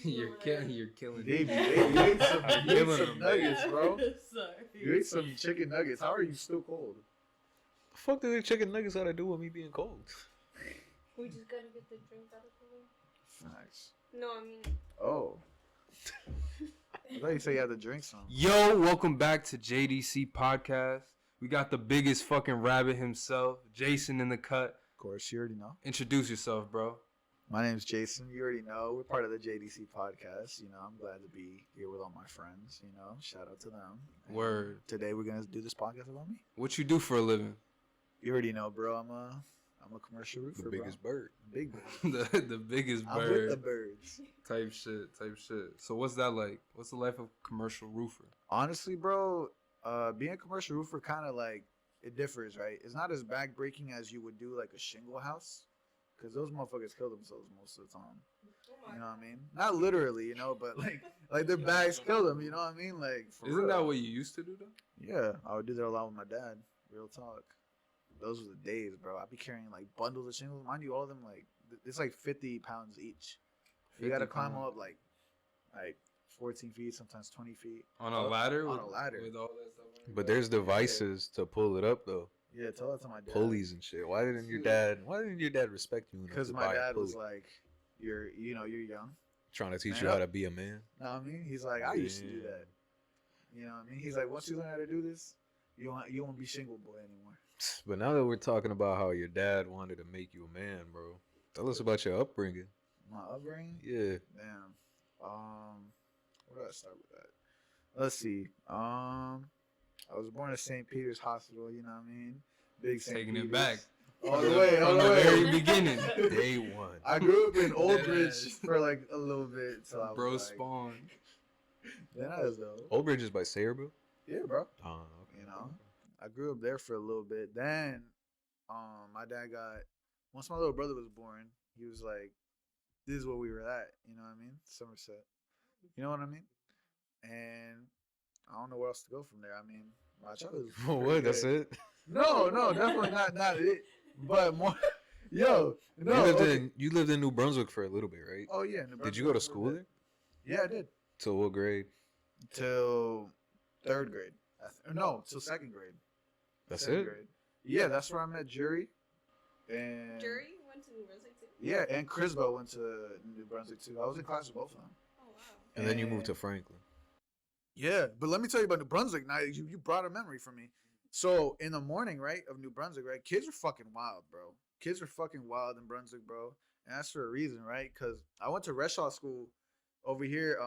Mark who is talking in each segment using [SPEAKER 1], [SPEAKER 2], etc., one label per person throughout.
[SPEAKER 1] You're killing.
[SPEAKER 2] Davey, you ate some nuggets, bro.
[SPEAKER 3] Sorry.
[SPEAKER 2] You ate some chicken nuggets. How are you still cold?
[SPEAKER 4] The fuck do the chicken nuggets got to do with me being cold?
[SPEAKER 3] We just gotta get the drink out of the way.
[SPEAKER 2] Nice.
[SPEAKER 3] No, I mean.
[SPEAKER 2] Oh. I thought you said you had to drink some.
[SPEAKER 1] Yo, welcome back to JDC Podcast. We got the biggest fucking rabbit himself, Jayson in the cut.
[SPEAKER 2] Of course, you already know.
[SPEAKER 1] Introduce yourself, bro.
[SPEAKER 2] My name's Jayson. You already know. We're part of the JDC Podcast. You know, I'm glad to be here with all my friends. You know, shout out to them. And
[SPEAKER 1] Word.
[SPEAKER 2] today we're gonna do this podcast about me.
[SPEAKER 1] What you do for a living?
[SPEAKER 2] You already know, bro. I'm a commercial roofer.
[SPEAKER 4] The biggest bird.
[SPEAKER 2] Big bird.
[SPEAKER 1] the biggest
[SPEAKER 2] I'm
[SPEAKER 1] bird.
[SPEAKER 2] with the birds.
[SPEAKER 1] Type shit. So what's that like? What's the life of commercial roofer?
[SPEAKER 2] Honestly, bro, being a commercial roofer kind of like it differs, right? It's not as backbreaking as you would do like a shingle house, because those motherfuckers kill themselves most of the time. You know what I mean? Not literally, you know, but like their bags kill them. You know what I mean? Like, for
[SPEAKER 1] Isn't
[SPEAKER 2] real.
[SPEAKER 1] that what you used to do though?
[SPEAKER 2] Yeah, I would do that a lot with my dad. Real talk. Those were the days, bro. I'd be carrying like bundles of shingles. Mind you, all of them like it's like 50 pounds each. You gotta climb up like 14 feet, sometimes 20 feet.
[SPEAKER 1] On a ladder?
[SPEAKER 2] On a ladder.
[SPEAKER 1] With all that stuff on
[SPEAKER 4] But there's devices to pull it up though.
[SPEAKER 2] Yeah, tell that to my dad.
[SPEAKER 4] Pulleys and shit. Why didn't your dad respect you?
[SPEAKER 2] Because my dad was like, you're young.
[SPEAKER 4] Trying to teach you how to be a man.
[SPEAKER 2] Know what I mean? He's like, I used to do that. You know what I mean? He's like, once you learn how to do this, you won't be shingle boy anymore.
[SPEAKER 4] But now that we're talking about how your dad wanted to make you a man, bro, tell us about your upbringing.
[SPEAKER 2] My upbringing?
[SPEAKER 4] Yeah.
[SPEAKER 2] Damn. Where do I start with that? Let's see. I was born at St. Peter's Hospital. You know what I mean? Big St.
[SPEAKER 1] Taking
[SPEAKER 2] Peter's.
[SPEAKER 1] it back.
[SPEAKER 2] All the way.
[SPEAKER 1] From the very beginning.
[SPEAKER 4] Day one.
[SPEAKER 2] I grew up in Old Bridge for like a little bit. Till I was
[SPEAKER 1] Bro
[SPEAKER 2] like,
[SPEAKER 1] spawned.
[SPEAKER 2] Then I was though.
[SPEAKER 4] Old Bridge is by Sayreville?
[SPEAKER 2] Yeah, bro.
[SPEAKER 4] Oh, okay.
[SPEAKER 2] You know, I grew up there for a little bit. Then, my dad once my little brother was born, he was like, "This is where we were at." You know what I mean? Somerset. You know what I mean? And I don't know where else to go from there. I mean, my childhood.
[SPEAKER 4] What? That's it?
[SPEAKER 2] No, definitely not it. But more, yo, no.
[SPEAKER 4] You lived in New Brunswick for a little bit, right?
[SPEAKER 2] Oh yeah.
[SPEAKER 4] Did you go to school there?
[SPEAKER 2] Yeah, I did.
[SPEAKER 4] Till what grade?
[SPEAKER 2] Till third grade. No, till second grade.
[SPEAKER 4] That's
[SPEAKER 2] second
[SPEAKER 4] it?
[SPEAKER 2] Grade. Yeah, that's where I met Jury. And
[SPEAKER 3] Jury went to New Brunswick too?
[SPEAKER 2] Yeah, and Crisbo went to New Brunswick too. I was in class with both of them.
[SPEAKER 3] Oh, wow.
[SPEAKER 4] And then you moved to Franklin.
[SPEAKER 2] Yeah, but let me tell you about New Brunswick. Now you brought a memory for me. So in the morning, right, of New Brunswick, right, kids are fucking wild, bro. Kids are fucking wild in Brunswick, bro. And that's for a reason, right? Because I went to Reshaw School over here,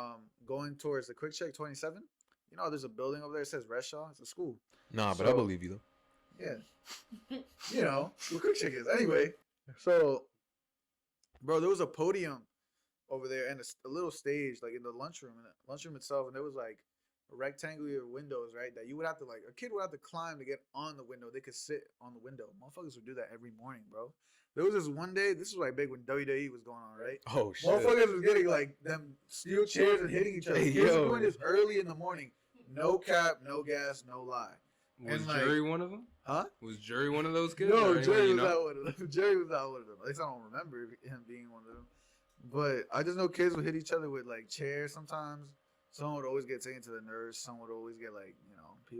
[SPEAKER 2] going towards the Quick Check 27. You know, there's a building over there that says Reshaw. It's a school.
[SPEAKER 4] Nah, but I believe you though.
[SPEAKER 2] Yeah. You know, where Quick Check is. Anyway, so, bro, there was a podium over there and a little stage, like in the lunchroom itself, and there was like rectangular windows, right? That you would have to a kid would have to climb to get on the window. They could sit on the window. Motherfuckers would do that every morning, bro. There was this one day. This was like big when WWE was going on, right?
[SPEAKER 4] Oh shit.
[SPEAKER 2] Motherfuckers was getting like them steel chairs and hitting each other.
[SPEAKER 4] Hey,
[SPEAKER 2] Kids
[SPEAKER 4] yo.
[SPEAKER 2] were doing this early in the morning. No cap, no gas, no lie.
[SPEAKER 1] Was
[SPEAKER 2] And,
[SPEAKER 1] Jury one of them?
[SPEAKER 2] Huh?
[SPEAKER 1] Was Jury one of those kids?
[SPEAKER 2] No,
[SPEAKER 1] Or anyone
[SPEAKER 2] Jerry
[SPEAKER 1] you
[SPEAKER 2] was
[SPEAKER 1] know?
[SPEAKER 2] not one of them. Jerry was not one of them. At least I don't remember him being one of them. But I just know kids would hit each other with like chairs sometimes. Someone would always get taken to the nurse. Some would always get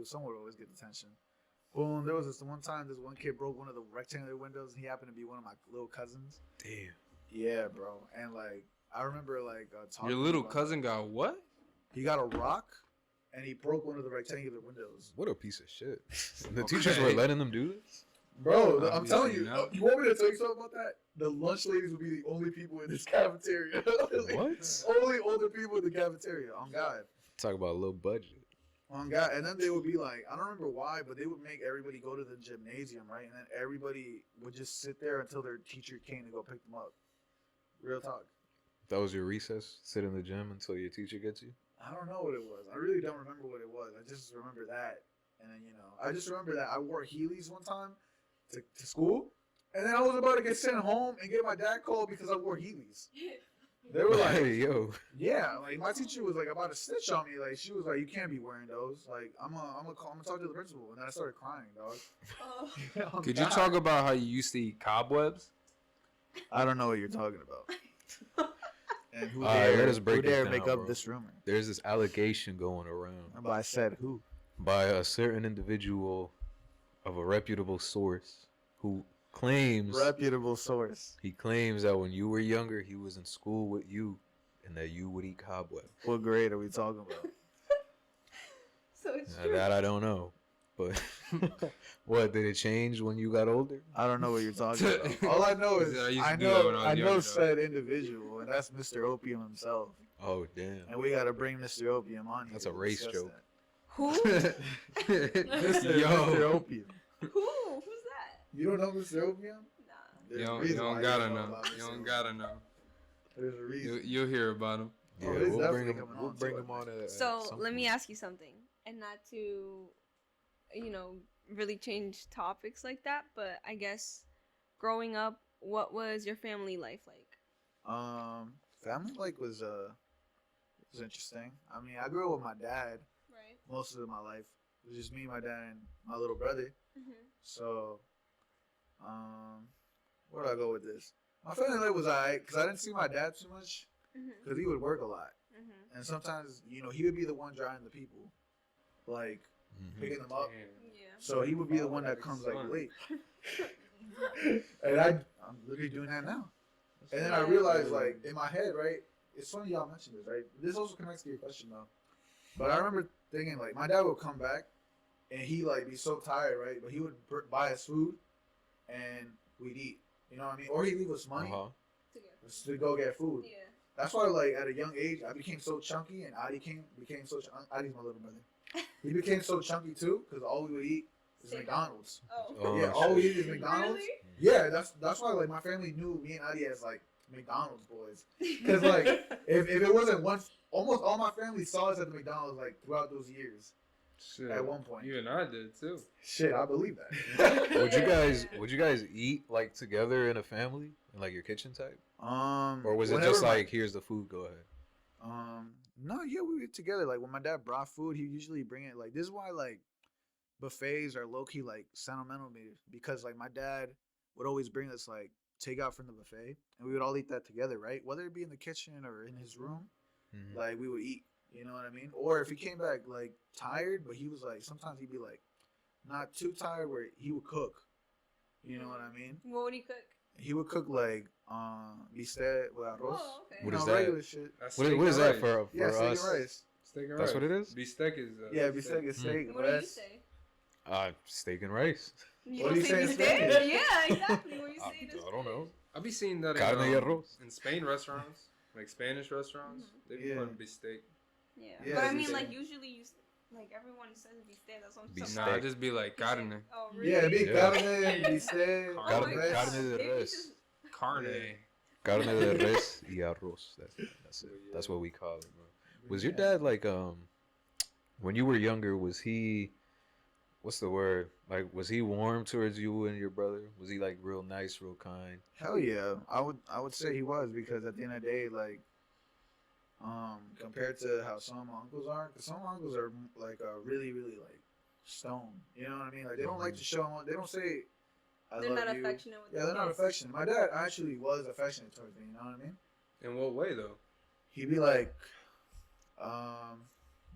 [SPEAKER 2] someone would always get detention. Boom, there was this one time this one kid broke one of the rectangular windows and he happened to be one of my little cousins.
[SPEAKER 4] Damn.
[SPEAKER 2] Yeah, bro. And I remember talking.
[SPEAKER 1] Your little
[SPEAKER 2] about
[SPEAKER 1] cousin got what?
[SPEAKER 2] He got a rock and he broke one of the rectangular windows.
[SPEAKER 4] What a piece of shit. The teachers were letting them do this?
[SPEAKER 2] Bro, I'm telling you.
[SPEAKER 1] No.
[SPEAKER 2] You want me to tell you something about that? The lunch ladies would be the only people in this cafeteria.
[SPEAKER 4] What?
[SPEAKER 2] Only older people in the cafeteria. On God.
[SPEAKER 4] Talk about a low budget.
[SPEAKER 2] On God. And then they would be like, I don't remember why, but they would make everybody go to the gymnasium, right? And then everybody would just sit there until their teacher came to go pick them up. Real talk.
[SPEAKER 4] That was your recess? Sit in the gym until your teacher gets you?
[SPEAKER 2] I don't know what it was. I really don't remember what it was. I just remember that. And then, I just remember that I wore Heelys one time to school. And then I was about to get sent home and get my dad called because I wore Heelys. They were like,
[SPEAKER 4] hey, yo.
[SPEAKER 2] yeah, my teacher was about to snitch on me. She was like, you can't be wearing those. I'm gonna talk to the principal. And then I started crying, dog.
[SPEAKER 3] Oh.
[SPEAKER 1] Could you talk about how you used to eat cobwebs?
[SPEAKER 2] I don't know what you're talking about. And who
[SPEAKER 4] Alright,
[SPEAKER 2] dare,
[SPEAKER 4] let us break
[SPEAKER 2] who
[SPEAKER 4] this
[SPEAKER 2] dare
[SPEAKER 4] down,
[SPEAKER 2] make up
[SPEAKER 4] bro.
[SPEAKER 2] this rumor?
[SPEAKER 4] There's this allegation going around
[SPEAKER 2] But I said who?
[SPEAKER 4] by a certain individual of a reputable source who claims
[SPEAKER 2] Reputable source.
[SPEAKER 4] he claims that when you were younger, he was in school with you, and that you would eat cobweb.
[SPEAKER 2] What grade are we talking about?
[SPEAKER 3] So it's
[SPEAKER 4] Now,
[SPEAKER 3] true.
[SPEAKER 4] that I don't know, but what did it change when you got older?
[SPEAKER 2] I don't know what you're talking about. All I know is
[SPEAKER 1] I used to
[SPEAKER 2] I
[SPEAKER 1] do that when
[SPEAKER 2] know
[SPEAKER 1] I was
[SPEAKER 2] I
[SPEAKER 1] younger,
[SPEAKER 2] know
[SPEAKER 1] though.
[SPEAKER 2] said individual, and that's Mr. Opium himself.
[SPEAKER 4] Oh damn,
[SPEAKER 2] And we gotta bring Mr. Opium on here.
[SPEAKER 4] That's a
[SPEAKER 2] to
[SPEAKER 4] race
[SPEAKER 2] discuss
[SPEAKER 4] joke.
[SPEAKER 3] Who?
[SPEAKER 2] that. Mr. Opium.
[SPEAKER 3] Who? Who's that?
[SPEAKER 2] You don't know Mr. Opium?
[SPEAKER 3] Nah.
[SPEAKER 2] There's
[SPEAKER 1] You
[SPEAKER 2] a
[SPEAKER 1] don't,
[SPEAKER 2] reason why
[SPEAKER 1] gotta
[SPEAKER 2] don't
[SPEAKER 1] know.
[SPEAKER 2] about
[SPEAKER 1] You
[SPEAKER 2] Mr.
[SPEAKER 1] don't
[SPEAKER 2] Opium.
[SPEAKER 1] gotta know.
[SPEAKER 2] There's a reason.
[SPEAKER 1] You'll hear about him.
[SPEAKER 4] yeah,
[SPEAKER 2] Oh, it's
[SPEAKER 4] we'll bring
[SPEAKER 2] definitely
[SPEAKER 4] him.
[SPEAKER 2] coming
[SPEAKER 4] We'll
[SPEAKER 2] on
[SPEAKER 4] bring
[SPEAKER 2] to
[SPEAKER 4] him
[SPEAKER 2] it.
[SPEAKER 4] on. At
[SPEAKER 3] So
[SPEAKER 4] some
[SPEAKER 3] let me
[SPEAKER 4] point.
[SPEAKER 3] ask you something, and not to, really change topics like that, but I guess growing up, what was your family life like?
[SPEAKER 2] Family was interesting. I mean, I grew up with my dad
[SPEAKER 3] Right.
[SPEAKER 2] most of my life. It was just me, my dad, and my little brother.
[SPEAKER 3] Mhm.
[SPEAKER 2] So, where do I go with this? My family life was alright because I didn't see my dad too much
[SPEAKER 3] Mhm.
[SPEAKER 2] because he would work a lot,
[SPEAKER 3] Mhm.
[SPEAKER 2] and sometimes he would be the one driving the people, like
[SPEAKER 4] Mhm.
[SPEAKER 2] picking them up.
[SPEAKER 3] Yeah.
[SPEAKER 2] So he would be the one that comes late. And I'm literally doing that now. And then I realized, in my head, right? It's funny y'all mentioned this, right? This also connects to your question, though. But I remember thinking, my dad would come back, and he, be so tired, right? But he would buy us food, and we'd eat. You know what I mean? Or he'd leave us money
[SPEAKER 4] Uh-huh.
[SPEAKER 2] to go get food.
[SPEAKER 3] Yeah.
[SPEAKER 2] That's why, at a young age, I became so chunky, and Adi became so chunky. Adi's my little brother. He became so chunky, too, because all we would eat is
[SPEAKER 3] Steak.
[SPEAKER 2] McDonald's.
[SPEAKER 3] Oh.
[SPEAKER 4] Oh,
[SPEAKER 2] Yeah, all we
[SPEAKER 4] shit.
[SPEAKER 2] eat is McDonald's.
[SPEAKER 3] Really?
[SPEAKER 2] Yeah, that's why my family knew me and Adi as McDonald's boys. Because if it wasn't once, almost all my family saw us at the McDonald's throughout those years.
[SPEAKER 1] Shit.
[SPEAKER 2] At one point.
[SPEAKER 1] You and I did too.
[SPEAKER 2] Shit, I believe that.
[SPEAKER 4] Would you guys eat together in a family in your kitchen type, or was it
[SPEAKER 2] whenever
[SPEAKER 4] just
[SPEAKER 2] my-
[SPEAKER 4] here's the food, go ahead?
[SPEAKER 2] No, yeah, we were together. When my dad brought food, he usually bring it. This is why buffets are low key sentimental to me, because my dad would always bring us takeout from the buffet, and we would all eat that together, right? Whether it be in the kitchen or in his room,
[SPEAKER 4] Mhm.
[SPEAKER 2] we would eat. You know what I mean? Or if he came back tired, but he was sometimes he'd be not too tired where he would cook. You know what I mean?
[SPEAKER 3] What would he cook?
[SPEAKER 2] He would cook bistec with arroz.
[SPEAKER 3] Oh, okay.
[SPEAKER 4] What
[SPEAKER 2] You
[SPEAKER 4] is
[SPEAKER 2] know,
[SPEAKER 4] that?
[SPEAKER 2] regular shit.
[SPEAKER 1] That's
[SPEAKER 4] What
[SPEAKER 1] steak
[SPEAKER 4] is
[SPEAKER 1] and
[SPEAKER 4] that
[SPEAKER 1] rice.
[SPEAKER 4] for
[SPEAKER 2] Yeah, steak
[SPEAKER 4] us?
[SPEAKER 2] and rice.
[SPEAKER 1] Steak and
[SPEAKER 4] That's
[SPEAKER 1] rice.
[SPEAKER 4] what it is?
[SPEAKER 1] Bistec is.
[SPEAKER 2] Yeah, bistec is steak.
[SPEAKER 3] What do you
[SPEAKER 2] rice.
[SPEAKER 3] say?
[SPEAKER 4] Steak and rice.
[SPEAKER 3] You
[SPEAKER 2] What
[SPEAKER 3] don't
[SPEAKER 2] do you
[SPEAKER 3] say
[SPEAKER 2] say in
[SPEAKER 3] bistec?
[SPEAKER 2] Spanish?
[SPEAKER 3] Yeah, exactly. What you say in
[SPEAKER 4] I don't know.
[SPEAKER 1] I be seeing that
[SPEAKER 4] Carne y
[SPEAKER 1] in,
[SPEAKER 4] arroz.
[SPEAKER 1] in Spain restaurants, Spanish restaurants. They be
[SPEAKER 2] Yeah.
[SPEAKER 1] putting bistec.
[SPEAKER 3] Yeah.
[SPEAKER 2] Yeah,
[SPEAKER 3] But I mean,
[SPEAKER 1] bistec.
[SPEAKER 3] usually everyone says bistec. That's what I'm
[SPEAKER 4] Bistec.
[SPEAKER 1] Nah, I just be like carne.
[SPEAKER 3] Oh, really?
[SPEAKER 2] Yeah, big
[SPEAKER 4] Yeah.
[SPEAKER 2] carne, bistec,
[SPEAKER 3] Oh
[SPEAKER 4] Carne-
[SPEAKER 3] my
[SPEAKER 2] rice.
[SPEAKER 3] God.
[SPEAKER 4] carne de
[SPEAKER 3] Maybe
[SPEAKER 4] res.
[SPEAKER 3] just-
[SPEAKER 1] Carne.
[SPEAKER 2] Yeah.
[SPEAKER 4] Carne de res y arroz. That's it. That's what we call it, bro. Was your dad when you were younger? Was he? What's the word? Was he warm towards you and your brother? Was he real nice, real kind?
[SPEAKER 2] Hell yeah, I would say he was, because at the end of the day, compared to how some of my uncles are, because some of my uncles are really really stone. You know what I mean? They don't like to show. They don't say I
[SPEAKER 3] They're
[SPEAKER 2] love
[SPEAKER 3] not
[SPEAKER 2] you.
[SPEAKER 3] affectionate with
[SPEAKER 2] Yeah,
[SPEAKER 3] their
[SPEAKER 2] they're not
[SPEAKER 3] kids.
[SPEAKER 2] affectionate. My dad actually was affectionate towards me. You know what I mean?
[SPEAKER 1] In what way though?
[SPEAKER 2] He'd be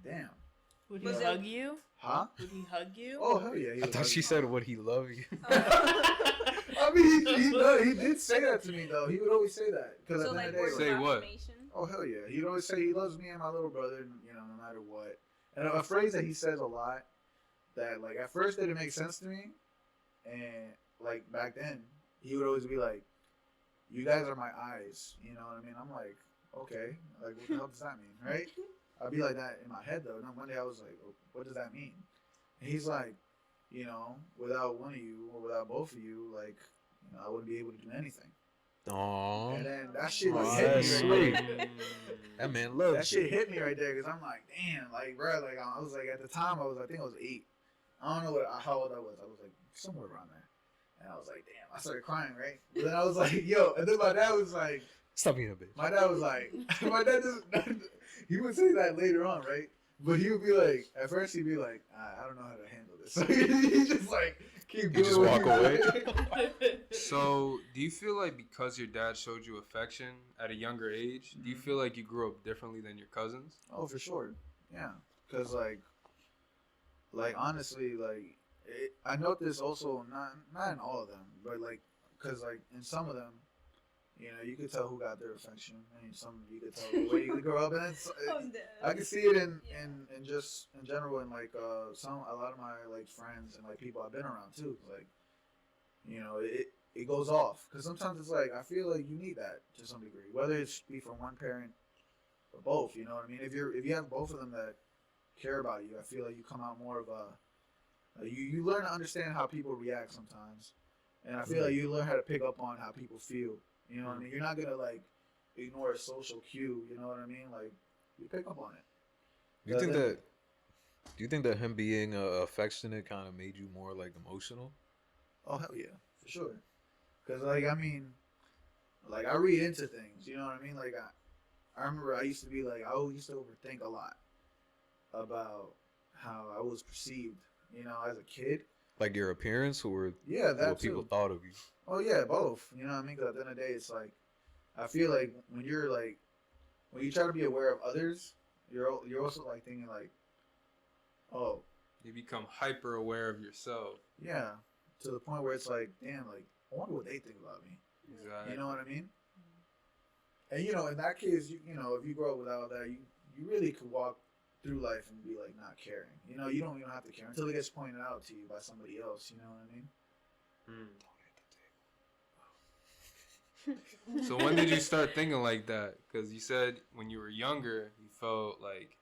[SPEAKER 2] damn,
[SPEAKER 5] Would he
[SPEAKER 3] Was it-
[SPEAKER 5] hug you?
[SPEAKER 2] huh?
[SPEAKER 5] Would he hug you?
[SPEAKER 2] Oh hell yeah! He
[SPEAKER 4] I
[SPEAKER 2] was
[SPEAKER 4] thought she said, "Would he love you?"
[SPEAKER 2] I mean, he did say that to me though. He would always say that because
[SPEAKER 3] So
[SPEAKER 2] at the end of the
[SPEAKER 3] words
[SPEAKER 2] day,
[SPEAKER 1] Say
[SPEAKER 3] of
[SPEAKER 1] what?
[SPEAKER 3] affirmation.
[SPEAKER 2] oh hell yeah, he'd always say he loves me and my little brother, no matter what. And a phrase that he says a lot that at first didn't make sense to me, and back then he would always be like, "You guys are my eyes," you know what I mean? I'm like, okay, what the hell does that mean, right? I'd be like that in my head though. And then one day I was like, what does that mean? And he's like, without one of you or without both of you, I wouldn't be able to do anything.
[SPEAKER 4] Aww.
[SPEAKER 2] And then that shit
[SPEAKER 4] Aw,
[SPEAKER 2] hit
[SPEAKER 4] that's
[SPEAKER 2] me right
[SPEAKER 4] sweet.
[SPEAKER 2] there.
[SPEAKER 4] That man loves
[SPEAKER 2] That
[SPEAKER 4] you.
[SPEAKER 2] shit hit me right there because I'm like, damn, bro, I was at the time I think I was 8. I don't know how old I was. I was somewhere around there. And I was like, damn, I started crying, right? But then I was like, yo, and then my dad was like,
[SPEAKER 4] Stop being a bitch.
[SPEAKER 2] my dad was like, my dad just, he would say that later on, right? But he would be like, at first he'd be like, I don't know how to handle this. So he just Keep
[SPEAKER 4] You
[SPEAKER 2] doing
[SPEAKER 4] just
[SPEAKER 2] what
[SPEAKER 4] walk
[SPEAKER 2] you're
[SPEAKER 4] away.
[SPEAKER 2] doing.
[SPEAKER 1] So, do you feel like because your dad showed you affection at a younger age, do you feel like you grew up differently than your cousins?
[SPEAKER 2] Oh, for sure. Yeah, because like honestly, like I note this also not in all of them, but like because like in some of them, you know, you could tell who got their affection, and some you could tell the way you could grow up, and
[SPEAKER 3] I'm dead.
[SPEAKER 2] I can see it in
[SPEAKER 3] Yeah.
[SPEAKER 2] in just in general in like a lot of my like friends and like people I've been around too. Like, you know, it goes off because sometimes it's like I feel like you need that to some degree, whether it's be from one parent or both. You know what I mean? If you have both of them that care about you, I feel like you come out more of you learn to understand how people react sometimes, and I feel like you learn how to pick up on how people feel. You know what I mean? You're not gonna like ignore a social cue. You know what I mean? Like you pick up on it.
[SPEAKER 4] Do you think that him being affectionate kind of made you more like emotional?
[SPEAKER 2] Oh hell yeah, for sure. Cause like I mean, like I read into things. You know what I mean? Like I remember I used to be like I used to overthink a lot about how I was perceived. You know, as a kid.
[SPEAKER 4] Like your appearance or
[SPEAKER 2] Yeah, that
[SPEAKER 4] what people
[SPEAKER 2] too.
[SPEAKER 4] thought of you?
[SPEAKER 2] Oh yeah, both. You know what I mean? 'Cause at the end of the day, it's like I feel like when you try to be aware of others, you're also like thinking like, oh
[SPEAKER 1] You become hyper aware of yourself.
[SPEAKER 2] yeah, to the point where it's like, damn, like I wonder what they think about me.
[SPEAKER 1] Exactly.
[SPEAKER 2] You know what I mean? And you know, in that case, you know, if you grow up without that, you really could walk through life and be like not caring. You know, you don't even have to care until it gets pointed out to you by somebody else. You know what I mean?
[SPEAKER 1] So when did you start thinking like that? Because you said when you were younger, you felt like,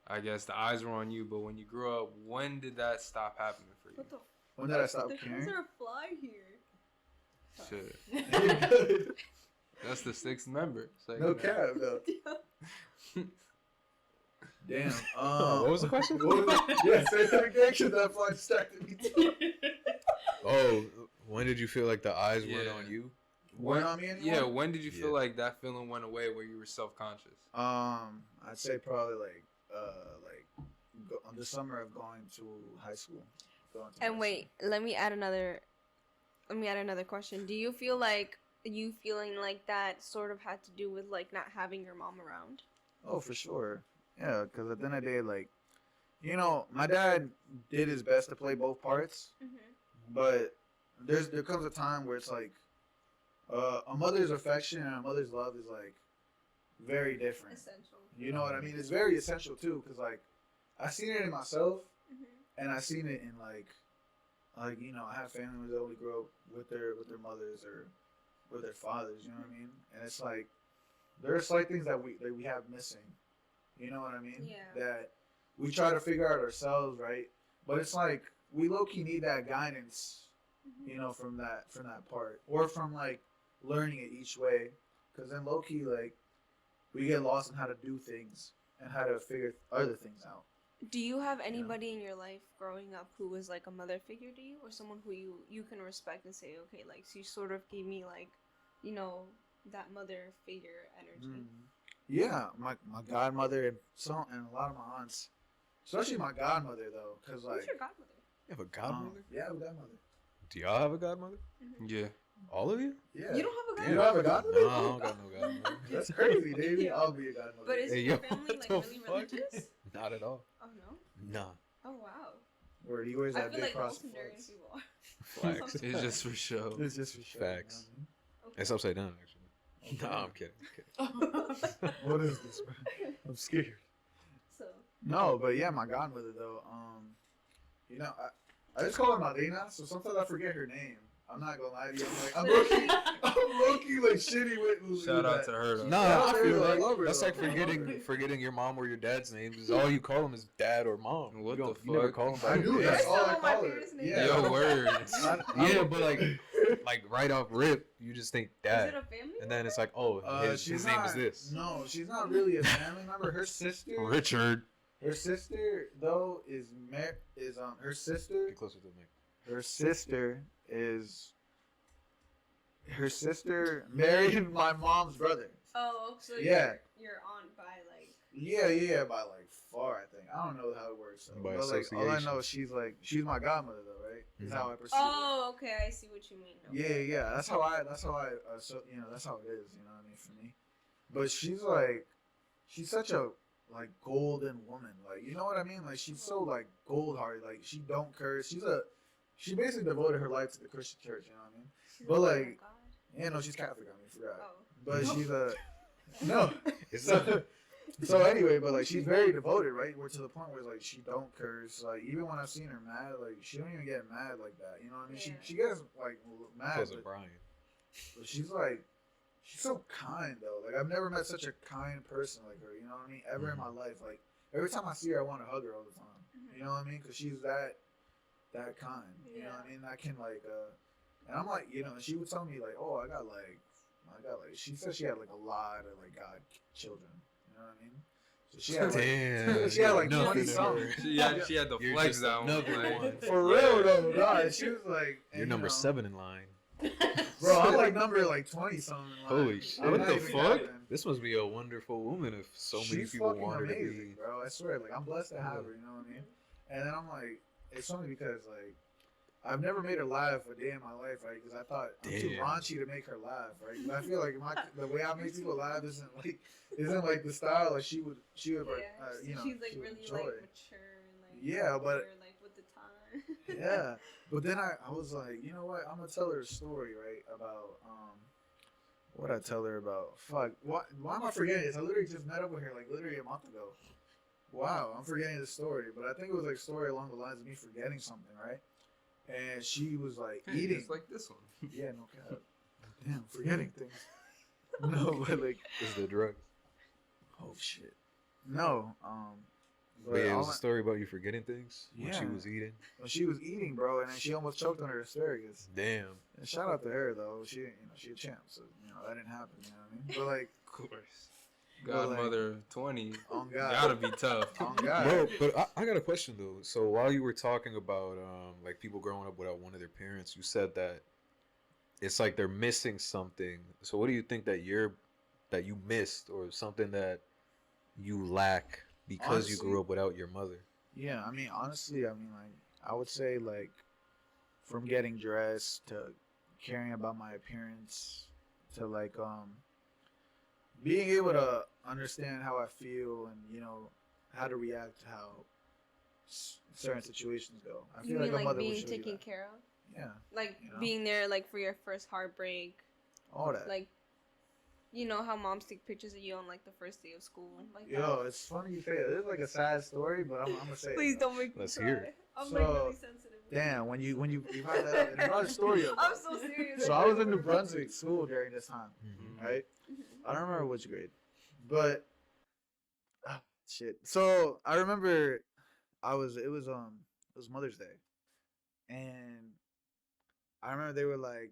[SPEAKER 1] I guess the eyes were on you. But when you grew up, when did that stop happening for you?
[SPEAKER 3] What the?
[SPEAKER 2] When did I stop
[SPEAKER 3] There's
[SPEAKER 2] caring?
[SPEAKER 3] a fly here.
[SPEAKER 1] Shit. That's the sixth member. It's like,
[SPEAKER 2] No
[SPEAKER 1] you know.
[SPEAKER 2] cap though. Damn.
[SPEAKER 4] What was the question?
[SPEAKER 2] What was it? Yeah, say that again because that fly distracted me too.
[SPEAKER 4] Oh, when did you feel like the eyes weren't
[SPEAKER 1] Yeah.
[SPEAKER 4] on you?
[SPEAKER 2] Weren't on me anymore?
[SPEAKER 1] Yeah, when did you feel
[SPEAKER 4] Yeah.
[SPEAKER 1] like that feeling went away where you were self-conscious?
[SPEAKER 2] I'd say probably like on the summer of going to high school.
[SPEAKER 3] And wait, let me add another question. Do you feel like you feeling like that sort of had to do with like not having your mom around?
[SPEAKER 2] Oh, for sure. Yeah, because at the end of the day, like, you know, my dad did his best to play both parts, but there comes a time where it's like a mother's affection and a mother's love is like very different.
[SPEAKER 3] Essential.
[SPEAKER 2] You know what I mean? It's very essential too, because like I seen it in myself, and I seen it in like you know, I have family members that only grew up with their mothers or with their fathers. You know what I mean? And it's like there are slight things that we have missing. You know what I mean?
[SPEAKER 3] Yeah.
[SPEAKER 2] That we try to figure out ourselves, right? But it's like we low key need that guidance, you know, from that part, or from like learning it each way, because then low key like we get lost in how to do things and how to figure other things out.
[SPEAKER 3] Do you have anybody in your life growing up who was like a mother figure to you, or someone who you can respect and say, okay, like she sort of gave me like, you know, that mother figure energy?
[SPEAKER 2] Yeah, my godmother and a lot of my aunts, especially my godmother though, because like
[SPEAKER 3] Who's your godmother?
[SPEAKER 4] You have a godmother?
[SPEAKER 2] yeah, a godmother.
[SPEAKER 4] Do y'all have a godmother?
[SPEAKER 1] Yeah.
[SPEAKER 4] All of you?
[SPEAKER 2] Yeah.
[SPEAKER 3] You don't have a
[SPEAKER 2] You
[SPEAKER 3] godmother?
[SPEAKER 2] don't have a godmother?
[SPEAKER 4] No, I don't got no godmother.
[SPEAKER 2] That's crazy, Davey. I'll be a godmother.
[SPEAKER 3] But is
[SPEAKER 4] Hey,
[SPEAKER 3] your
[SPEAKER 4] yo,
[SPEAKER 3] family
[SPEAKER 4] what
[SPEAKER 3] like
[SPEAKER 4] the
[SPEAKER 3] really
[SPEAKER 4] fuck?
[SPEAKER 3] religious?
[SPEAKER 4] Not at all.
[SPEAKER 3] Oh no.
[SPEAKER 4] Nah.
[SPEAKER 3] Oh wow.
[SPEAKER 2] Where he wears
[SPEAKER 3] I
[SPEAKER 2] that
[SPEAKER 3] feel
[SPEAKER 2] big
[SPEAKER 3] like
[SPEAKER 2] cross.
[SPEAKER 3] most Hondurian people are.
[SPEAKER 4] Flags.
[SPEAKER 1] It's just for show.
[SPEAKER 2] It's just for sure.
[SPEAKER 4] Facts.
[SPEAKER 2] you know
[SPEAKER 3] Okay.
[SPEAKER 4] It's upside down, actually.
[SPEAKER 2] Okay.
[SPEAKER 4] Nah, I'm kidding.
[SPEAKER 2] what I mean? What is this, man? I'm scared.
[SPEAKER 3] So.
[SPEAKER 2] No, but yeah, my godmother though. You know, I just call her Madina, so sometimes I forget her name. I'm not gonna lie to you. I'm low-key like shitty with
[SPEAKER 1] Shout out
[SPEAKER 2] that.
[SPEAKER 1] to her though.
[SPEAKER 4] No,
[SPEAKER 2] Yeah,
[SPEAKER 4] I feel
[SPEAKER 2] I
[SPEAKER 4] like
[SPEAKER 2] love her,
[SPEAKER 4] that's
[SPEAKER 2] though.
[SPEAKER 4] like
[SPEAKER 2] I love her.
[SPEAKER 4] forgetting your mom or your dad's name. Is all you call them is dad or mom.
[SPEAKER 1] What
[SPEAKER 4] you don't,
[SPEAKER 1] the
[SPEAKER 4] you never
[SPEAKER 1] fuck?
[SPEAKER 4] call them by
[SPEAKER 2] I
[SPEAKER 4] their
[SPEAKER 2] do.
[SPEAKER 4] name.
[SPEAKER 2] That's all I
[SPEAKER 3] Some of my
[SPEAKER 2] call her.
[SPEAKER 3] parents' names.
[SPEAKER 2] Yeah.
[SPEAKER 1] Yo, words.
[SPEAKER 4] Yeah, but like right off rip, you just think
[SPEAKER 3] Is
[SPEAKER 4] dad,
[SPEAKER 3] it a family?
[SPEAKER 4] and then it's like, oh, his name is this.
[SPEAKER 2] No, she's not really a family member. Her sister.
[SPEAKER 1] Richard.
[SPEAKER 2] Her sister though is her sister.
[SPEAKER 4] Get closer to the mic.
[SPEAKER 2] Her sister married my mom's brother.
[SPEAKER 3] Oh, so
[SPEAKER 2] Yeah.
[SPEAKER 3] you're on by like.
[SPEAKER 2] Yeah, by like far, I think. I don't know how it works. Though.
[SPEAKER 4] By
[SPEAKER 2] But like, all I know
[SPEAKER 4] association.
[SPEAKER 2] is she's my godmother though, right? Is how I perceive it.
[SPEAKER 3] Oh, okay, I see what you mean. Okay.
[SPEAKER 2] Yeah. That's how I. So that's how it is. You know what I mean for me. But she's such a like golden woman. Like, you know what I mean? Like, she's so like gold hearted. Like, she don't curse. She basically devoted her life to the Christian church. You know what I mean?
[SPEAKER 3] She's
[SPEAKER 2] But
[SPEAKER 3] like,
[SPEAKER 2] like,
[SPEAKER 3] oh, God.
[SPEAKER 2] yeah, no, she's Catholic. I mean, forgot.
[SPEAKER 3] Oh.
[SPEAKER 2] But she's no.
[SPEAKER 4] It's
[SPEAKER 2] So anyway, but like she's very devoted, right? We're to the point where like she don't curse. Like even when I've seen her mad, like she don't even get mad like that. You know what I mean?
[SPEAKER 3] Yeah.
[SPEAKER 2] She gets like mad,
[SPEAKER 4] because of Brian.
[SPEAKER 2] but she's so kind though. Like I've never met such a kind person like her. You know what I mean? Ever in my life. Like every time I see her, I want to hug her all the time. You know what I mean? Because she's that kind. You know what I mean? I can like and I'm like, you know, she would tell me like, oh, I got like. She said she had like a lot of like God children. You know what I mean? So she had like,
[SPEAKER 4] Damn.
[SPEAKER 2] she had like
[SPEAKER 4] Nothing
[SPEAKER 2] 20
[SPEAKER 4] to
[SPEAKER 2] something.
[SPEAKER 4] her.
[SPEAKER 1] She had to
[SPEAKER 4] You're
[SPEAKER 1] flex
[SPEAKER 4] just
[SPEAKER 1] that one.
[SPEAKER 4] another
[SPEAKER 1] Like,
[SPEAKER 4] one.
[SPEAKER 2] For real though, God. She was like, and,
[SPEAKER 4] You're number
[SPEAKER 2] you know,
[SPEAKER 4] 7 in line.
[SPEAKER 2] Bro, I'm like number like 20 something. Like,
[SPEAKER 4] Holy shit.
[SPEAKER 2] I'm
[SPEAKER 4] What
[SPEAKER 2] not
[SPEAKER 4] the
[SPEAKER 2] even
[SPEAKER 4] fuck?
[SPEAKER 2] capping.
[SPEAKER 4] This must be a wonderful woman if so many
[SPEAKER 2] She's
[SPEAKER 4] people
[SPEAKER 2] fucking
[SPEAKER 4] want her to
[SPEAKER 2] amazing,
[SPEAKER 4] be.
[SPEAKER 2] bro. I swear, like I'm blessed to have her. You know what I mean? And then I'm like, it's funny because like I've never made her laugh a day in my life, right? Because I thought I'm too
[SPEAKER 4] Damn.
[SPEAKER 2] raunchy to make her laugh, right? 'Cause I feel like the way I make people laugh isn't like the style like she would
[SPEAKER 3] Yeah,
[SPEAKER 2] you know,
[SPEAKER 3] she's like
[SPEAKER 2] she would
[SPEAKER 3] really
[SPEAKER 2] enjoy.
[SPEAKER 3] like mature and like
[SPEAKER 2] Yeah, but-
[SPEAKER 3] older, like with the time.
[SPEAKER 2] Yeah, but then I was like, you know what? I'm gonna tell her a story, right? About what I tell her about. Fuck, why am I forgetting this? I literally just met up with her like literally a month ago. Wow, I'm forgetting the story, but I think it was like a story along the lines of me forgetting something, right? And she was like eating.
[SPEAKER 1] Just like this one.
[SPEAKER 2] Yeah, no cap. Damn, forgetting things. No, but like,
[SPEAKER 4] Is the drugs.
[SPEAKER 2] oh shit. No,
[SPEAKER 4] But yeah, it was
[SPEAKER 2] all
[SPEAKER 4] a story about you forgetting things when she
[SPEAKER 2] Yeah.
[SPEAKER 4] was eating.
[SPEAKER 2] when she was eating, bro, and then she almost choked on her asparagus.
[SPEAKER 4] Damn.
[SPEAKER 2] And shout out to her though. She, she a champ, so that didn't happen. You know what I mean? But like,
[SPEAKER 1] Of course.
[SPEAKER 2] But, like,
[SPEAKER 1] Godmother of 20.
[SPEAKER 2] on God,
[SPEAKER 1] Gotta be tough.
[SPEAKER 2] on God.
[SPEAKER 4] Bro, but I got a question though. So while you were talking about like people growing up without one of their parents, you said that it's like they're missing something. So what do you think that you missed or something that you lack because you
[SPEAKER 2] Honestly,
[SPEAKER 4] grew up without your mother?
[SPEAKER 2] Yeah, I mean, honestly, I mean, like, I would say, like, from getting dressed to caring about my appearance to, like, being able to understand how I feel and, you know, how to react to how certain situations go. I
[SPEAKER 3] You
[SPEAKER 2] feel
[SPEAKER 3] mean
[SPEAKER 2] like a
[SPEAKER 3] like
[SPEAKER 2] mother would
[SPEAKER 3] being
[SPEAKER 2] show you
[SPEAKER 3] taken
[SPEAKER 2] that.
[SPEAKER 3] care of?
[SPEAKER 2] Yeah,
[SPEAKER 3] Like
[SPEAKER 2] You know?
[SPEAKER 3] being there like for your first heartbreak.
[SPEAKER 2] all that.
[SPEAKER 3] Like you know how moms take pictures of you on like the first day of school. Like
[SPEAKER 2] Yo, it's funny you say it. It's like a sad story, but I'm gonna say it.
[SPEAKER 3] please don't make me
[SPEAKER 4] Let's
[SPEAKER 3] cry.
[SPEAKER 4] hear it.
[SPEAKER 3] I'm
[SPEAKER 2] So,
[SPEAKER 3] like really sensitive.
[SPEAKER 2] Damn, when you brought that up, and you brought a story up.
[SPEAKER 3] I'm so serious.
[SPEAKER 2] So I was in New Brunswick school during this time,
[SPEAKER 4] Mm-hmm.
[SPEAKER 2] right?
[SPEAKER 3] Mhm.
[SPEAKER 2] I don't remember which grade, but shit. So I remember it was Mother's Day, and I remember they were like,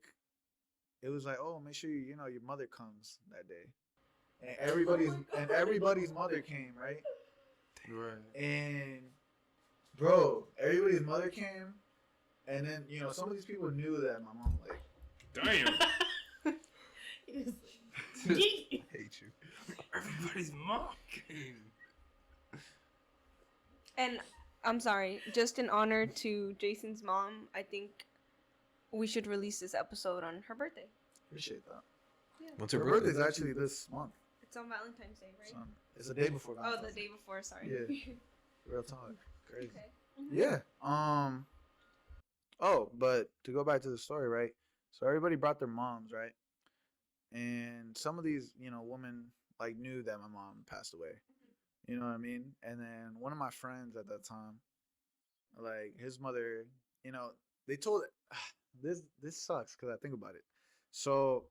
[SPEAKER 2] it was like, oh, make sure you know your mother comes that day, and everybody's mother came, right?
[SPEAKER 1] Right.
[SPEAKER 2] And bro, everybody's mother came, and then you know some of these people knew that my mom like.
[SPEAKER 1] Damn.
[SPEAKER 3] He was like, "Gee."
[SPEAKER 4] I hate you.
[SPEAKER 1] Everybody's mom came.
[SPEAKER 3] And I'm sorry, just in honor to Jason's mom, I think we should release this episode on her birthday.
[SPEAKER 2] Appreciate that.
[SPEAKER 4] What's
[SPEAKER 2] Her
[SPEAKER 4] her birthday?
[SPEAKER 2] birthday's actually this month.
[SPEAKER 3] It's on Valentine's Day, right?
[SPEAKER 2] So it's the day before
[SPEAKER 3] Oh,
[SPEAKER 2] Valentine's.
[SPEAKER 3] the day before. Sorry.
[SPEAKER 2] Yeah. Real talk. Crazy.
[SPEAKER 3] Okay.
[SPEAKER 2] Yeah. Oh, but to go back to the story, right? So everybody brought their moms, right? And some of these, you know, women like knew that my mom passed away. You know what I mean? And then one of my friends at that time, like his mother, you know, they told this sucks because I think about it. So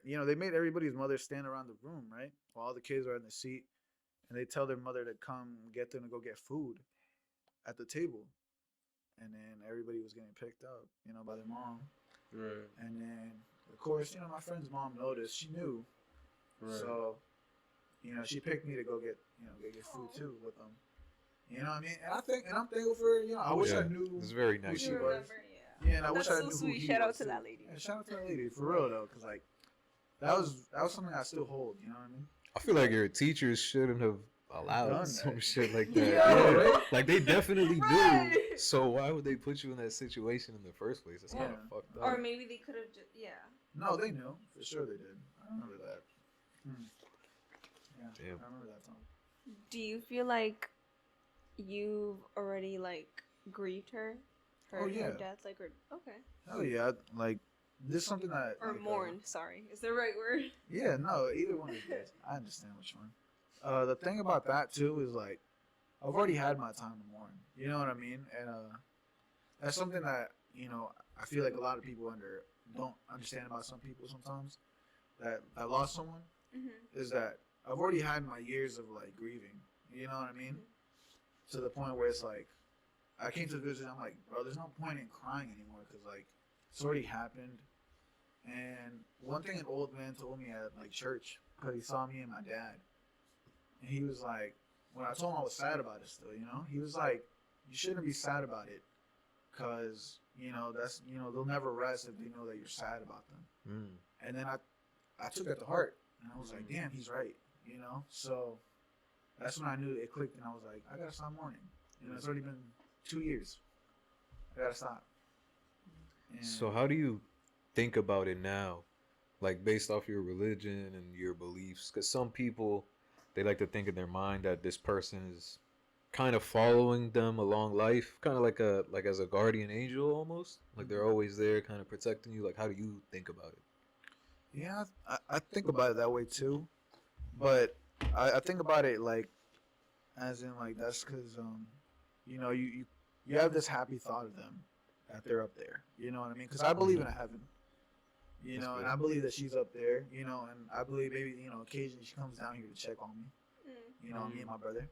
[SPEAKER 2] you know, they made everybody's mother stand around the room, right? While all the kids are in the seat, and they tell their mother to come get them to go get food at the table. And then everybody was getting picked up, you know, by their mom.
[SPEAKER 1] Right.
[SPEAKER 2] And then, of course, you know, my friend's mom noticed. She knew.
[SPEAKER 1] Right.
[SPEAKER 2] So, you know, she picked me to go get food too with them. You know what I mean? And I'm thankful for, you know, I wish I knew
[SPEAKER 4] It's very
[SPEAKER 2] who
[SPEAKER 4] nice.
[SPEAKER 2] she
[SPEAKER 3] You
[SPEAKER 2] was.
[SPEAKER 3] remember, yeah.
[SPEAKER 2] Yeah, and I wish
[SPEAKER 3] That's
[SPEAKER 2] I
[SPEAKER 3] so
[SPEAKER 2] knew who
[SPEAKER 3] sweet.
[SPEAKER 2] he
[SPEAKER 3] Shout out
[SPEAKER 2] was,
[SPEAKER 3] to
[SPEAKER 2] too.
[SPEAKER 3] that lady.
[SPEAKER 2] Yeah, shout out to that lady, for real though, because like that was something I still hold. You know what I mean?
[SPEAKER 4] I feel like your teachers shouldn't have allowed
[SPEAKER 2] Done
[SPEAKER 4] some
[SPEAKER 2] that.
[SPEAKER 4] shit like that.
[SPEAKER 3] Yo.
[SPEAKER 4] Yeah.
[SPEAKER 2] Right?
[SPEAKER 4] Like they definitely
[SPEAKER 3] Right.
[SPEAKER 4] knew. So why would they put you in that situation in the first place? That's kind of
[SPEAKER 2] Yeah.
[SPEAKER 4] fucked up.
[SPEAKER 3] Or maybe they could have just
[SPEAKER 2] No, they knew. For sure they did. I remember that. Yeah,
[SPEAKER 4] Damn.
[SPEAKER 2] I remember that time.
[SPEAKER 3] Do you feel like you've already like grieved her?
[SPEAKER 2] Oh, yeah.
[SPEAKER 3] Her death, like, or okay,
[SPEAKER 2] Hell yeah. Like, this is something that.
[SPEAKER 3] or
[SPEAKER 2] like,
[SPEAKER 3] mourned. Sorry, is the right word?
[SPEAKER 2] Yeah, no, either one is good. I understand which one. The thing about that, too, is like, I've already had my time to mourn. You know what I mean? And that's something that, I feel like a lot of people don't understand about some people sometimes that lost someone.
[SPEAKER 3] Mm-hmm.
[SPEAKER 2] Is that I've already had my years of like grieving. You know what I mean? To the point where it's like I came to the vision. I'm like, bro, there's no point in crying anymore because like it's already happened. And one thing an old man told me at like church because he saw me and my dad, and he was like, when I told him I was sad about it still, he was like, you shouldn't be sad about it because that's they'll never rest if they know that you're sad about them. And then I took that to heart. And I was like, damn, he's right, So that's when I knew it clicked, and I was like, I gotta stop mourning. It's already been 2 years. I gotta stop. And
[SPEAKER 4] So how do you think about it now, like based off your religion and your beliefs? Because some people, they like to think in their mind that this person is kind of following them along life, kind of like as a guardian angel almost. Like they're always there, kind of protecting you. Like how do you think about it?
[SPEAKER 2] yeah, I think about it that way too, but I think about it like, as in like that's because you have this happy thought of them that they're up there. You know what I mean? Because I believe in a heaven.
[SPEAKER 4] That's
[SPEAKER 2] And
[SPEAKER 4] good.
[SPEAKER 2] I believe that she's up there. And I believe maybe occasionally she comes down here to check on me. Me and my brother.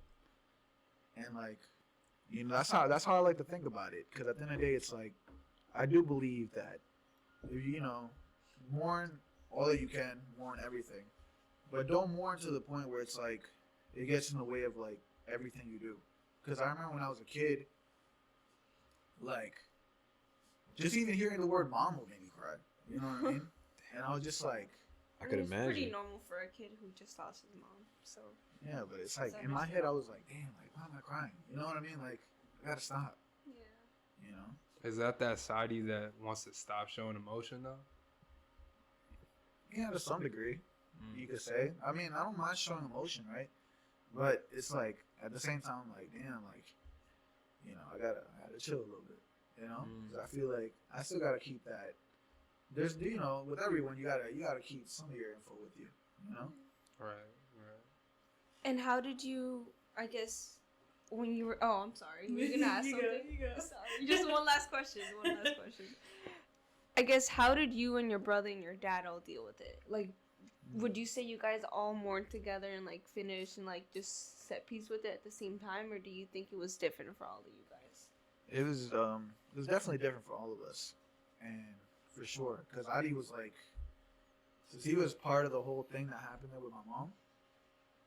[SPEAKER 2] And like, that's how I like to think about it. Because at the end of the day, it's like I do believe that if mourn all that you can, mourn everything, but don't mourn to the point where it's like it gets in the way of like everything you do. Because I remember when I was a kid, like just even hearing the word "mom" would make me cry. You know what I mean? And I was just like,
[SPEAKER 4] I could
[SPEAKER 3] It's pretty
[SPEAKER 4] imagine.
[SPEAKER 3] normal for a kid who just lost his mom. So
[SPEAKER 2] yeah, but it's like in my head I was like, damn, like why am I crying? You know what I mean? Like I gotta stop.
[SPEAKER 3] yeah.
[SPEAKER 1] Is that side of you that wants to stop showing emotion though?
[SPEAKER 2] Yeah, to some degree, you could say. I mean, I don't mind showing emotion, right? But it's like at the same time, like damn, like I gotta chill a little bit, because I feel like I still gotta keep that. There's with everyone you gotta keep some of your info with you,
[SPEAKER 1] Right.
[SPEAKER 3] And how did you? I guess when you were. Oh, I'm sorry. You were gonna ask something.
[SPEAKER 5] You go.
[SPEAKER 3] Sorry. Just one last question. I guess how did you and your brother and your dad all deal with it? Like, would you say you guys all mourned together and like finished and like just set peace with it at the same time, or do you think it was different for all of you guys?
[SPEAKER 2] It was definitely different for all of us, and for sure, because Adi was like, since he was part of the whole thing that happened there with my mom,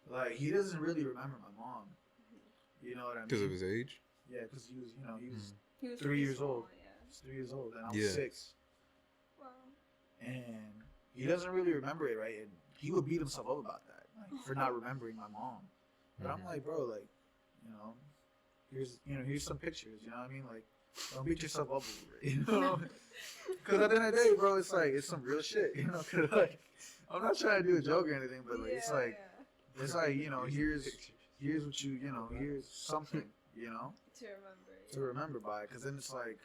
[SPEAKER 2] like he doesn't really remember my mom. You know what I mean?
[SPEAKER 4] Because of his age?
[SPEAKER 2] Yeah, because he was
[SPEAKER 3] He was
[SPEAKER 2] 3
[SPEAKER 3] pretty
[SPEAKER 2] years
[SPEAKER 3] small,
[SPEAKER 2] old.
[SPEAKER 3] Yeah.
[SPEAKER 2] He was 3 years old, and I was
[SPEAKER 4] Yeah.
[SPEAKER 2] 6.
[SPEAKER 3] Wow.
[SPEAKER 2] And he doesn't really remember it, right? And he would beat himself up about that, like for not remembering my mom. But I'm like, bro, like, here's some pictures. You know what I mean? Like, don't beat yourself up over it. Because at the end of the day, bro, it's like it's some real shit. Cause like I'm not trying to do a joke or anything, but like it's like here's what here's something, to remember by. Because then it's like,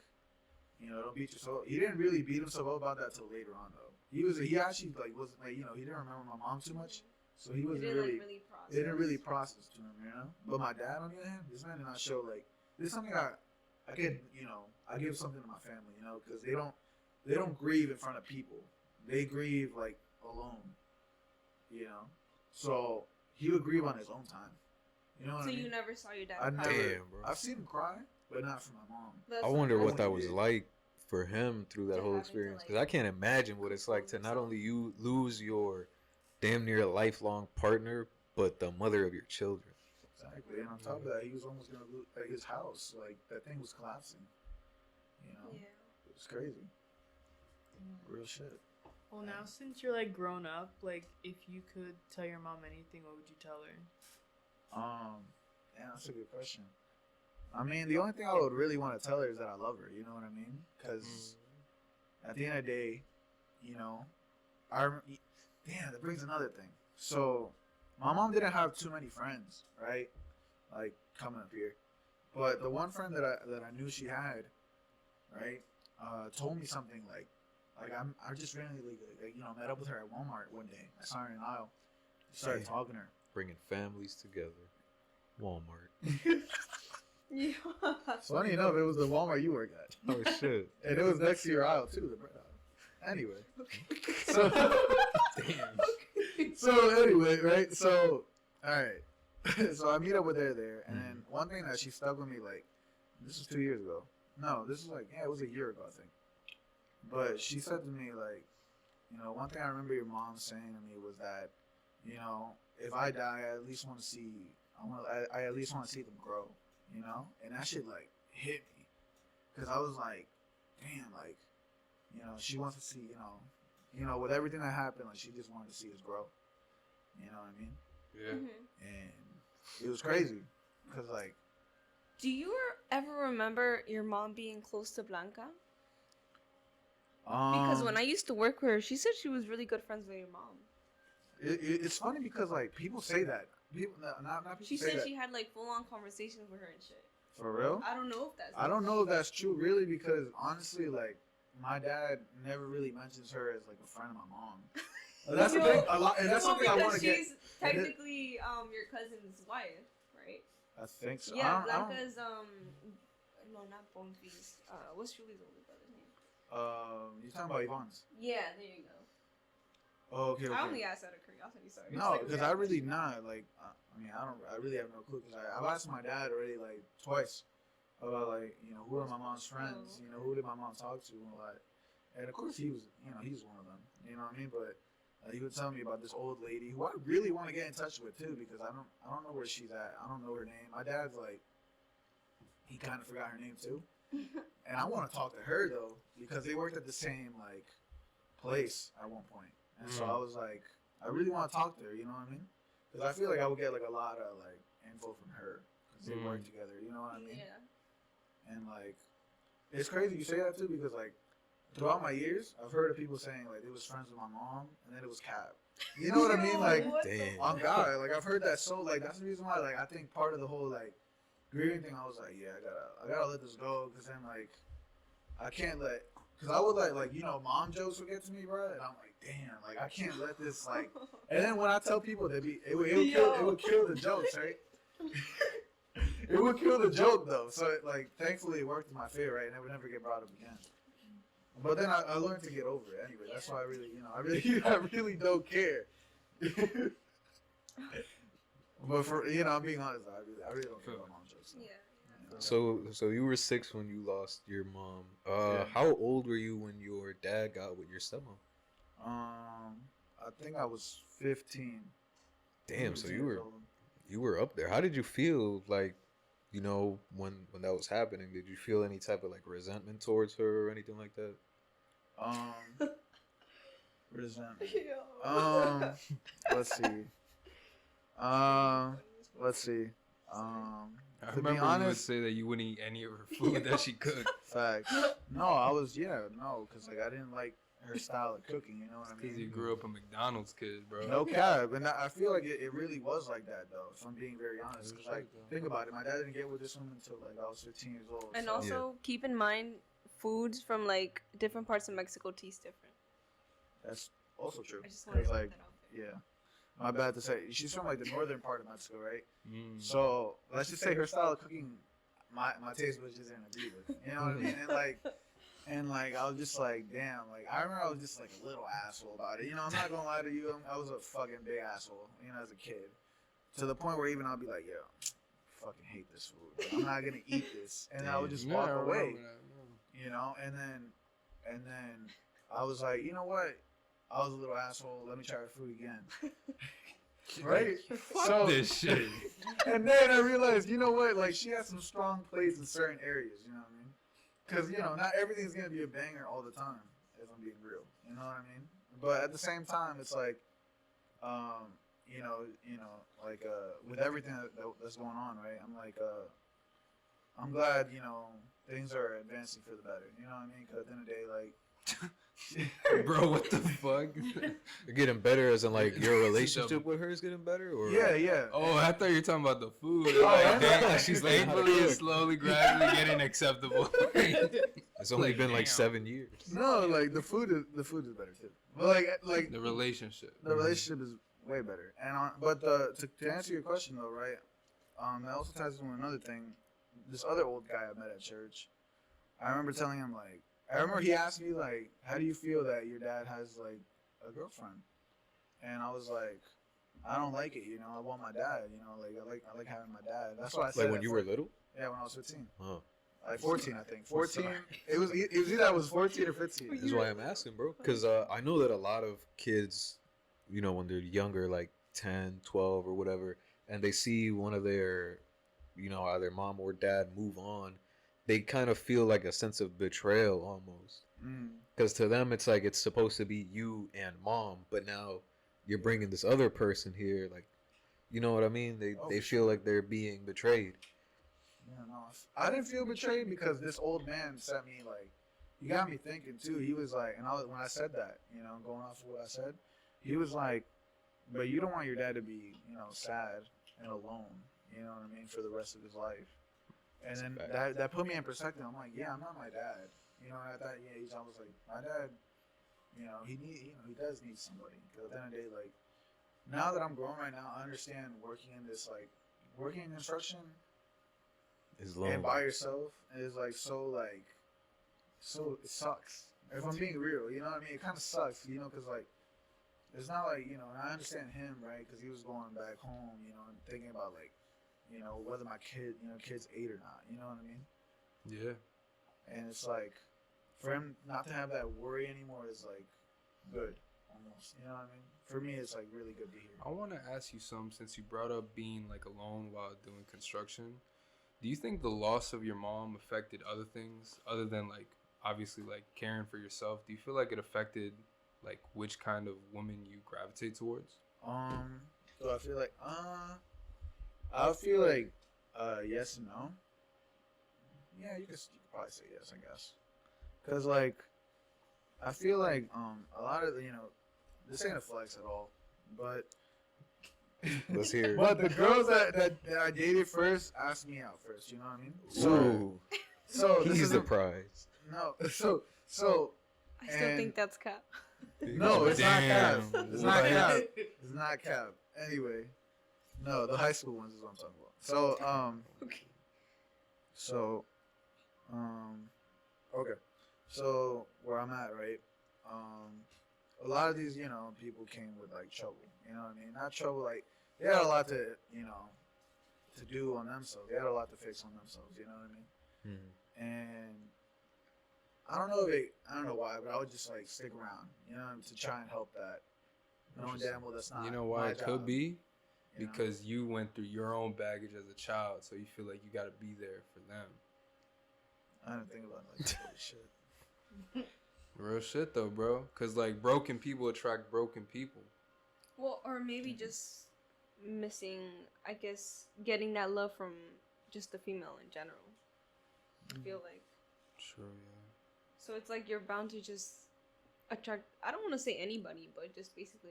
[SPEAKER 2] don't beat yourself. He didn't really beat himself up about that till later on, though. He actually like wasn't like he didn't remember my mom too much, so he wasn't really. It didn't really process to him, But my dad, on the other hand, this man did not show like this is something I could I give something to my family, because they don't grieve in front of people. They grieve like alone, So he would grieve on his own time. You know what
[SPEAKER 3] So
[SPEAKER 2] I mean?
[SPEAKER 3] you never saw your dad
[SPEAKER 2] I
[SPEAKER 3] cry?
[SPEAKER 2] never.
[SPEAKER 4] Damn, bro.
[SPEAKER 2] I've seen him cry, but not for my mom.
[SPEAKER 3] That's
[SPEAKER 4] I wonder
[SPEAKER 3] not
[SPEAKER 4] what that
[SPEAKER 2] only
[SPEAKER 4] was
[SPEAKER 2] did.
[SPEAKER 4] like for him through that
[SPEAKER 3] To
[SPEAKER 4] whole
[SPEAKER 3] having to,
[SPEAKER 4] experience.
[SPEAKER 3] like,
[SPEAKER 4] Because I can't imagine what it's like to not only you lose your damn near lifelong partner, but the mother of your children.
[SPEAKER 2] Exactly, and on top of that, he was almost gonna lose like his house. Like that thing was collapsing.
[SPEAKER 3] Yeah.
[SPEAKER 2] It was crazy. Real shit.
[SPEAKER 5] Well, now since you're like grown up, like if you could tell your mom anything, what would you tell her?
[SPEAKER 2] Yeah, that's a good question. I mean, the only thing I would really want to tell her is that I love her. You know what I mean? Because at the end of the day, you know, damn, that brings another thing. So, my mom didn't have too many friends, right? Like coming up here, but the one friend that I knew she had, right, told me something like I just randomly like, you know, met up with her at Walmart one day. I saw her in the aisle. Started talking to her.
[SPEAKER 4] Bringing families together. Walmart.
[SPEAKER 3] Yeah.
[SPEAKER 2] Funny enough, it was the Walmart you work at.
[SPEAKER 4] Oh shit.
[SPEAKER 2] And it was next to your aisle too, the bread aisle. Anyway.
[SPEAKER 3] Okay.
[SPEAKER 2] So
[SPEAKER 1] Damn.
[SPEAKER 2] so anyway, right? So alright. So I meet up with her there, and then one thing that she stuck with me, like, this was 2 years ago. No, this was like, yeah, it was a year ago, I think. But she said to me, like, you know, one thing I remember your mom saying to me was that, you know, if I die, I at least want to see, I at least want to see them grow, you know? And that shit, like, hit me. Because I was like, damn, like, you know, she wants to see, you know, with everything that happened, like, she just wanted to see us grow. You know what I mean?
[SPEAKER 1] Yeah.
[SPEAKER 3] Mm-hmm.
[SPEAKER 2] And it was crazy. Because, like,
[SPEAKER 3] Do you ever remember your mom being close to Blanca? Because when I used to work with her, she said she was really good friends with your mom.
[SPEAKER 2] it's funny because, like, people say that. People, not people
[SPEAKER 3] She
[SPEAKER 2] say
[SPEAKER 3] said
[SPEAKER 2] that.
[SPEAKER 3] she had like full-on conversations with her and shit.
[SPEAKER 2] For real?
[SPEAKER 3] I don't know if that's.
[SPEAKER 2] I don't know if that's true, really, because honestly, like, my dad never really mentions her as like a friend of my mom. That's the thing. A lot, and that's something I want to get.
[SPEAKER 3] She's technically your cousin's wife, right?
[SPEAKER 2] I think so.
[SPEAKER 3] Yeah,
[SPEAKER 2] I don't,
[SPEAKER 3] Blanca's no, not Bonfi's. What's Julie's older brother's name?
[SPEAKER 2] you're talking about Yvonne's.
[SPEAKER 3] Yeah, there you go.
[SPEAKER 2] Oh, okay.
[SPEAKER 3] I only asked out of curiosity. Sorry.
[SPEAKER 2] No, because I really not like. I mean, I really have no clue because I've asked my dad already like twice about, like, you know, who are my mom's friends. You know, who did my mom talk to and all that. And of course he was, you know, he's one of them. You know what I mean? But he would tell me about this old lady who I really want to get in touch with too, because I don't know where she's at. I don't know her name. My dad's like, he kind of forgot her name too. And I want to talk to her though, because they worked at the same like place at one point. And so I was like, I really want to talk to her. You know what I mean? Because I feel like I would get like a lot of like info from her because they work together. You know what I mean?
[SPEAKER 3] Yeah.
[SPEAKER 2] And like, it's crazy you say that too, because like, throughout my years, I've heard of people saying like they was friends with my mom and then it was Cap. You know what I mean? Like,
[SPEAKER 4] Damn.
[SPEAKER 2] on God, like I've heard that so like that's the reason why like I think part of the whole like grieving thing, I was like, yeah, I gotta let this go, because then like I can't let, because I would like, you know, mom jokes would get to me, bro, and I'm like, damn, like I can't let this like, and then when I tell people it would kill the jokes, right? It would kill the joke though, so like thankfully it worked in my favor, right, and it would never get brought up again. But then I learned to get over it anyway. That's why I really, you know, I really don't care. But for, you know, I'm being honest, I really don't care about mom jokes.
[SPEAKER 3] Yeah.
[SPEAKER 4] So you were 6 when you lost your mom.
[SPEAKER 2] Yeah.
[SPEAKER 4] How old were you when your dad got with your stepmom?
[SPEAKER 2] I think I was 15.
[SPEAKER 4] Damn, so
[SPEAKER 2] 15
[SPEAKER 4] you
[SPEAKER 2] years
[SPEAKER 4] were
[SPEAKER 2] old.
[SPEAKER 4] you were up there. How did you feel, like, you know, when that was happening? Did you feel any type of like resentment towards her or anything like that?
[SPEAKER 2] Resentment.
[SPEAKER 3] Yo.
[SPEAKER 2] Let's see. Let's see.
[SPEAKER 1] I
[SPEAKER 2] To be
[SPEAKER 1] remember you would
[SPEAKER 2] honest,
[SPEAKER 1] say that you wouldn't eat any of her food that she cooked.
[SPEAKER 2] facts. No, because like I didn't like her style of cooking. You know what I
[SPEAKER 1] Because you
[SPEAKER 2] mean?
[SPEAKER 1] grew up a McDonald's kid, bro.
[SPEAKER 2] No cap, and I feel like it really was like that though. If I'm being very honest, because like think about it, my dad didn't get with this woman until like I was 15 years old.
[SPEAKER 3] And
[SPEAKER 2] so-
[SPEAKER 3] also keep in mind, foods from like different parts of Mexico taste different.
[SPEAKER 2] That's also true.
[SPEAKER 3] I just wanted to
[SPEAKER 2] Because
[SPEAKER 3] put
[SPEAKER 2] like,
[SPEAKER 3] that out there.
[SPEAKER 2] yeah, my bad to say, she's from like the northern part of Mexico, right?
[SPEAKER 1] Mm.
[SPEAKER 2] So let's just say her style of cooking, my taste buds just didn't agree with. You know what I mean? And like I was just like, damn. Like I remember I was just like a little asshole about it. You know, I'm not gonna lie to you. I was a fucking big asshole. You know, as a kid, to the point where even I'll be like, yo, fucking hate this food. I'm not gonna eat this, and I would just
[SPEAKER 1] Yeah,
[SPEAKER 2] walk
[SPEAKER 1] I
[SPEAKER 2] away.
[SPEAKER 1] remember that,
[SPEAKER 2] You know, and then I was like, you know what? I was a little asshole. Let me try the food again. Right?
[SPEAKER 1] Fuck this shit.
[SPEAKER 2] And then I realized, you know what? Like, she has some strong plays in certain areas, you know what I mean? Because, you know, not everything's going to be a banger all the time, if I'm being real. You know what I mean? But at the same time, it's like, like with everything that's going on, right? I'm like, I'm glad, things are advancing for the better. You know what I mean? Because at the end of the day, like.
[SPEAKER 1] Bro, what the fuck?
[SPEAKER 4] You're getting better, as in like your relationship with her is getting better, or
[SPEAKER 2] Yeah.
[SPEAKER 1] Oh, I thought you were talking about the food.
[SPEAKER 4] She's like,
[SPEAKER 1] thankfully it's slowly, gradually getting acceptable.
[SPEAKER 4] It's only
[SPEAKER 1] Like,
[SPEAKER 4] been like
[SPEAKER 1] damn.
[SPEAKER 4] 7 years.
[SPEAKER 2] No, like the food is better too. But like
[SPEAKER 1] The relationship.
[SPEAKER 2] the relationship is way better. And to answer your question though, right? That also ties into another thing. This other old guy I met at church, I remember telling him like, I remember he asked me like, how do you feel that your dad has like a girlfriend? And I was like, I don't like it. I want my dad. Like I like having my dad. That's why I said.
[SPEAKER 4] Like when you were little.
[SPEAKER 2] Yeah, when I was 15.
[SPEAKER 4] Huh.
[SPEAKER 2] Like 14, I think. 14. It was either I was 14 or 15.
[SPEAKER 4] This is why I'm asking, bro. Because I know that a lot of kids, when they're younger, like 10, 12 or whatever, and they see one of their, either mom or dad move on, they kind of feel like a sense of betrayal almost. Because to them, it's like it's supposed to be you and mom, but now you're bringing this other person here. Like, you know what I mean? They feel like they're being betrayed.
[SPEAKER 2] Yeah, no, I didn't feel betrayed because this old man sent me like, he got me thinking too. He was like, and when I said that, going off of what I said, he was like, but you don't want your dad to be, sad and alone, you know what I mean, for the rest of his life. And then that put me in perspective. I'm like, yeah, I'm not my dad. At that age, I was like, my dad, he does need somebody. Because at the end of the day, like, now that I'm grown right now, I understand working in construction
[SPEAKER 4] Is long.
[SPEAKER 2] and by yourself is like so it sucks. If I'm being real, you know what I mean? It kind of sucks, because like, it's not like, and I understand him, right? Because he was going back home, and thinking about like, whether my kid's 8 or not, you know what I mean?
[SPEAKER 1] Yeah.
[SPEAKER 2] And it's like, for him not to have that worry anymore is like good, almost. You know what I mean? For me, it's like really good to hear.
[SPEAKER 1] I want to ask you something since you brought up being like alone while doing construction. Do you think the loss of your mom affected other things other than like obviously like caring for yourself? Do you feel like it affected like which kind of woman you gravitate towards?
[SPEAKER 2] So I feel like I feel like yes and no. Yeah, you could probably say yes, I guess. Cause like I feel like a lot of this ain't a flex at all, but
[SPEAKER 4] Let's hear it.
[SPEAKER 2] but the girls that I dated first asked me out first. You know what I mean?
[SPEAKER 4] Ooh,
[SPEAKER 2] So this
[SPEAKER 4] he's
[SPEAKER 2] is
[SPEAKER 4] the prize.
[SPEAKER 2] no.
[SPEAKER 3] I still
[SPEAKER 2] And-
[SPEAKER 3] think that's cap.
[SPEAKER 2] No, it's not cap.
[SPEAKER 1] Damn.
[SPEAKER 2] It's not cap. It's not cap. Anyway, no, the high school ones is what I'm talking about. Okay. So where I'm at, right? A lot of these, people came with like trouble. You know what I mean? Not trouble, like they had a lot to, to do on themselves. They had a lot to fix on themselves. You know what I mean? And I don't know why, but I would just like stick around, to try and help that. Knowing damn well that's not.
[SPEAKER 1] You know why
[SPEAKER 2] my
[SPEAKER 1] it
[SPEAKER 2] job,
[SPEAKER 1] could be?
[SPEAKER 2] you know?
[SPEAKER 1] Because you went through your own baggage as a child, so you feel like you got to be there for them.
[SPEAKER 2] I didn't think about it like that. Holy shit.
[SPEAKER 1] Real shit though, bro. Because like broken people attract broken people.
[SPEAKER 3] Well, or maybe just missing, I guess, getting that love from just the female in general. I feel like.
[SPEAKER 1] Sure, yeah.
[SPEAKER 3] So it's like you're bound to just attract, I don't want to say anybody, but just basically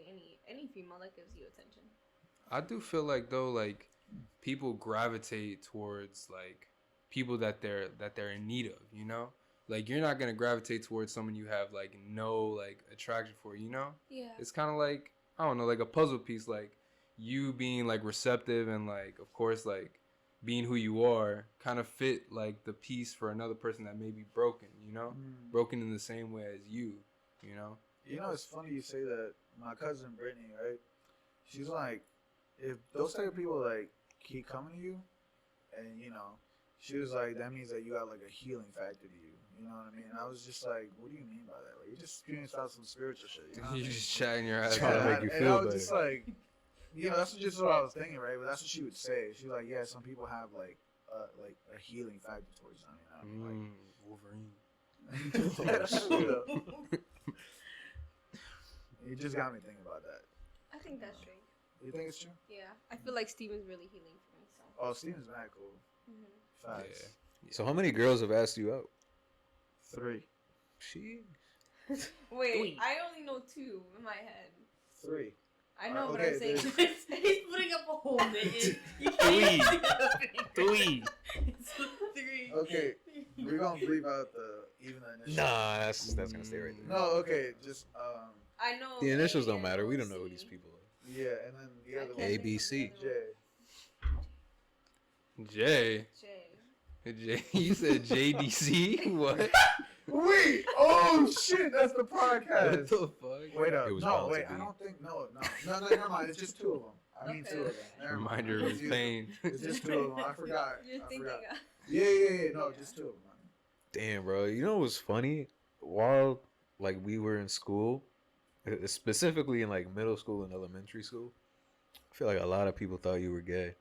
[SPEAKER 3] any female that gives you attention.
[SPEAKER 1] I do feel like though, like people gravitate towards like people that they're in need of, Like you're not gonna gravitate towards someone you have like no like attraction for,
[SPEAKER 3] Yeah.
[SPEAKER 1] It's kind of like, I don't know, like a puzzle piece, like you being like receptive and like of course like being who you are kind of fit like the piece for another person that may be broken, broken in the same way as you.
[SPEAKER 2] It's funny you say that. My cousin Brittany, right? She's like, if those type of people like keep coming to you, and she was like, that means that you got like a healing factor to you. You know what I mean? And I was just like, what do you mean by that? Like, you just experienced out some spiritual shit. You know what I
[SPEAKER 1] You're
[SPEAKER 2] mean?
[SPEAKER 1] just chatting your ass
[SPEAKER 4] Trying to
[SPEAKER 1] off.
[SPEAKER 4] make you
[SPEAKER 2] And
[SPEAKER 4] feel
[SPEAKER 2] I was
[SPEAKER 4] better.
[SPEAKER 2] just like, that's just what I was thinking, right? But that's what she would say. She's like, yeah, some people have like a healing factor towards them.
[SPEAKER 1] Wolverine.
[SPEAKER 2] You just got me thinking about that.
[SPEAKER 3] I think that's straight.
[SPEAKER 2] You think it's true?
[SPEAKER 3] Yeah, I feel like Steven's really healing for me. So.
[SPEAKER 2] Oh, Steven's mad cool.
[SPEAKER 3] Mm-hmm.
[SPEAKER 2] Facts.
[SPEAKER 4] So how many girls have asked you out?
[SPEAKER 2] 3.
[SPEAKER 4] She.
[SPEAKER 3] Wait,
[SPEAKER 5] Three.
[SPEAKER 3] I only know 2 in my head.
[SPEAKER 2] 3.
[SPEAKER 3] I know, but
[SPEAKER 2] Okay,
[SPEAKER 3] I'm saying.
[SPEAKER 5] He's putting up a whole minute.
[SPEAKER 1] Three.
[SPEAKER 5] Three. It's 3.
[SPEAKER 2] Okay, we're gonna leave out the even the initials.
[SPEAKER 4] Nah, that's gonna stay right there.
[SPEAKER 2] No, okay, just
[SPEAKER 3] I know.
[SPEAKER 4] The initials
[SPEAKER 3] A
[SPEAKER 4] don't matter. We don't
[SPEAKER 3] and
[SPEAKER 4] know who
[SPEAKER 3] C.
[SPEAKER 4] these people are.
[SPEAKER 2] yeah, and then the
[SPEAKER 3] I
[SPEAKER 2] other
[SPEAKER 3] can't
[SPEAKER 2] one.
[SPEAKER 4] A,
[SPEAKER 3] think
[SPEAKER 4] B,
[SPEAKER 3] of
[SPEAKER 4] C.
[SPEAKER 3] the other one.
[SPEAKER 2] J.
[SPEAKER 1] Jay.
[SPEAKER 3] J.
[SPEAKER 1] You said JDC? What?
[SPEAKER 2] Wait! Oh shit! That's the
[SPEAKER 1] What
[SPEAKER 2] podcast.
[SPEAKER 1] the fuck?
[SPEAKER 2] Wait up.
[SPEAKER 4] It was
[SPEAKER 2] No,
[SPEAKER 4] bound to
[SPEAKER 2] wait.
[SPEAKER 4] be.
[SPEAKER 2] I don't think. No. Never mind. It's just 2 of them. I mean,
[SPEAKER 3] Okay.
[SPEAKER 2] 2 of them. Never mind.
[SPEAKER 1] Reminder of his
[SPEAKER 2] It's
[SPEAKER 1] pain.
[SPEAKER 2] It's just 2 of them. I forgot.
[SPEAKER 3] You're
[SPEAKER 2] I
[SPEAKER 3] thinking.
[SPEAKER 2] forgot. Yeah. No, just 2 of them.
[SPEAKER 4] Damn, bro. You know what's funny? While like we were in school, specifically in like middle school and elementary school, I feel like a lot of people thought you were gay.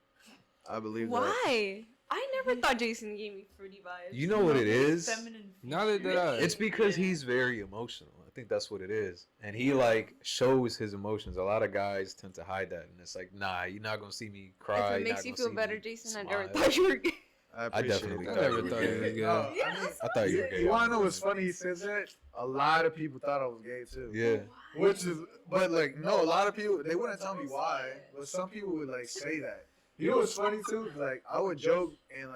[SPEAKER 2] I believe that.
[SPEAKER 3] Why? I never thought Jayson gave me fruity vibes.
[SPEAKER 4] You know what it is?
[SPEAKER 5] Feminine
[SPEAKER 1] Neither did I.
[SPEAKER 4] It's because
[SPEAKER 5] Yeah.
[SPEAKER 4] he's very emotional. I think that's what it is. And he like shows his emotions. A lot of guys tend to hide that, and it's like, nah, you're not gonna see me cry.
[SPEAKER 3] If it
[SPEAKER 4] you're
[SPEAKER 3] makes
[SPEAKER 4] not
[SPEAKER 3] you
[SPEAKER 4] gonna
[SPEAKER 3] feel
[SPEAKER 4] see
[SPEAKER 3] better,
[SPEAKER 4] me
[SPEAKER 3] Jason, I never
[SPEAKER 4] smile."
[SPEAKER 3] thought you were gay.
[SPEAKER 2] I
[SPEAKER 4] I definitely
[SPEAKER 1] I
[SPEAKER 4] thought
[SPEAKER 1] never
[SPEAKER 4] you were
[SPEAKER 1] thought you
[SPEAKER 4] gay.
[SPEAKER 1] was gay.
[SPEAKER 2] No,
[SPEAKER 3] Yeah,
[SPEAKER 2] I mean,
[SPEAKER 3] that's
[SPEAKER 4] I thought you were
[SPEAKER 3] what
[SPEAKER 4] gay.
[SPEAKER 2] you wanna know what's funny? He says that a lot of people thought I was gay too.
[SPEAKER 4] Yeah.
[SPEAKER 2] Which is, but like, no, a lot of people they wouldn't tell me why, but some people would like say that. You know what's funny too? Like I would joke and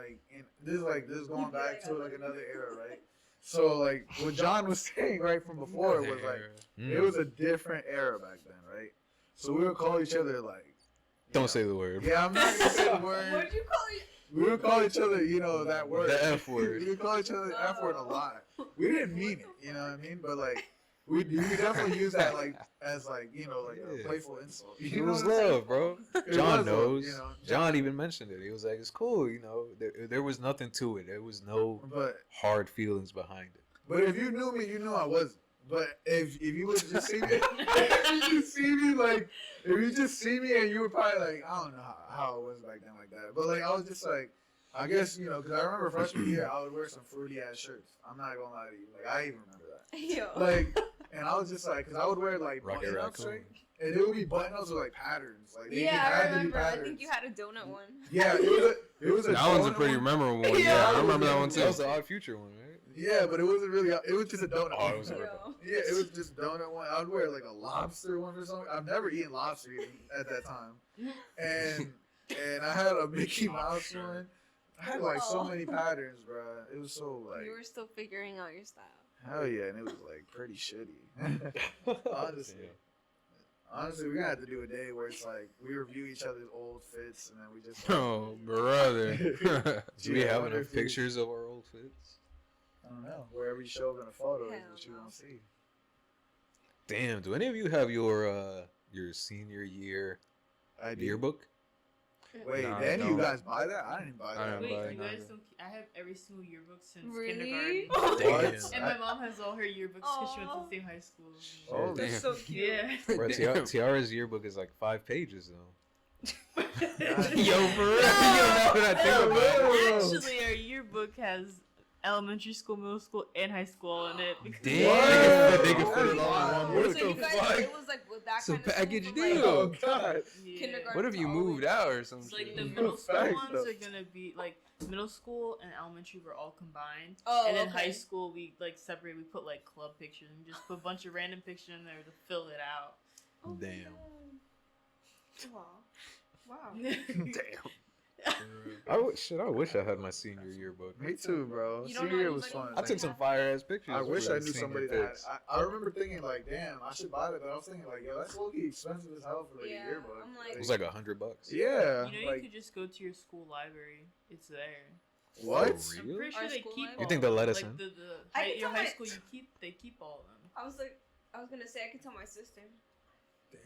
[SPEAKER 2] this is going back to like another era, right? So like what John was saying right from before was like it was a different era back then, right? So we would call each other like.
[SPEAKER 4] Don't say the word.
[SPEAKER 2] Yeah, I'm not gonna say the word.
[SPEAKER 3] What'd you call it?
[SPEAKER 2] We would call each other, that word.
[SPEAKER 4] The F word.
[SPEAKER 2] We would call each other the F word a lot. We didn't mean it, you know what I mean? But like, we definitely use that like as like a
[SPEAKER 4] Yeah.
[SPEAKER 2] playful insult.
[SPEAKER 4] It
[SPEAKER 2] You know
[SPEAKER 4] was
[SPEAKER 2] what I'm saying?
[SPEAKER 4] love, bro.
[SPEAKER 2] It
[SPEAKER 4] John
[SPEAKER 2] was love,
[SPEAKER 4] knows. John even mentioned it. He was like, "It's cool, There was nothing to it. There was no
[SPEAKER 2] But
[SPEAKER 4] hard feelings behind it."
[SPEAKER 2] if you knew me, you knew I wasn't. But if you would just see me, if you just see me and you were probably like, I don't know how it was back then like that. But like I was just like, I guess because I remember freshman year I would wear some fruity ass shirts. I'm not gonna lie to you, like I even remember that.
[SPEAKER 3] Yo.
[SPEAKER 2] Like, and I was just like, because I would wear like
[SPEAKER 4] Rocket
[SPEAKER 2] button ups,
[SPEAKER 4] Raccoon.
[SPEAKER 2] right? And it would be button ups with like patterns. Like they
[SPEAKER 3] Yeah,
[SPEAKER 2] had
[SPEAKER 3] I
[SPEAKER 2] to be
[SPEAKER 3] remember. I
[SPEAKER 2] patterns.
[SPEAKER 3] think you had a donut one.
[SPEAKER 2] Yeah, it was a
[SPEAKER 1] That one's a
[SPEAKER 2] donut
[SPEAKER 1] pretty
[SPEAKER 2] one.
[SPEAKER 1] memorable one.
[SPEAKER 3] Yeah.
[SPEAKER 1] Yeah, I remember that one
[SPEAKER 4] That
[SPEAKER 1] too.
[SPEAKER 4] was the Odd Future one, right?
[SPEAKER 2] Yeah, but it wasn't really. It was just a donut.
[SPEAKER 4] Oh,
[SPEAKER 2] one.
[SPEAKER 4] it was a
[SPEAKER 3] Yo.
[SPEAKER 2] Yeah, it was just donut one. I'd wear like a lobster one or something. I've never eaten lobster even at that time, and I had a Mickey Mouse one. I had like so
[SPEAKER 3] Oh.
[SPEAKER 2] many patterns, bro. It was so like
[SPEAKER 3] You were still figuring out your style.
[SPEAKER 2] hell yeah, and it was like pretty shitty. Honestly. Honestly, we're gonna have to do a day where it's like we review each other's old fits and then we just.
[SPEAKER 1] Oh, brother.
[SPEAKER 4] Do we
[SPEAKER 2] Yeah, I
[SPEAKER 4] have
[SPEAKER 2] wonder
[SPEAKER 4] enough
[SPEAKER 2] if you-
[SPEAKER 4] pictures of our old fits?
[SPEAKER 2] I don't know. Wherever you show up in a photo is
[SPEAKER 3] Hell
[SPEAKER 2] what you
[SPEAKER 3] no.
[SPEAKER 2] want to see.
[SPEAKER 4] Damn. Do any of you have your senior year
[SPEAKER 2] I do.
[SPEAKER 4] yearbook?
[SPEAKER 2] Wait,
[SPEAKER 1] Nah, I
[SPEAKER 2] did any of you
[SPEAKER 1] don't.
[SPEAKER 2] guys buy that? I didn't buy
[SPEAKER 1] I
[SPEAKER 2] that.
[SPEAKER 1] didn't
[SPEAKER 5] Wait,
[SPEAKER 1] buy
[SPEAKER 5] you
[SPEAKER 1] none.
[SPEAKER 5] guys don't. I have every single yearbook since
[SPEAKER 3] Really?
[SPEAKER 5] kindergarten.
[SPEAKER 2] What?
[SPEAKER 5] And my mom has all her yearbooks because she went to the same high school. as me.
[SPEAKER 2] Oh,
[SPEAKER 3] That's
[SPEAKER 1] Damn.
[SPEAKER 3] so cute.
[SPEAKER 5] Yeah.
[SPEAKER 4] Bro,
[SPEAKER 1] Damn.
[SPEAKER 4] Tiara's yearbook is like 5 pages though.
[SPEAKER 1] Yo, for real. Yo, now that I think about it.
[SPEAKER 5] Actually, our yearbook has elementary school, middle school, and high school all in it. because-
[SPEAKER 1] Damn. They can fit it all in
[SPEAKER 2] Wow.
[SPEAKER 1] one
[SPEAKER 2] What
[SPEAKER 1] book.
[SPEAKER 2] the
[SPEAKER 3] So you guys,
[SPEAKER 2] fuck?
[SPEAKER 3] it was like with that
[SPEAKER 1] It's a
[SPEAKER 3] kind of
[SPEAKER 1] package
[SPEAKER 3] school from,
[SPEAKER 1] deal.
[SPEAKER 2] Oh God.
[SPEAKER 5] Yeah.
[SPEAKER 3] Kindergarten.
[SPEAKER 1] What if you
[SPEAKER 3] all the way
[SPEAKER 1] moved out or some
[SPEAKER 5] It's like
[SPEAKER 1] shit?
[SPEAKER 5] the middle school
[SPEAKER 2] Facts,
[SPEAKER 5] ones
[SPEAKER 2] though.
[SPEAKER 5] are gonna be like middle school and elementary were all combined.
[SPEAKER 3] Oh,
[SPEAKER 5] and then
[SPEAKER 3] okay.
[SPEAKER 5] high school we like separate. We put like club pictures and just put a bunch of random pictures in there to fill it out.
[SPEAKER 3] Oh,
[SPEAKER 4] Damn.
[SPEAKER 3] Wow. Wow.
[SPEAKER 4] Damn. I wish I had my senior yearbook.
[SPEAKER 2] Me too, bro.
[SPEAKER 3] You don't know
[SPEAKER 2] Senior year was
[SPEAKER 3] anybody
[SPEAKER 2] fun.
[SPEAKER 3] who
[SPEAKER 4] I took some fire ass pictures.
[SPEAKER 2] I wish
[SPEAKER 4] for
[SPEAKER 2] I
[SPEAKER 4] the
[SPEAKER 2] knew
[SPEAKER 4] senior
[SPEAKER 2] somebody that had.
[SPEAKER 4] pics.
[SPEAKER 2] I remember thinking like, damn, I should buy that. But I was thinking like, yo, that's low key expensive as hell for like
[SPEAKER 3] Yeah,
[SPEAKER 2] a yearbook.
[SPEAKER 3] I'm like-
[SPEAKER 4] It was like $100.
[SPEAKER 2] yeah,
[SPEAKER 5] You know, you
[SPEAKER 2] like
[SPEAKER 5] could just go to your school library. It's there.
[SPEAKER 2] what?
[SPEAKER 4] For
[SPEAKER 5] I'm
[SPEAKER 4] real?
[SPEAKER 5] pretty
[SPEAKER 3] Our
[SPEAKER 5] sure they
[SPEAKER 3] school
[SPEAKER 5] keep.
[SPEAKER 3] library?
[SPEAKER 4] You
[SPEAKER 5] all
[SPEAKER 4] think they'll let
[SPEAKER 5] of
[SPEAKER 4] us
[SPEAKER 5] them.
[SPEAKER 4] in?
[SPEAKER 5] Like
[SPEAKER 3] I
[SPEAKER 5] the
[SPEAKER 3] can
[SPEAKER 5] your
[SPEAKER 3] tell
[SPEAKER 5] high
[SPEAKER 3] my-
[SPEAKER 5] school, they keep all of them.
[SPEAKER 3] I was gonna say I could tell my sister.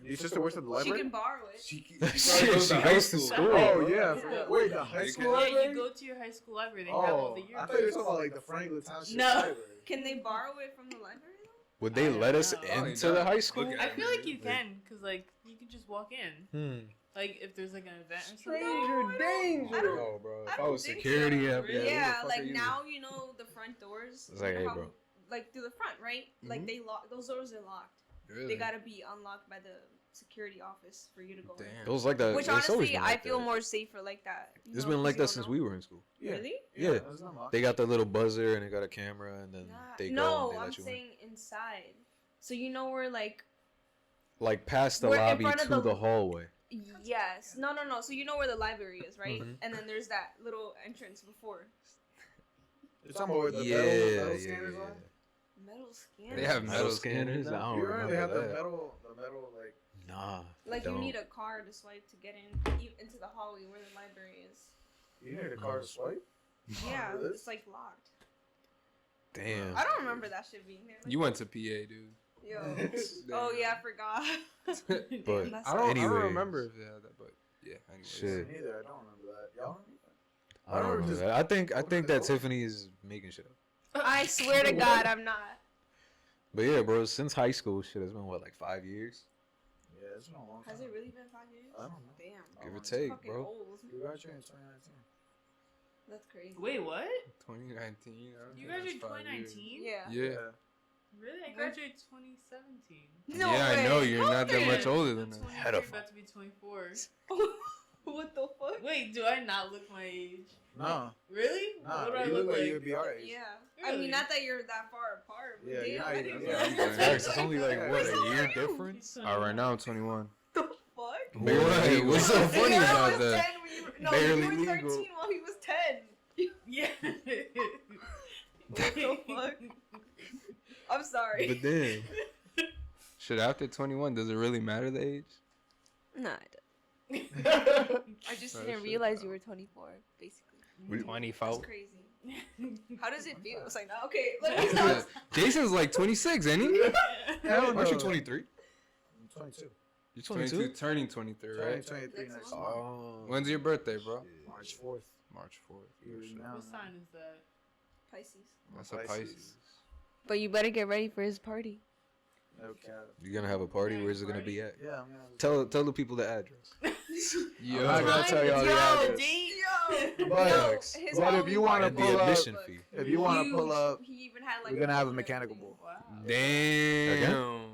[SPEAKER 2] Your sister works at the
[SPEAKER 3] She
[SPEAKER 2] library.
[SPEAKER 3] can borrow it.
[SPEAKER 2] She
[SPEAKER 4] Shit,
[SPEAKER 2] goes
[SPEAKER 4] she
[SPEAKER 2] to
[SPEAKER 4] goes to school.
[SPEAKER 2] Oh
[SPEAKER 3] bro.
[SPEAKER 2] yeah, I
[SPEAKER 3] Yeah.
[SPEAKER 2] forgot. Wait, the high
[SPEAKER 1] You
[SPEAKER 2] school
[SPEAKER 1] can-
[SPEAKER 5] Yeah,
[SPEAKER 2] library?
[SPEAKER 5] you go to your high school library. They have all the
[SPEAKER 2] Oh, I thought you were talking
[SPEAKER 5] yearbooks.
[SPEAKER 2] about like the Franklin Township
[SPEAKER 5] No.
[SPEAKER 2] library.
[SPEAKER 3] Can they borrow it from the library though?
[SPEAKER 4] Would they
[SPEAKER 5] I
[SPEAKER 4] let
[SPEAKER 5] don't
[SPEAKER 4] us
[SPEAKER 5] know.
[SPEAKER 1] Probably
[SPEAKER 4] into the
[SPEAKER 1] not.
[SPEAKER 4] high school?
[SPEAKER 1] Look
[SPEAKER 5] I
[SPEAKER 1] at
[SPEAKER 5] feel like you
[SPEAKER 4] Like-
[SPEAKER 5] can, cause like you can just walk in. Like if there's like an event or something.
[SPEAKER 3] No, I don't-
[SPEAKER 4] No, bro. If
[SPEAKER 3] I
[SPEAKER 4] I
[SPEAKER 3] don't
[SPEAKER 4] was
[SPEAKER 3] think
[SPEAKER 4] security,
[SPEAKER 3] so.
[SPEAKER 4] yeah, who the
[SPEAKER 3] Yeah,
[SPEAKER 4] fuck are
[SPEAKER 3] like
[SPEAKER 4] you?
[SPEAKER 3] now you know the front doors.
[SPEAKER 4] It's like,
[SPEAKER 3] you know
[SPEAKER 4] hey,
[SPEAKER 3] how-
[SPEAKER 4] bro.
[SPEAKER 3] Like through the front, right? Like they lock those doors are locked.
[SPEAKER 1] Really?
[SPEAKER 3] They gotta be unlocked by the security office for you to go in.
[SPEAKER 1] Damn.
[SPEAKER 4] It was like that.
[SPEAKER 3] Which
[SPEAKER 4] it's always
[SPEAKER 3] honestly,
[SPEAKER 4] been
[SPEAKER 3] I
[SPEAKER 4] like
[SPEAKER 3] feel
[SPEAKER 4] that.
[SPEAKER 3] more safer like that. you
[SPEAKER 4] It's
[SPEAKER 3] know,
[SPEAKER 4] been
[SPEAKER 3] 'cause
[SPEAKER 4] like
[SPEAKER 3] you
[SPEAKER 4] that
[SPEAKER 3] don't
[SPEAKER 4] since
[SPEAKER 3] know.
[SPEAKER 4] we were in school.
[SPEAKER 2] Yeah.
[SPEAKER 3] Really?
[SPEAKER 4] Yeah.
[SPEAKER 2] There's nothing wrong.
[SPEAKER 4] They got the little buzzer and they got a camera and then
[SPEAKER 3] Nah.
[SPEAKER 4] they go
[SPEAKER 3] No,
[SPEAKER 4] and they
[SPEAKER 3] I'm
[SPEAKER 4] let you
[SPEAKER 3] saying inside. So you know where like
[SPEAKER 4] in. Like past the
[SPEAKER 3] we're in
[SPEAKER 4] lobby
[SPEAKER 3] front
[SPEAKER 4] to
[SPEAKER 3] of
[SPEAKER 4] the hallway.
[SPEAKER 3] yes, no. So you know where the library is, right?
[SPEAKER 4] Mhm.
[SPEAKER 3] And then there's that little entrance before.
[SPEAKER 2] You're talking about where the
[SPEAKER 4] Yeah,
[SPEAKER 2] metal
[SPEAKER 4] yeah,
[SPEAKER 2] scanners
[SPEAKER 4] yeah.
[SPEAKER 2] are?
[SPEAKER 3] Metal scanners.
[SPEAKER 1] They have
[SPEAKER 4] Metal
[SPEAKER 1] metal
[SPEAKER 4] scanners? I don't
[SPEAKER 2] You remember
[SPEAKER 4] remember
[SPEAKER 2] they have
[SPEAKER 4] that.
[SPEAKER 2] the metal like.
[SPEAKER 4] Nah.
[SPEAKER 3] Like
[SPEAKER 4] I
[SPEAKER 3] you
[SPEAKER 4] don't.
[SPEAKER 3] need a card to swipe to get into the hallway where the library is.
[SPEAKER 2] You need a card to swipe.
[SPEAKER 3] Yeah,
[SPEAKER 2] Remember this?
[SPEAKER 3] it's like locked.
[SPEAKER 4] Damn.
[SPEAKER 3] I don't remember that shit being there. Like,
[SPEAKER 1] You went to PA, dude.
[SPEAKER 3] Yo. Oh yeah, I forgot.
[SPEAKER 4] But
[SPEAKER 3] That's
[SPEAKER 1] I don't
[SPEAKER 4] Anyways.
[SPEAKER 1] remember if they had that, but yeah. Anyways.
[SPEAKER 4] Shit.
[SPEAKER 2] Neither. I don't remember that. Y'all remember that?
[SPEAKER 4] I don't remember
[SPEAKER 2] just
[SPEAKER 4] that. I think
[SPEAKER 2] open
[SPEAKER 4] that
[SPEAKER 2] the door.
[SPEAKER 4] Tiffany is making shit up.
[SPEAKER 3] I swear to God, I'm not.
[SPEAKER 4] But yeah, bro, since high school, shit, it's been what, like 5 years?
[SPEAKER 2] Yeah, it's been a long time.
[SPEAKER 3] Has it really been 5 years?
[SPEAKER 2] I don't know.
[SPEAKER 3] Damn.
[SPEAKER 4] Give or
[SPEAKER 2] It's
[SPEAKER 4] take,
[SPEAKER 3] Fucking
[SPEAKER 4] bro.
[SPEAKER 3] old.
[SPEAKER 2] You graduated in 2019.
[SPEAKER 3] That's crazy.
[SPEAKER 5] Wait, what?
[SPEAKER 1] 2019. I don't
[SPEAKER 5] You
[SPEAKER 1] think
[SPEAKER 5] graduated
[SPEAKER 1] that's 5 years.
[SPEAKER 5] 2019?
[SPEAKER 3] Yeah.
[SPEAKER 1] Yeah.
[SPEAKER 5] Really? I graduated 2017.
[SPEAKER 3] No
[SPEAKER 1] yeah, I know
[SPEAKER 3] way.
[SPEAKER 1] you're not that much
[SPEAKER 5] Yeah,
[SPEAKER 1] older than
[SPEAKER 5] I'm
[SPEAKER 1] that.
[SPEAKER 5] 23,
[SPEAKER 4] Head of-
[SPEAKER 5] about to be 24.
[SPEAKER 3] What the fuck?
[SPEAKER 5] Wait, do I not look my age?
[SPEAKER 2] No.
[SPEAKER 5] Really?
[SPEAKER 2] Nah,
[SPEAKER 5] What do I
[SPEAKER 2] you
[SPEAKER 5] look
[SPEAKER 2] look like
[SPEAKER 5] like?
[SPEAKER 2] you would be our age.
[SPEAKER 3] Yeah. I
[SPEAKER 5] Really?
[SPEAKER 3] mean, not that you're that far apart. But
[SPEAKER 2] Yeah, you're not
[SPEAKER 3] damn,
[SPEAKER 2] even-
[SPEAKER 3] I
[SPEAKER 2] yeah,
[SPEAKER 3] didn't-
[SPEAKER 1] I'm
[SPEAKER 4] Facts, it's only like, what,
[SPEAKER 3] What's
[SPEAKER 4] a
[SPEAKER 3] up
[SPEAKER 4] year
[SPEAKER 3] with you?
[SPEAKER 4] difference?
[SPEAKER 5] He's
[SPEAKER 1] All right, now I'm 21.
[SPEAKER 3] The fuck?
[SPEAKER 4] Barely
[SPEAKER 1] What?
[SPEAKER 4] legal.
[SPEAKER 1] What's so funny
[SPEAKER 3] Yeah, I
[SPEAKER 1] about
[SPEAKER 3] was
[SPEAKER 1] that?
[SPEAKER 3] 10 when you, no,
[SPEAKER 4] Barely
[SPEAKER 3] you were 13
[SPEAKER 4] legal.
[SPEAKER 3] while he was 10.
[SPEAKER 5] Yeah.
[SPEAKER 3] What the fuck? I'm sorry.
[SPEAKER 4] But then,
[SPEAKER 1] Shit, after 21, does it really matter the age?
[SPEAKER 3] Nah, I just
[SPEAKER 1] Oh,
[SPEAKER 3] didn't
[SPEAKER 1] shit.
[SPEAKER 3] realize you were 24, basically. That's
[SPEAKER 1] 24.
[SPEAKER 3] crazy. How does it feel? It's like, no, okay, let me stop.
[SPEAKER 1] Jason's like 26, ain't he?
[SPEAKER 2] Hell no.
[SPEAKER 4] aren't you 23?
[SPEAKER 2] I'm 22.
[SPEAKER 4] You're
[SPEAKER 1] 22, turning 23, right?
[SPEAKER 2] 23 next
[SPEAKER 3] Next
[SPEAKER 2] month.
[SPEAKER 3] month.
[SPEAKER 4] Oh.
[SPEAKER 1] When's your birthday, bro?
[SPEAKER 2] March 4th.
[SPEAKER 1] March 4th.
[SPEAKER 2] You already know.
[SPEAKER 5] What sign is that?
[SPEAKER 3] Pisces.
[SPEAKER 1] That's a
[SPEAKER 2] Pisces.
[SPEAKER 1] Pisces.
[SPEAKER 3] But you better get ready for his party.
[SPEAKER 2] No cap.
[SPEAKER 4] You're gonna have a party? Where's it gonna be at?
[SPEAKER 2] Yeah, I'm gonna.
[SPEAKER 4] Tell the people the address.
[SPEAKER 1] Yo,
[SPEAKER 2] I'm not gonna tell y'all the address.
[SPEAKER 3] Yo,
[SPEAKER 2] But,
[SPEAKER 3] his
[SPEAKER 2] but if
[SPEAKER 3] only
[SPEAKER 2] you want to
[SPEAKER 4] And the
[SPEAKER 2] pull up,
[SPEAKER 4] admission fee.
[SPEAKER 2] if you want to pull
[SPEAKER 3] huge.
[SPEAKER 2] up,
[SPEAKER 3] He even had like
[SPEAKER 2] we're gonna have a
[SPEAKER 3] and
[SPEAKER 2] mechanical
[SPEAKER 3] everything.
[SPEAKER 2] bull.
[SPEAKER 5] Wow.
[SPEAKER 1] damn.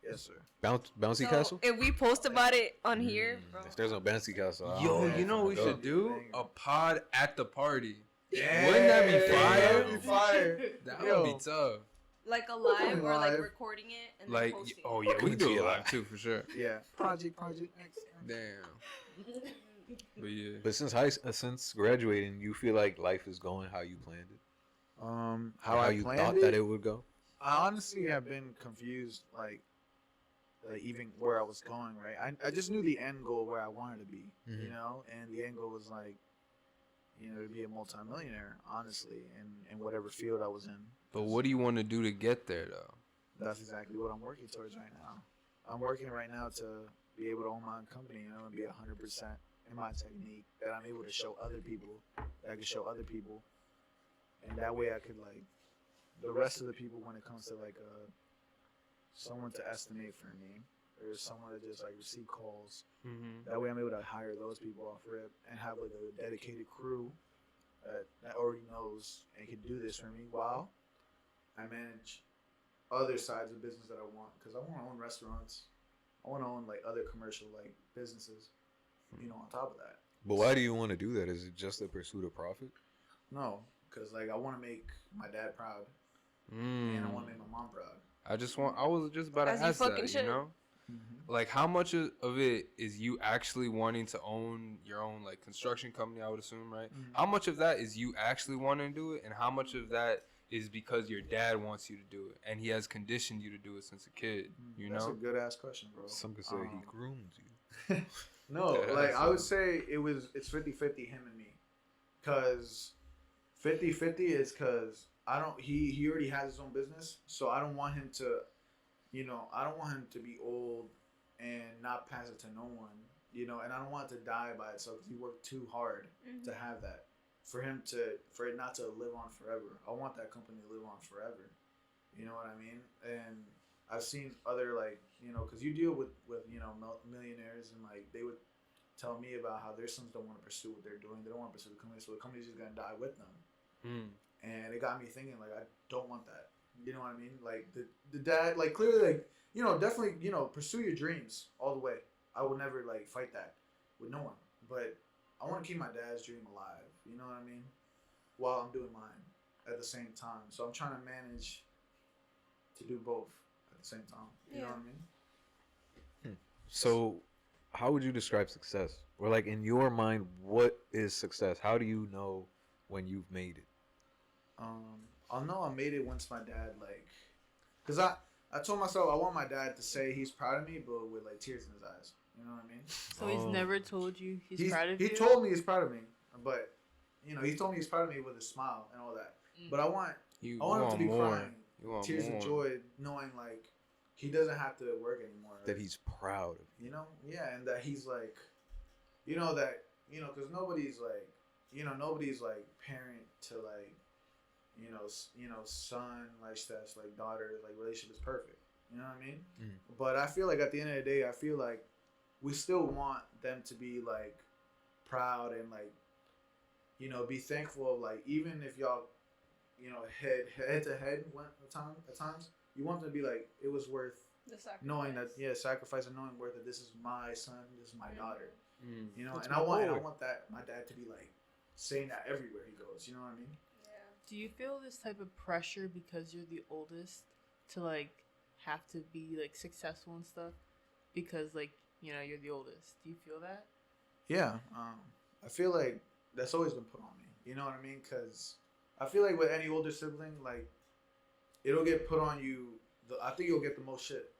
[SPEAKER 2] Yes, sir.
[SPEAKER 4] Bouncy
[SPEAKER 3] So,
[SPEAKER 4] Castle?
[SPEAKER 3] if we post about it on here, bro.
[SPEAKER 4] If there's no bouncy castle, I
[SPEAKER 1] Yo,
[SPEAKER 4] don't know
[SPEAKER 1] you
[SPEAKER 4] if
[SPEAKER 1] know
[SPEAKER 4] I'm
[SPEAKER 1] what we
[SPEAKER 4] gonna
[SPEAKER 1] should
[SPEAKER 4] go.
[SPEAKER 1] do? A pod at the party.
[SPEAKER 2] Yeah,
[SPEAKER 1] Wouldn't that be fire?
[SPEAKER 2] That would be fire.
[SPEAKER 1] That
[SPEAKER 2] Yo.
[SPEAKER 1] would be tough.
[SPEAKER 3] Like a live or like
[SPEAKER 2] Live.
[SPEAKER 3] recording it and
[SPEAKER 1] Like,
[SPEAKER 3] then posting
[SPEAKER 1] oh
[SPEAKER 3] it.
[SPEAKER 1] yeah, we
[SPEAKER 4] Could
[SPEAKER 1] can do
[SPEAKER 4] be
[SPEAKER 1] it
[SPEAKER 4] a
[SPEAKER 1] live
[SPEAKER 4] lot.
[SPEAKER 1] too, for sure.
[SPEAKER 2] Yeah. Project X.
[SPEAKER 1] Damn. But yeah.
[SPEAKER 4] But since graduating, you feel like life is going how you planned it?
[SPEAKER 2] How I
[SPEAKER 4] you
[SPEAKER 2] planned
[SPEAKER 4] thought
[SPEAKER 2] it?
[SPEAKER 4] that it would go?
[SPEAKER 2] I honestly have been confused, like even where I was going. Right, I just knew the end goal where I wanted to be, you
[SPEAKER 4] Mhm.
[SPEAKER 2] know, and the end goal was like, you know, to be a multimillionaire, honestly, in whatever field I was in.
[SPEAKER 1] But what do you want to do to get there, though?
[SPEAKER 2] That's exactly what I'm working towards right now. I'm working right now to be able to own my own company, you know, and be 100% in my technique that I'm able to show other people, that I can show other people, and that way I could like the rest of the people when it comes to like someone to estimate for me or someone to just like receive calls.
[SPEAKER 1] Mm-hmm.
[SPEAKER 2] That way I'm able to hire those people off rip and have like a dedicated crew that already knows and can do this for me while I manage other sides of business that I want, because I want to own restaurants. I want to own like other commercial like businesses, you know, on top of that.
[SPEAKER 4] But why do you want to do that? Is it just the pursuit of profit?
[SPEAKER 2] No, because like I want to make my dad proud
[SPEAKER 1] Mm.
[SPEAKER 2] and I want to make my mom proud.
[SPEAKER 1] I was just about to
[SPEAKER 3] As you
[SPEAKER 1] ask
[SPEAKER 3] fucking
[SPEAKER 1] that, you
[SPEAKER 3] should.
[SPEAKER 1] know? Like, how much of it is you actually wanting to own your own, like, construction company, I would assume, right?
[SPEAKER 2] Mhm.
[SPEAKER 1] How much of that is you actually wanting to do it, and how much of that is because your dad wants you to do it, and he has conditioned you to do it since a kid, you
[SPEAKER 2] That's
[SPEAKER 1] know?
[SPEAKER 2] a good ass question, bro.
[SPEAKER 4] Some could say he
[SPEAKER 2] Um,
[SPEAKER 4] groomed you.
[SPEAKER 2] No,
[SPEAKER 1] Yeah,
[SPEAKER 2] like
[SPEAKER 1] that's
[SPEAKER 2] I would say it's 50-50 him and me. Cause 50-50 is cause I don't he already has his own business, so I don't want him to, you know, I don't want him to be old and not pass it to no one, you know, and I don't want it to die by itself because he worked too hard to have that. For it not to live on forever. I want that company to live on forever. You know what I mean? And I've seen other like, you know, because you deal with you know millionaires and like they would tell me about how their sons don't want to pursue what they're doing. They don't want to pursue the company, so the company's just gonna die with them.
[SPEAKER 1] Mm.
[SPEAKER 2] And it got me thinking like I don't want that You know what I mean? Like the dad, like clearly, like definitely, pursue your dreams all the way. I would never like fight that with no one, but I want to keep my dad's dream alive. You know what I mean? While I'm doing mine at the same time, so I'm trying to manage to do both at the same time. You know what I mean?
[SPEAKER 4] So, how would you describe success? Or like in your mind, what is success? How do you know when you've made it?
[SPEAKER 2] I'll know I made it once my dad cause I told myself I want my dad to say he's proud of me, but with like tears in his eyes. You know what I mean?
[SPEAKER 5] So he's never told you he's proud of
[SPEAKER 2] you?
[SPEAKER 5] you?
[SPEAKER 2] He told me he's proud of me, but he told me he's proud of me with a smile and all that. But I want him to be crying tears of joy, knowing like he doesn't have to work anymore.
[SPEAKER 4] That he's proud of
[SPEAKER 2] you. Yeah, and that he's like, because nobody's like parent to like, son like that's like daughter like relationship is perfect. You know what I mean? But I feel like at the end of the day, I feel like we still want them to be like proud and like, be thankful of like even if y'all, head to head at times, you want them to be like it was worth knowing that sacrifice and knowing worth that this is my son, this is my daughter.
[SPEAKER 4] That's
[SPEAKER 2] and I want that my dad to be like saying that everywhere he goes. You know what I mean?
[SPEAKER 5] Do you feel this type of pressure because you're the oldest to like have to be like successful and stuff because like you're the oldest? Do you feel that?
[SPEAKER 2] Yeah, I feel like that's always been put on me. You know what I mean? Because I feel like with any older sibling, like it'll get put on you. I think you'll get the most shit.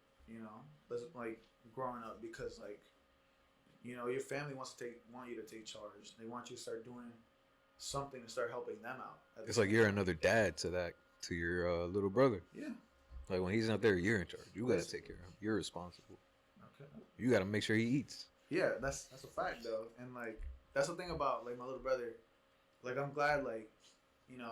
[SPEAKER 2] Like growing up because like your family want you to take charge. They want you to start doing something to start helping them out.
[SPEAKER 4] It's like you're another dad to your little brother.
[SPEAKER 2] Yeah.
[SPEAKER 4] Like when he's not there, you're in charge. You gotta take care of him. You're responsible.
[SPEAKER 2] Okay.
[SPEAKER 4] You gotta make sure he eats.
[SPEAKER 2] Yeah, that's a fact though, and like that's the thing about like my little brother. Like I'm glad like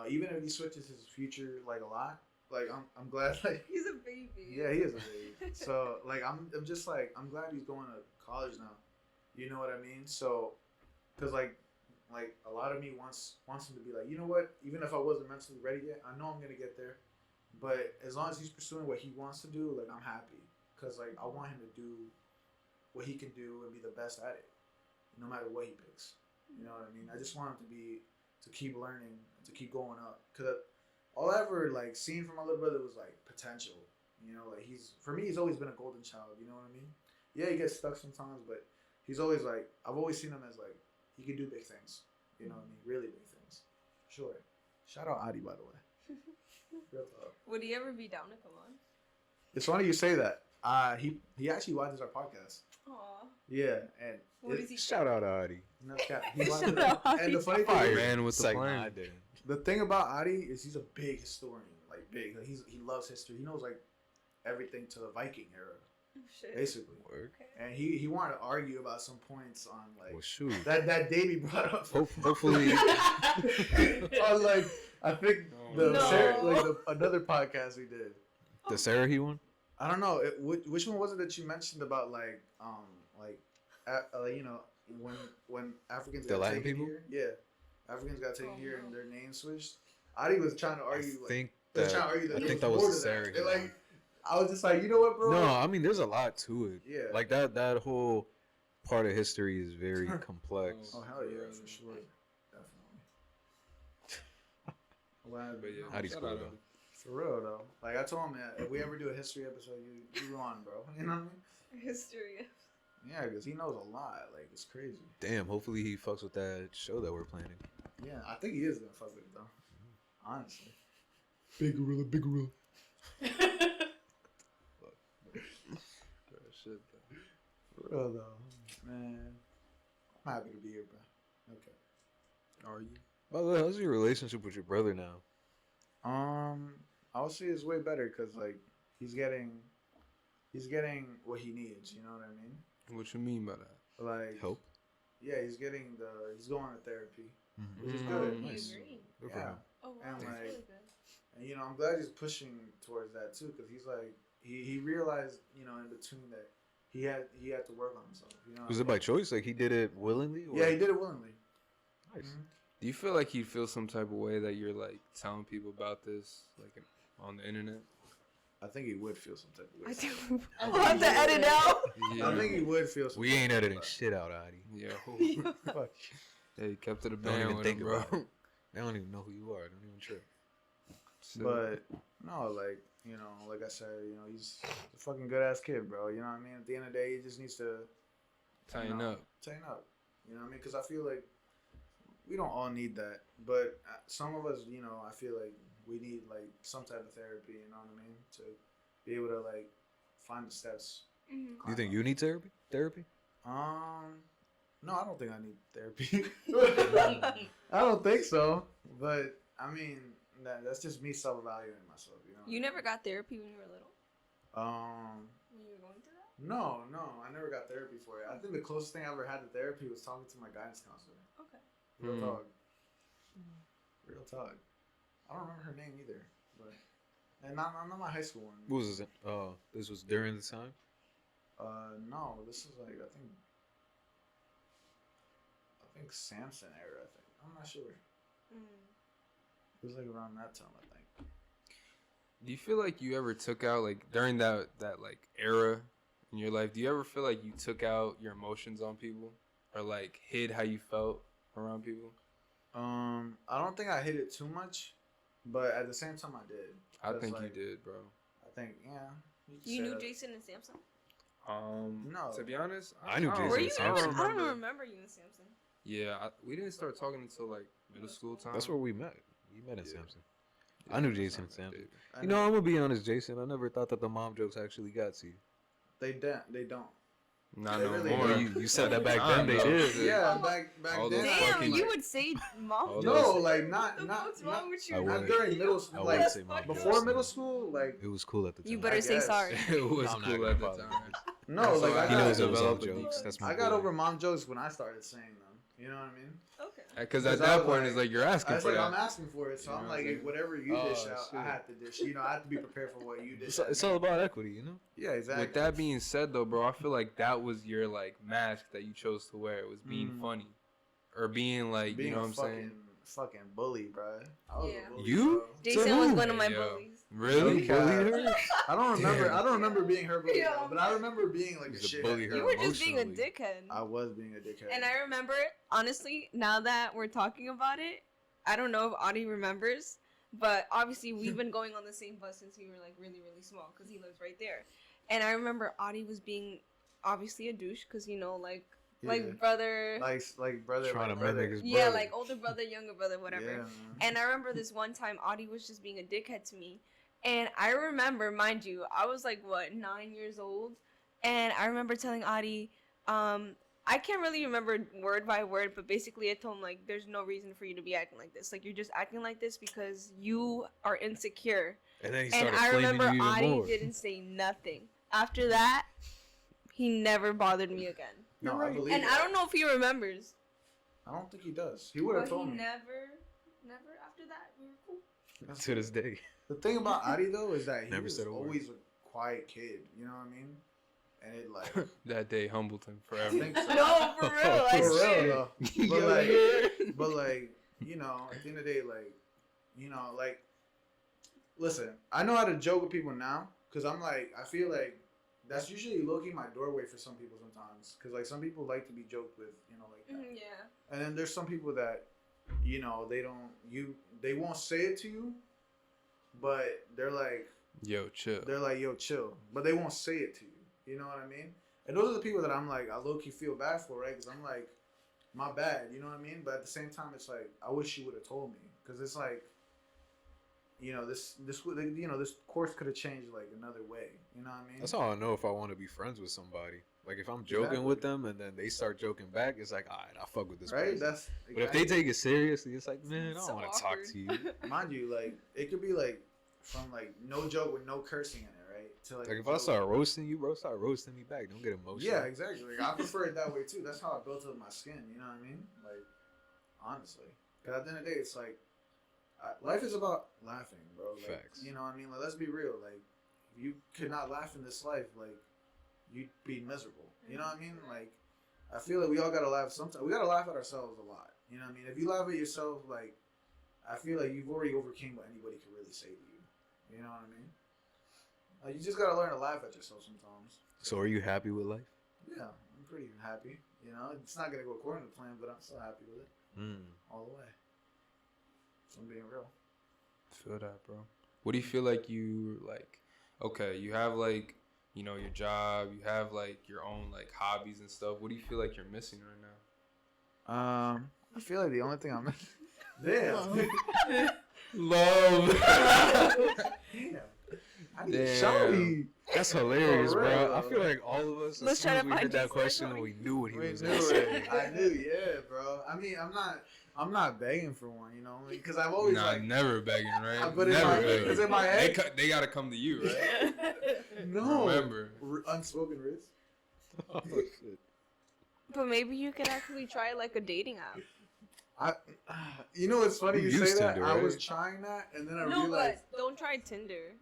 [SPEAKER 2] even if he switches his future like a lot, like I'm glad like
[SPEAKER 3] he's a baby.
[SPEAKER 2] Yeah, he is a baby. So like I'm just like I'm glad he's going to college now. You know what I mean? So, cause like a lot of me wants him to be like, you know what? Even if I wasn't mentally ready yet, I know I'm gonna get there. But as long as he's pursuing what he wants to do, like I'm happy. Cause like I want him to do what he can do and be the best at it, no matter what he picks. You know what I mean? I just want him to keep learning, to keep going up. Cause all I ever like seen from my little brother was like potential. Like for me, he's always been a golden child. You know what I mean? Yeah, he gets stuck sometimes, but he's always like I've always seen him as like he can do big things. You know what I mean? Really big things. Sure. Shout out Adi, by the way. Real talk.
[SPEAKER 3] Would he ever be down to come on?
[SPEAKER 2] It's funny you say that. He actually watches our podcast.
[SPEAKER 3] Aw.
[SPEAKER 2] Yeah, and
[SPEAKER 3] What does he
[SPEAKER 4] Shout out Adi.
[SPEAKER 2] no cap. He watches
[SPEAKER 5] Shout out
[SPEAKER 2] and the funny thing
[SPEAKER 1] Fire
[SPEAKER 2] is,
[SPEAKER 1] man with the
[SPEAKER 4] Like,
[SPEAKER 1] plan.
[SPEAKER 4] I didn't.
[SPEAKER 2] the thing about Adi is he's a big historian. Like big. Like, he loves history. He knows like everything to the Viking era,
[SPEAKER 3] Oh, shit.
[SPEAKER 2] basically.
[SPEAKER 4] Work.
[SPEAKER 3] Okay.
[SPEAKER 2] And he wanted to argue about some points on like
[SPEAKER 4] Well, shoot.
[SPEAKER 2] that Davey brought up.
[SPEAKER 4] Hopefully.
[SPEAKER 2] on like I think
[SPEAKER 3] No.
[SPEAKER 2] another podcast we did.
[SPEAKER 4] The Sarah he one?
[SPEAKER 2] I don't know which one was it that you mentioned about like when Africans
[SPEAKER 4] The
[SPEAKER 2] got
[SPEAKER 4] Latin
[SPEAKER 2] taken
[SPEAKER 4] people?
[SPEAKER 2] here. Yeah, Africans got taken
[SPEAKER 3] Oh,
[SPEAKER 2] here
[SPEAKER 3] no.
[SPEAKER 2] and their names switched. Adi was trying to argue
[SPEAKER 4] I think
[SPEAKER 2] they were
[SPEAKER 4] that,
[SPEAKER 2] trying to argue that
[SPEAKER 4] I
[SPEAKER 2] there
[SPEAKER 4] think that
[SPEAKER 2] more
[SPEAKER 4] was the
[SPEAKER 2] to that.
[SPEAKER 4] Sarah
[SPEAKER 2] They're
[SPEAKER 4] he
[SPEAKER 2] like,
[SPEAKER 4] one.
[SPEAKER 2] I was just like, you know what, bro?
[SPEAKER 4] No, I mean, there's a lot to it.
[SPEAKER 2] Yeah.
[SPEAKER 4] Like that whole part of history is very complex.
[SPEAKER 2] Oh hell yeah, for sure, definitely. Wow,
[SPEAKER 1] But yeah,
[SPEAKER 4] How'd he
[SPEAKER 1] shout
[SPEAKER 4] score,
[SPEAKER 1] out
[SPEAKER 4] though?
[SPEAKER 1] Adi.
[SPEAKER 2] for real though. Like I told him, man, if we ever do a history episode, you on, bro. You know what I mean?
[SPEAKER 3] History.
[SPEAKER 2] Yeah, because he knows a lot. Like it's crazy.
[SPEAKER 4] Damn, hopefully he fucks with that show that we're planning.
[SPEAKER 2] Yeah, I think he is gonna fuck with it though. Honestly. Big gorilla, big gorilla.
[SPEAKER 1] Shit,
[SPEAKER 2] For real though, man. I'm happy to be here, bro. Okay.
[SPEAKER 1] though. Are you?
[SPEAKER 4] By the way, how's your relationship with your brother now?
[SPEAKER 2] I would say it's way better because like he's getting what he needs. You know what I mean?
[SPEAKER 1] What you mean by that?
[SPEAKER 2] Like
[SPEAKER 4] Help?
[SPEAKER 2] Yeah, he's going to therapy,
[SPEAKER 4] Mhm.
[SPEAKER 2] which is
[SPEAKER 1] Mm.
[SPEAKER 2] good.
[SPEAKER 3] You
[SPEAKER 4] Nice.
[SPEAKER 3] agree?
[SPEAKER 4] Good for
[SPEAKER 2] Yeah.
[SPEAKER 4] him.
[SPEAKER 3] Oh wow,
[SPEAKER 2] And,
[SPEAKER 3] that's
[SPEAKER 2] like,
[SPEAKER 3] really good.
[SPEAKER 2] And I'm glad he's pushing towards that too, because he's like he realized in between that he had to work on himself.
[SPEAKER 4] Was it by choice? Like he did it willingly? Or?
[SPEAKER 2] Yeah, he did it willingly.
[SPEAKER 4] Nice.
[SPEAKER 2] Mhm.
[SPEAKER 1] Do you feel like he'd feel some type of way that you're like telling people about this, like on the internet?
[SPEAKER 2] I think he would feel some type of way.
[SPEAKER 3] I do.
[SPEAKER 5] I
[SPEAKER 3] I'll have to
[SPEAKER 5] think
[SPEAKER 3] edit out.
[SPEAKER 1] Yeah.
[SPEAKER 2] I think he would feel some
[SPEAKER 4] We
[SPEAKER 2] type
[SPEAKER 4] ain't
[SPEAKER 2] of way
[SPEAKER 4] editing
[SPEAKER 2] about it.
[SPEAKER 4] shit out, Adi.
[SPEAKER 1] Yeah.
[SPEAKER 2] Fuck.
[SPEAKER 1] Hey, kept to the
[SPEAKER 4] Don't
[SPEAKER 1] band
[SPEAKER 4] even
[SPEAKER 1] with
[SPEAKER 4] think
[SPEAKER 1] him, bro.
[SPEAKER 4] about it. They don't even know who you are. Don't even trip.
[SPEAKER 1] So,
[SPEAKER 2] But no, like, you know, like I said, you know, he's a fucking good ass kid, bro. You know what I mean? At the end of the day, he just needs to
[SPEAKER 1] tighten up.
[SPEAKER 2] Tighten up. You know what I mean? Because I feel like we don't all need that, but some of us, you know, I feel like we need like some type of therapy. You know what I mean? To be able to like find the steps.
[SPEAKER 3] Mhm.
[SPEAKER 4] You think you need therapy? Therapy?
[SPEAKER 2] No, I don't think I need therapy. I don't think so. But I mean, that's just me self-evaluating myself. You know.
[SPEAKER 3] You never got therapy when you were little? When you were going through that?
[SPEAKER 2] No, I never got therapy for it. I think the closest thing I ever had to therapy was talking to my guidance counselor.
[SPEAKER 3] Okay.
[SPEAKER 2] Real
[SPEAKER 1] Mm.
[SPEAKER 2] talk. Real talk. I don't remember her name either, but and not my high school one.
[SPEAKER 4] What was this? This was during the time?
[SPEAKER 2] No, this is like I think Samson era. I think I'm not sure. It was like around that time, I think.
[SPEAKER 1] Do you feel like you ever took out, like, during that like era in your life, do you ever feel like you took out your emotions on people? Or, like, hid how you felt around people?
[SPEAKER 2] I don't think I hit it too much, but at the same time I did.
[SPEAKER 1] I
[SPEAKER 2] 'Cause,
[SPEAKER 1] think
[SPEAKER 2] like,
[SPEAKER 1] you did, bro.
[SPEAKER 2] I think yeah. could
[SPEAKER 3] You
[SPEAKER 2] say
[SPEAKER 3] knew
[SPEAKER 2] that.
[SPEAKER 3] Jayson and Samson?
[SPEAKER 2] No.
[SPEAKER 1] To be honest,
[SPEAKER 4] I knew
[SPEAKER 1] don't
[SPEAKER 4] Jayson
[SPEAKER 3] Were
[SPEAKER 4] and
[SPEAKER 3] you?
[SPEAKER 4] Samson.
[SPEAKER 3] I don't remember you and Samson.
[SPEAKER 1] Yeah, we didn't start talking until, like, middle school time.
[SPEAKER 4] That's where we met. We met in
[SPEAKER 1] Yeah.
[SPEAKER 4] Samson.
[SPEAKER 1] Yeah,
[SPEAKER 4] I knew
[SPEAKER 1] that's
[SPEAKER 4] Jayson
[SPEAKER 1] not
[SPEAKER 4] and
[SPEAKER 1] my
[SPEAKER 4] Samson.
[SPEAKER 1] baby.
[SPEAKER 2] I
[SPEAKER 4] You know, I'm gonna be honest, Jason. I never thought that the mom jokes actually got to you.
[SPEAKER 2] They don't.
[SPEAKER 1] Not
[SPEAKER 2] They
[SPEAKER 1] no
[SPEAKER 2] really
[SPEAKER 1] more.
[SPEAKER 2] don't.
[SPEAKER 4] You said that back
[SPEAKER 1] I
[SPEAKER 4] then. They
[SPEAKER 1] know.
[SPEAKER 4] did.
[SPEAKER 2] Yeah, back
[SPEAKER 1] All
[SPEAKER 2] then.
[SPEAKER 1] those
[SPEAKER 2] I
[SPEAKER 3] Damn,
[SPEAKER 1] fucking-
[SPEAKER 2] was
[SPEAKER 3] you
[SPEAKER 2] like-
[SPEAKER 3] would say mom
[SPEAKER 1] All
[SPEAKER 2] No,
[SPEAKER 1] those-
[SPEAKER 2] like not
[SPEAKER 3] What's wrong with you?
[SPEAKER 4] I
[SPEAKER 2] not
[SPEAKER 4] would.
[SPEAKER 2] during middle school.
[SPEAKER 4] I
[SPEAKER 2] Like
[SPEAKER 4] would say mom jokes.
[SPEAKER 2] before middle school, like
[SPEAKER 4] It was cool at the time.
[SPEAKER 3] You better
[SPEAKER 2] I
[SPEAKER 3] say
[SPEAKER 2] guess.
[SPEAKER 3] sorry.
[SPEAKER 1] It was
[SPEAKER 4] I'm not
[SPEAKER 1] cool
[SPEAKER 4] gonna
[SPEAKER 1] at the
[SPEAKER 4] apologize.
[SPEAKER 1] time.
[SPEAKER 2] no,
[SPEAKER 1] That's
[SPEAKER 2] like
[SPEAKER 1] why
[SPEAKER 2] I
[SPEAKER 4] He knows it
[SPEAKER 2] got
[SPEAKER 4] was all
[SPEAKER 1] developed a
[SPEAKER 4] jokes.
[SPEAKER 1] deep-
[SPEAKER 4] That's my
[SPEAKER 2] I got
[SPEAKER 4] boy.
[SPEAKER 2] over mom jokes when I started saying them. You know what I mean?
[SPEAKER 3] Okay.
[SPEAKER 1] Because
[SPEAKER 2] Because
[SPEAKER 1] at
[SPEAKER 2] I
[SPEAKER 1] that
[SPEAKER 2] was
[SPEAKER 1] point,
[SPEAKER 2] like-
[SPEAKER 1] it's like you're
[SPEAKER 2] I
[SPEAKER 1] asking
[SPEAKER 2] was
[SPEAKER 1] for
[SPEAKER 2] like,
[SPEAKER 1] that.
[SPEAKER 2] I'm asking for it, so
[SPEAKER 1] You know
[SPEAKER 2] I'm
[SPEAKER 1] what I'm
[SPEAKER 2] like,
[SPEAKER 1] saying?
[SPEAKER 2] whatever you dish
[SPEAKER 4] Oh,
[SPEAKER 2] out,
[SPEAKER 4] shit.
[SPEAKER 2] I have to dish. You know, I have to be prepared for what you dish.
[SPEAKER 4] It's all about equity, you know.
[SPEAKER 2] Yeah, exactly.
[SPEAKER 1] With that being said, though, bro, I feel like that was your, like, mask that you chose to wear. It was being
[SPEAKER 2] Mm.
[SPEAKER 1] funny. Or being, like,
[SPEAKER 2] being
[SPEAKER 1] you know
[SPEAKER 2] a
[SPEAKER 1] what I'm saying?
[SPEAKER 2] fucking bully, bro. I was
[SPEAKER 3] Yeah.
[SPEAKER 2] a bully,
[SPEAKER 4] You?
[SPEAKER 2] bro.
[SPEAKER 3] Jason was
[SPEAKER 4] who?
[SPEAKER 3] one of my
[SPEAKER 1] Yo.
[SPEAKER 3] bullies.
[SPEAKER 1] Really?
[SPEAKER 2] You bullied
[SPEAKER 4] her?
[SPEAKER 2] I don't remember.
[SPEAKER 4] Damn.
[SPEAKER 2] I don't remember being her bully,
[SPEAKER 3] Yeah.
[SPEAKER 2] though, but I remember being like a
[SPEAKER 4] Used to
[SPEAKER 2] shit.
[SPEAKER 4] bully her.
[SPEAKER 3] You were just being a
[SPEAKER 4] emotionally.
[SPEAKER 3] dickhead.
[SPEAKER 2] I was being a dickhead.
[SPEAKER 3] And I remember, honestly, now that we're talking about it, I don't know if Audie remembers, but obviously we've been going on the same bus since we were like really, really small because he lives right there. And I remember Audie was being obviously a douche because, you know, like
[SPEAKER 2] Yeah.
[SPEAKER 3] brother,
[SPEAKER 2] like brother,
[SPEAKER 4] Trying to
[SPEAKER 2] like brother.
[SPEAKER 4] mimic his
[SPEAKER 3] yeah,
[SPEAKER 4] brother.
[SPEAKER 3] like older brother, younger brother, whatever.
[SPEAKER 2] Yeah, man.
[SPEAKER 3] And I remember this one time Audie was just being a dickhead to me. And I remember, mind you, I was like, what, 9 years old? And I remember telling Audie, I can't really remember word by word, but basically I told him, like, there's no reason for you to be acting like this. Like, you're just acting like this because you are insecure.
[SPEAKER 4] And then he
[SPEAKER 3] And
[SPEAKER 4] started
[SPEAKER 3] I
[SPEAKER 4] flaming
[SPEAKER 3] remember
[SPEAKER 4] you even
[SPEAKER 3] Audie
[SPEAKER 4] more.
[SPEAKER 3] didn't say nothing. After that, he never bothered me again.
[SPEAKER 2] No, I believe
[SPEAKER 3] And
[SPEAKER 2] it.
[SPEAKER 3] I don't know if he remembers.
[SPEAKER 2] I don't think he does. He would have
[SPEAKER 3] But
[SPEAKER 2] told
[SPEAKER 3] he
[SPEAKER 2] me.
[SPEAKER 3] never, after that, we were cool.
[SPEAKER 4] To this day.
[SPEAKER 2] The thing about Adi though is that he
[SPEAKER 4] Never
[SPEAKER 2] was
[SPEAKER 4] said a word.
[SPEAKER 2] always a quiet kid. You know what I mean? And it like
[SPEAKER 1] That day humbled him
[SPEAKER 2] I
[SPEAKER 1] forever.
[SPEAKER 2] think so.
[SPEAKER 3] No, for real, I
[SPEAKER 2] For
[SPEAKER 3] swear.
[SPEAKER 2] real though. But
[SPEAKER 1] Yo,
[SPEAKER 2] like,
[SPEAKER 1] yeah.
[SPEAKER 2] but like, you know, at the end of the day, like, you know, like, listen, I know how to joke with people now because I'm like, I feel like that's usually low-key my doorway for some people sometimes because like some people like to be joked with, you know, like that.
[SPEAKER 3] Mhm, yeah.
[SPEAKER 2] And then there's some people that, you know, they won't say it to you, but they're like,
[SPEAKER 1] Yo, chill.
[SPEAKER 2] yo, chill. But they won't say it to you. You know what I mean? And those are the people that I'm like, I low-key feel bad for, right? Because I'm like, my bad, you know what I mean? But at the same time, it's like, I wish you would have told me. Because it's like, you know, this course could have changed like another way. You know what I mean?
[SPEAKER 4] That's how I know if I want to be friends with somebody. Like if I'm joking
[SPEAKER 2] Exactly.
[SPEAKER 4] with them and then they start joking back, it's like, all right, I'll fuck with this
[SPEAKER 2] right?
[SPEAKER 4] person.
[SPEAKER 2] That's
[SPEAKER 4] But if they take it seriously, it's like, man, I don't
[SPEAKER 3] So
[SPEAKER 4] want to talk
[SPEAKER 3] awkward.
[SPEAKER 4] to you.
[SPEAKER 2] mind you, like it could be like from like no joke with no cursing in it, right? To
[SPEAKER 4] Like
[SPEAKER 2] a
[SPEAKER 4] if I
[SPEAKER 2] joke.
[SPEAKER 4] start roasting you, bro, start roasting me back. Don't get emotional.
[SPEAKER 2] Yeah, exactly. Like, I prefer it that way too. That's how I built up my skin. You know what I mean? Like, honestly, because at the end of the day, it's like life is about laughing, bro. Like,
[SPEAKER 4] Facts.
[SPEAKER 2] you know what I mean? Like, let's be real. Like, if you could not laugh in this life, like, you'd be miserable. You know what I mean? Like, I feel like we all gotta laugh sometimes. We gotta laugh at ourselves a lot. You know what I mean? If you laugh at yourself, like, I feel like you've already overcame what anybody can really say to you. You know what I mean? Like, you just gotta learn to laugh at yourself sometimes.
[SPEAKER 4] So are you happy with life?
[SPEAKER 2] Yeah, I'm pretty happy. You know, it's not gonna go according to plan, but I'm still happy with it all the way. So I'm being real.
[SPEAKER 1] Feel that, bro. What do you feel like you like? Okay, you have like, you know, your job, you have like your own like hobbies and stuff. What do you feel like you're missing right now?
[SPEAKER 2] I feel like the only thing I'm damn.
[SPEAKER 1] Love.
[SPEAKER 2] Damn. I need a
[SPEAKER 1] Damn.
[SPEAKER 2] shawty.
[SPEAKER 4] That's hilarious,
[SPEAKER 2] For
[SPEAKER 4] bro.
[SPEAKER 2] real.
[SPEAKER 4] I feel like all of us,
[SPEAKER 3] Let's
[SPEAKER 4] as soon
[SPEAKER 3] try
[SPEAKER 4] as
[SPEAKER 3] to
[SPEAKER 4] we heard
[SPEAKER 3] find
[SPEAKER 4] that
[SPEAKER 3] Jayson.
[SPEAKER 4] question, we knew what he
[SPEAKER 2] We
[SPEAKER 4] was
[SPEAKER 2] knew
[SPEAKER 4] going to say.
[SPEAKER 2] it. I knew, yeah, bro. I mean, I'm not begging for one, you know, because I've always
[SPEAKER 1] Nah,
[SPEAKER 2] like,
[SPEAKER 1] never begging, right?
[SPEAKER 2] But in
[SPEAKER 1] Never
[SPEAKER 2] my-
[SPEAKER 1] begging.
[SPEAKER 2] because in my head-
[SPEAKER 1] they gotta come to you, right?
[SPEAKER 2] no,
[SPEAKER 1] Remember.
[SPEAKER 2] unspoken risk.
[SPEAKER 4] Oh, shit.
[SPEAKER 3] But maybe you could actually try like a dating app.
[SPEAKER 2] You know what's funny?
[SPEAKER 4] You
[SPEAKER 2] You say
[SPEAKER 4] used
[SPEAKER 2] that.
[SPEAKER 4] Tinder,
[SPEAKER 2] I
[SPEAKER 4] right?
[SPEAKER 2] was trying that, and then I
[SPEAKER 3] No,
[SPEAKER 2] realized.
[SPEAKER 3] but don't try Tinder.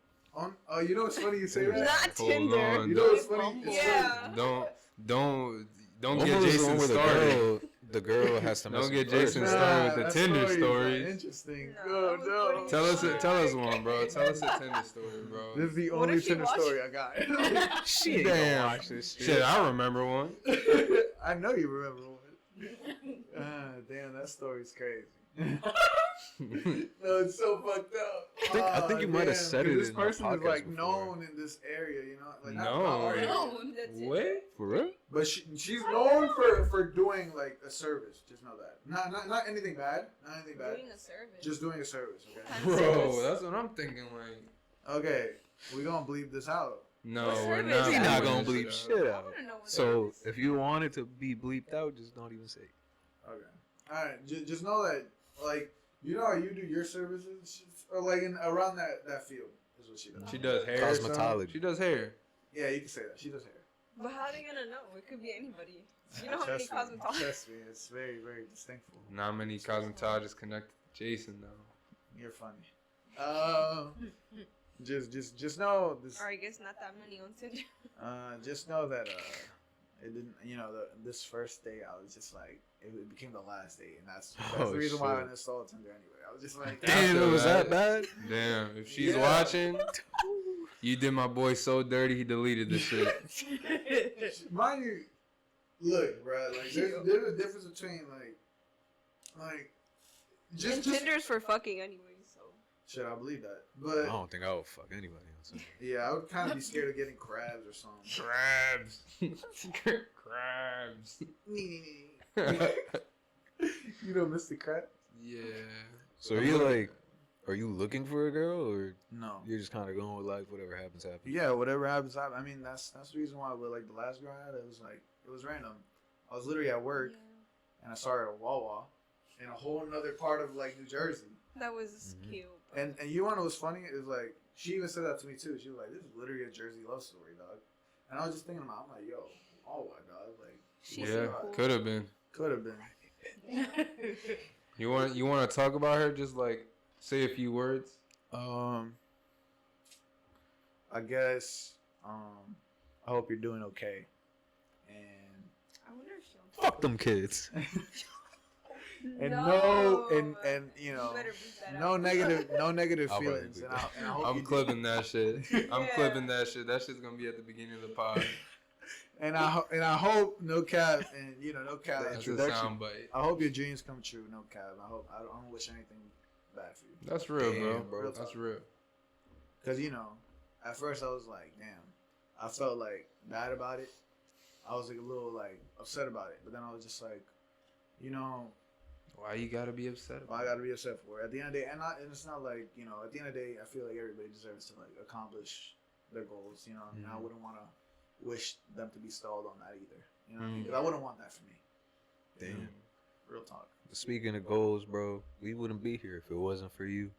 [SPEAKER 2] Oh, you know what's funny? You say that.
[SPEAKER 3] Not
[SPEAKER 1] Hold
[SPEAKER 3] Tinder.
[SPEAKER 1] on,
[SPEAKER 2] You know what's funny? It's
[SPEAKER 3] Yeah.
[SPEAKER 1] Don't
[SPEAKER 4] What
[SPEAKER 1] get
[SPEAKER 4] was the
[SPEAKER 1] Jayson
[SPEAKER 4] one where
[SPEAKER 1] started.
[SPEAKER 4] the girl has to
[SPEAKER 1] Don't
[SPEAKER 4] mess
[SPEAKER 1] get
[SPEAKER 4] with
[SPEAKER 1] Jayson
[SPEAKER 4] first?
[SPEAKER 1] started with the
[SPEAKER 2] that
[SPEAKER 1] Tinder
[SPEAKER 2] story is not
[SPEAKER 1] stories.
[SPEAKER 2] interesting.
[SPEAKER 3] No,
[SPEAKER 2] Oh,
[SPEAKER 3] that
[SPEAKER 2] no.
[SPEAKER 3] was funny.
[SPEAKER 1] Tell us one, bro. Tell us a Tinder story, bro.
[SPEAKER 2] This is the
[SPEAKER 3] What
[SPEAKER 2] only
[SPEAKER 3] if she
[SPEAKER 2] Tinder
[SPEAKER 3] watched-
[SPEAKER 2] story I got.
[SPEAKER 4] She ain't
[SPEAKER 1] Damn.
[SPEAKER 4] gonna watch this shit.
[SPEAKER 1] Shit, I remember one.
[SPEAKER 2] I know you remember one. Damn, that story's crazy. No, it's so fucked up.
[SPEAKER 4] I think you might have said it
[SPEAKER 2] This
[SPEAKER 4] in the
[SPEAKER 2] person is
[SPEAKER 4] podcast
[SPEAKER 2] like
[SPEAKER 4] before.
[SPEAKER 2] known in this area, you know. Like, not
[SPEAKER 1] No.
[SPEAKER 2] our area,
[SPEAKER 3] No, that's it.
[SPEAKER 1] What?
[SPEAKER 4] For real?
[SPEAKER 2] but she's known for doing like a service. Just know that. Not anything bad. Not anything bad.
[SPEAKER 3] Doing a service.
[SPEAKER 2] Just doing a service. Okay.
[SPEAKER 3] Kind of
[SPEAKER 1] Bro,
[SPEAKER 3] service.
[SPEAKER 1] that's what I'm thinking. Like,
[SPEAKER 2] Okay. We gonna bleep this out.
[SPEAKER 1] no,
[SPEAKER 3] What
[SPEAKER 1] we're
[SPEAKER 3] service?
[SPEAKER 1] not.
[SPEAKER 3] You're
[SPEAKER 4] not
[SPEAKER 1] bleeping
[SPEAKER 4] gonna
[SPEAKER 1] this
[SPEAKER 4] bleep
[SPEAKER 1] shit
[SPEAKER 4] shit
[SPEAKER 3] I
[SPEAKER 4] out.
[SPEAKER 3] wanna know what
[SPEAKER 4] So
[SPEAKER 3] it is.
[SPEAKER 4] if you want it to be bleeped out, just don't even say it.
[SPEAKER 2] Okay. All right. Just know that, like, you know how you do your services, or like around that field is what she does.
[SPEAKER 1] She does hair.
[SPEAKER 4] Cosmetology.
[SPEAKER 1] She does hair.
[SPEAKER 2] Yeah, you can say that. She does hair.
[SPEAKER 3] But how are they gonna know? It could be anybody. You know how many
[SPEAKER 2] Trust me,
[SPEAKER 3] cosmetologists?
[SPEAKER 2] trust me, it's very, very distinctful.
[SPEAKER 1] Not many cosmetologists connected to Jayson though.
[SPEAKER 2] You're funny. Just know this.
[SPEAKER 3] Or I guess not that many on Tinder.
[SPEAKER 2] Just know that it didn't. You know, this first day I was just like, it became the last day, and that's
[SPEAKER 4] Oh,
[SPEAKER 2] the reason why I
[SPEAKER 4] shit.
[SPEAKER 2] installed Tinder anyway. I was just like,
[SPEAKER 4] Damn, it was that bad?
[SPEAKER 1] Damn, if she's
[SPEAKER 2] Yeah.
[SPEAKER 1] watching, you did my boy so dirty he deleted the shit.
[SPEAKER 2] mind you, look, bro. Like, there's a difference between like,
[SPEAKER 3] And Tinder's for fucking anyway, so.
[SPEAKER 2] Shit, I believe that.
[SPEAKER 4] I
[SPEAKER 2] But
[SPEAKER 4] don't think I would fuck anybody on Tinder.
[SPEAKER 2] yeah, I would kind of be scared of getting crabs or something.
[SPEAKER 1] Crabs. Crabs.
[SPEAKER 2] You know, Mr. Crab?
[SPEAKER 1] Yeah.
[SPEAKER 4] So are you like, are you looking for a girl, or
[SPEAKER 2] No.
[SPEAKER 4] you're just kind of going with life, whatever happens, happens?
[SPEAKER 2] Yeah, whatever happens, happens. I mean, that's the reason why. But like the last girl I had, it was random. I was literally at work, and I saw her at Wawa, in a whole another part of like New Jersey.
[SPEAKER 3] That was
[SPEAKER 4] Mhm.
[SPEAKER 3] cute.
[SPEAKER 2] And you want to know what's funny? Is like she even said that to me too. She was like, "This is literally a Jersey love story, dog." And I was just thinking about, I'm like, "Yo, Wawa, dog." Like,
[SPEAKER 3] She's
[SPEAKER 1] Yeah,
[SPEAKER 3] so cool.
[SPEAKER 1] could have been.
[SPEAKER 2] could have been.
[SPEAKER 1] You want to talk about her? Just like say a few words.
[SPEAKER 2] I guess. I hope you're doing okay. And
[SPEAKER 3] I wonder if she'll.
[SPEAKER 4] Fuck them kids.
[SPEAKER 2] and you know,
[SPEAKER 3] better beat that
[SPEAKER 2] no
[SPEAKER 3] out.
[SPEAKER 2] negative
[SPEAKER 4] I'll probably
[SPEAKER 2] feelings.
[SPEAKER 4] do
[SPEAKER 2] And
[SPEAKER 4] that.
[SPEAKER 2] I hope
[SPEAKER 1] I'm
[SPEAKER 2] you do.
[SPEAKER 1] clipping that shit. I'm
[SPEAKER 3] Yeah.
[SPEAKER 1] clipping that shit. That shit's gonna be at the beginning of the pod.
[SPEAKER 2] And I hope no cap and no cap.
[SPEAKER 1] That's a soundbite.
[SPEAKER 2] I hope your dreams come true. No cap. I don't wish anything bad for you.
[SPEAKER 1] That's real,
[SPEAKER 4] Damn,
[SPEAKER 1] bro.
[SPEAKER 2] bro.
[SPEAKER 1] That's real.
[SPEAKER 2] Cause at first I was like, damn, I felt like bad about it. I was like a little like upset about it, but then I was just like,
[SPEAKER 1] Why you gotta be upset
[SPEAKER 2] I
[SPEAKER 1] about it?
[SPEAKER 2] gotta be upset for it. At the end of the day, and it's not like at the end of the day, I feel like everybody deserves to like accomplish their goals. And I wouldn't want to wish them to be stalled on that either. You know what I mean? 'Cause I wouldn't want that for me.
[SPEAKER 4] Damn.
[SPEAKER 2] Real talk.
[SPEAKER 4] Speaking of goals, bro, we wouldn't be here if it wasn't for you.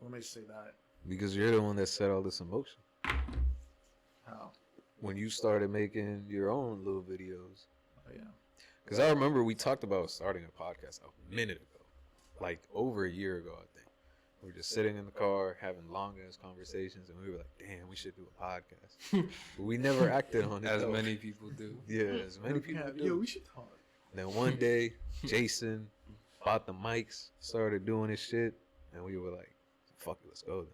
[SPEAKER 2] What makes you say that?
[SPEAKER 4] Because you're the one that set all this in motion.
[SPEAKER 2] How?
[SPEAKER 4] When you started making your own little videos.
[SPEAKER 2] Oh yeah.
[SPEAKER 4] Because I remember we talked about starting a podcast a minute ago. Like over a year ago, I think. We were just sitting in the car having long ass conversations, and we were like, damn, we should do a podcast. But we never acted on it.
[SPEAKER 1] As
[SPEAKER 4] though.
[SPEAKER 1] many people do.
[SPEAKER 4] Yeah, as many people do.
[SPEAKER 2] Yo, we should talk.
[SPEAKER 4] Then one day, Jayson bought the mics, started doing his shit, and we were like, fuck it, let's go then.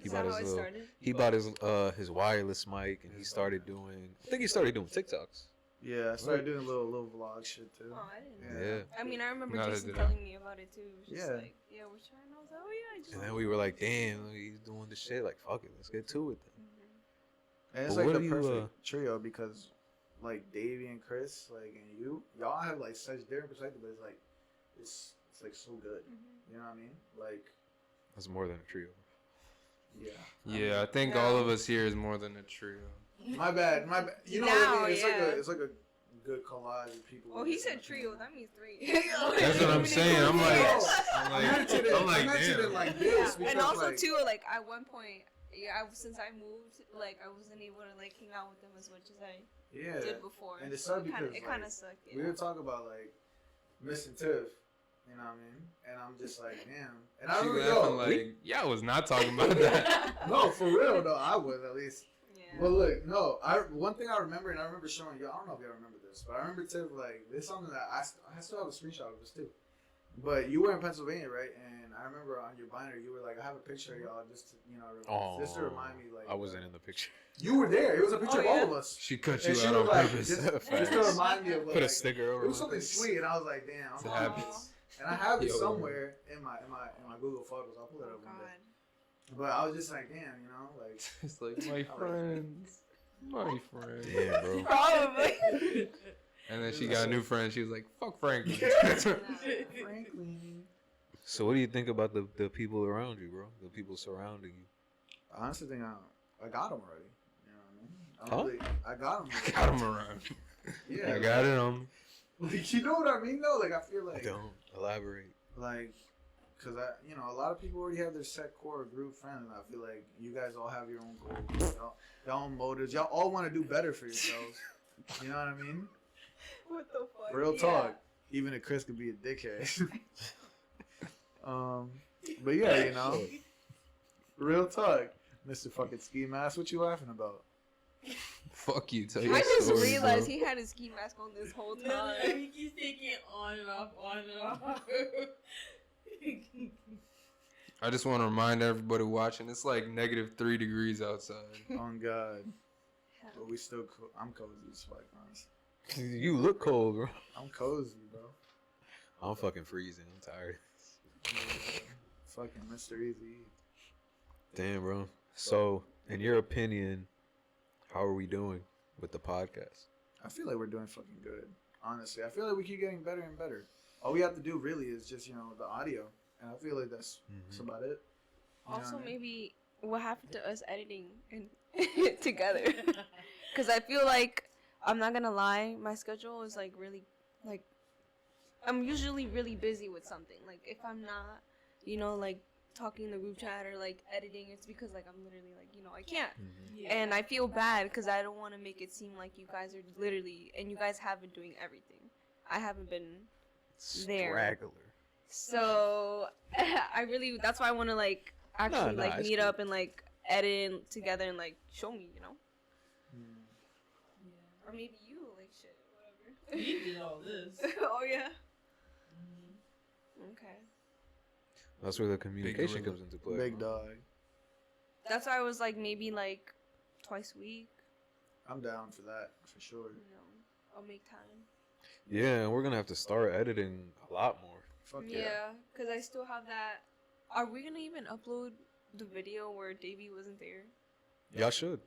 [SPEAKER 4] He
[SPEAKER 3] Is
[SPEAKER 4] bought
[SPEAKER 3] that how
[SPEAKER 4] his
[SPEAKER 3] it
[SPEAKER 4] little,
[SPEAKER 3] started?
[SPEAKER 4] he bought his wireless mic, and he started doing. I think he started doing TikToks.
[SPEAKER 2] Yeah, I started doing little vlog shit too.
[SPEAKER 3] Oh, I didn't know.
[SPEAKER 2] Yeah.
[SPEAKER 4] Yeah.
[SPEAKER 3] I mean, I remember
[SPEAKER 1] Neither
[SPEAKER 3] Jayson
[SPEAKER 1] did I.
[SPEAKER 3] telling me about it too. It was just
[SPEAKER 2] Yeah.
[SPEAKER 3] like, yeah, we're trying. I was like, oh yeah, I just.
[SPEAKER 4] And then we were like, damn, he's doing the shit. Like, fuck it, let's get to it then.
[SPEAKER 3] Mhm.
[SPEAKER 2] And it's
[SPEAKER 4] But
[SPEAKER 2] like
[SPEAKER 4] what
[SPEAKER 2] the
[SPEAKER 4] do you,
[SPEAKER 2] perfect trio because like Davey and Chris, like and y'all have like such different perspective, but it's like it's like so good.
[SPEAKER 3] Mhm.
[SPEAKER 2] You know what I mean? Like
[SPEAKER 4] That's more than a trio.
[SPEAKER 2] yeah.
[SPEAKER 1] Yeah, I think
[SPEAKER 3] No.
[SPEAKER 1] all of us here is more than a trio.
[SPEAKER 2] My bad. You know
[SPEAKER 3] Now,
[SPEAKER 2] what I mean?
[SPEAKER 3] yeah.
[SPEAKER 2] It's like a good collage of people.
[SPEAKER 3] Well, he said trio. That means three.
[SPEAKER 1] That's what I'm saying. I'm like,
[SPEAKER 2] I mentioned it.
[SPEAKER 1] I'm like,
[SPEAKER 2] I mentioned
[SPEAKER 1] damn.
[SPEAKER 2] it like
[SPEAKER 3] Yeah.
[SPEAKER 2] this because
[SPEAKER 3] And also
[SPEAKER 2] like,
[SPEAKER 3] too, like at one point, yeah, since I moved, like I wasn't able to like hang out with them as much as I
[SPEAKER 2] yeah.
[SPEAKER 3] did before.
[SPEAKER 2] And it
[SPEAKER 3] so
[SPEAKER 2] sucked because,
[SPEAKER 3] it kind of
[SPEAKER 2] like,
[SPEAKER 3] sucked.
[SPEAKER 2] We
[SPEAKER 3] Yeah.
[SPEAKER 2] were talking about like missing Tiff. You know what I mean? And I'm just like, damn. And I
[SPEAKER 1] She
[SPEAKER 2] remember,
[SPEAKER 1] laughing
[SPEAKER 2] yo,
[SPEAKER 1] like, yeah, I was not talking about that.
[SPEAKER 2] no, for real though, I was at least.
[SPEAKER 3] Yeah.
[SPEAKER 2] But look, no, one thing I remember, and I remember showing you. I don't know if y'all remember this, but I remember Tiff like there's something that I still have a screenshot of this too. But you were in Pennsylvania, right? And I remember on your binder, you were like, I have a picture of y'all just to, just to remind me, like
[SPEAKER 4] I wasn't in the picture.
[SPEAKER 2] You were there. It was a picture of all of us.
[SPEAKER 1] She cut
[SPEAKER 2] And
[SPEAKER 1] you
[SPEAKER 2] she
[SPEAKER 1] out
[SPEAKER 2] was
[SPEAKER 1] on
[SPEAKER 2] like,
[SPEAKER 1] purpose.
[SPEAKER 2] just to remind me of what,
[SPEAKER 4] Put a
[SPEAKER 2] like,
[SPEAKER 4] sticker over.
[SPEAKER 2] it was
[SPEAKER 4] my
[SPEAKER 2] something
[SPEAKER 4] face.
[SPEAKER 2] sweet, and I was like, damn.
[SPEAKER 1] It's a
[SPEAKER 2] I'm
[SPEAKER 1] habit.
[SPEAKER 2] happy. And I have it
[SPEAKER 1] Yo.
[SPEAKER 2] somewhere in my Google Photos. I'll pull it
[SPEAKER 3] Oh
[SPEAKER 2] up one
[SPEAKER 3] God.
[SPEAKER 2] day. But I was just like, damn, like
[SPEAKER 1] It's like, my friends. My friends.
[SPEAKER 4] Damn, bro.
[SPEAKER 3] Probably.
[SPEAKER 1] And then she got a new friend. She was like, fuck Franklin.
[SPEAKER 2] Franklin.
[SPEAKER 4] So what do you think about the people around you, bro? The people surrounding you.
[SPEAKER 2] I honestly think I got him already. You know what I
[SPEAKER 4] Huh?
[SPEAKER 2] mean? I got him.
[SPEAKER 1] Got him around.
[SPEAKER 2] Yeah.
[SPEAKER 1] I got it on.
[SPEAKER 2] Like, you know what I mean though? Like I feel like
[SPEAKER 4] Don't elaborate.
[SPEAKER 2] like because a lot of people already have their set core group friends, and I feel like you guys all have your own goals, y'all own motives, y'all all want to do better for yourselves. You know what I mean?
[SPEAKER 3] What the fuck?
[SPEAKER 2] Real
[SPEAKER 3] Yeah.
[SPEAKER 2] talk. Even if Chris could be a dickhead. But yeah, real talk, Mr. Fucking Ski Mask. What you laughing about?
[SPEAKER 1] Fuck you. Tell your
[SPEAKER 3] I just
[SPEAKER 1] story,
[SPEAKER 3] realized
[SPEAKER 1] bro.
[SPEAKER 3] he had his ski mask on this whole
[SPEAKER 5] No,
[SPEAKER 3] time.
[SPEAKER 5] he keeps taking it on and off, on and off.
[SPEAKER 1] I just want to remind everybody watching, it's like -3 degrees outside.
[SPEAKER 2] On God. But we still I'm cozy as fuck, honestly.
[SPEAKER 4] You look cold, bro.
[SPEAKER 2] I'm cozy, bro.
[SPEAKER 4] I'm fucking freezing. I'm tired.
[SPEAKER 2] Fucking Mr. Easy.
[SPEAKER 4] Damn, bro. So, in your opinion, how are we doing with the podcast?
[SPEAKER 2] I feel like we're doing fucking good. Honestly, I feel like we keep getting better and better. All we have to do really is just the audio, and I feel like that's about it. You know
[SPEAKER 3] Also,
[SPEAKER 2] what I mean?
[SPEAKER 3] maybe what happened to us editing and together? Because I feel like I'm not gonna lie, my schedule is like really like I'm usually really busy with something. Like if I'm not, like talking in the group chat or like editing, it's because like I'm literally like I can't.
[SPEAKER 5] Yeah.
[SPEAKER 3] And I feel bad because I don't want to make it seem like you guys are literally, and you guys have been doing everything. I haven't been there.
[SPEAKER 4] Straggler.
[SPEAKER 3] So that's why I want to like actually
[SPEAKER 4] Nah,
[SPEAKER 3] like
[SPEAKER 4] it's
[SPEAKER 3] meet
[SPEAKER 4] cool.
[SPEAKER 3] up and like edit together and like show me,
[SPEAKER 5] Yeah.
[SPEAKER 3] or maybe you like shit, whatever.
[SPEAKER 5] He did all this.
[SPEAKER 3] Oh yeah.
[SPEAKER 5] Mhm.
[SPEAKER 3] Okay.
[SPEAKER 4] That's where the communication
[SPEAKER 1] gorilla.
[SPEAKER 4] comes into play.
[SPEAKER 2] Big dog.
[SPEAKER 3] That's why I was like maybe like twice a week.
[SPEAKER 2] I'm down for that for sure.
[SPEAKER 3] I'll make time.
[SPEAKER 4] Yeah, and we're gonna have to start editing a lot more.
[SPEAKER 2] Fuck yeah.
[SPEAKER 3] Yeah, because I still have that. Are we gonna even upload the video where Davey wasn't there?
[SPEAKER 4] Y'all should.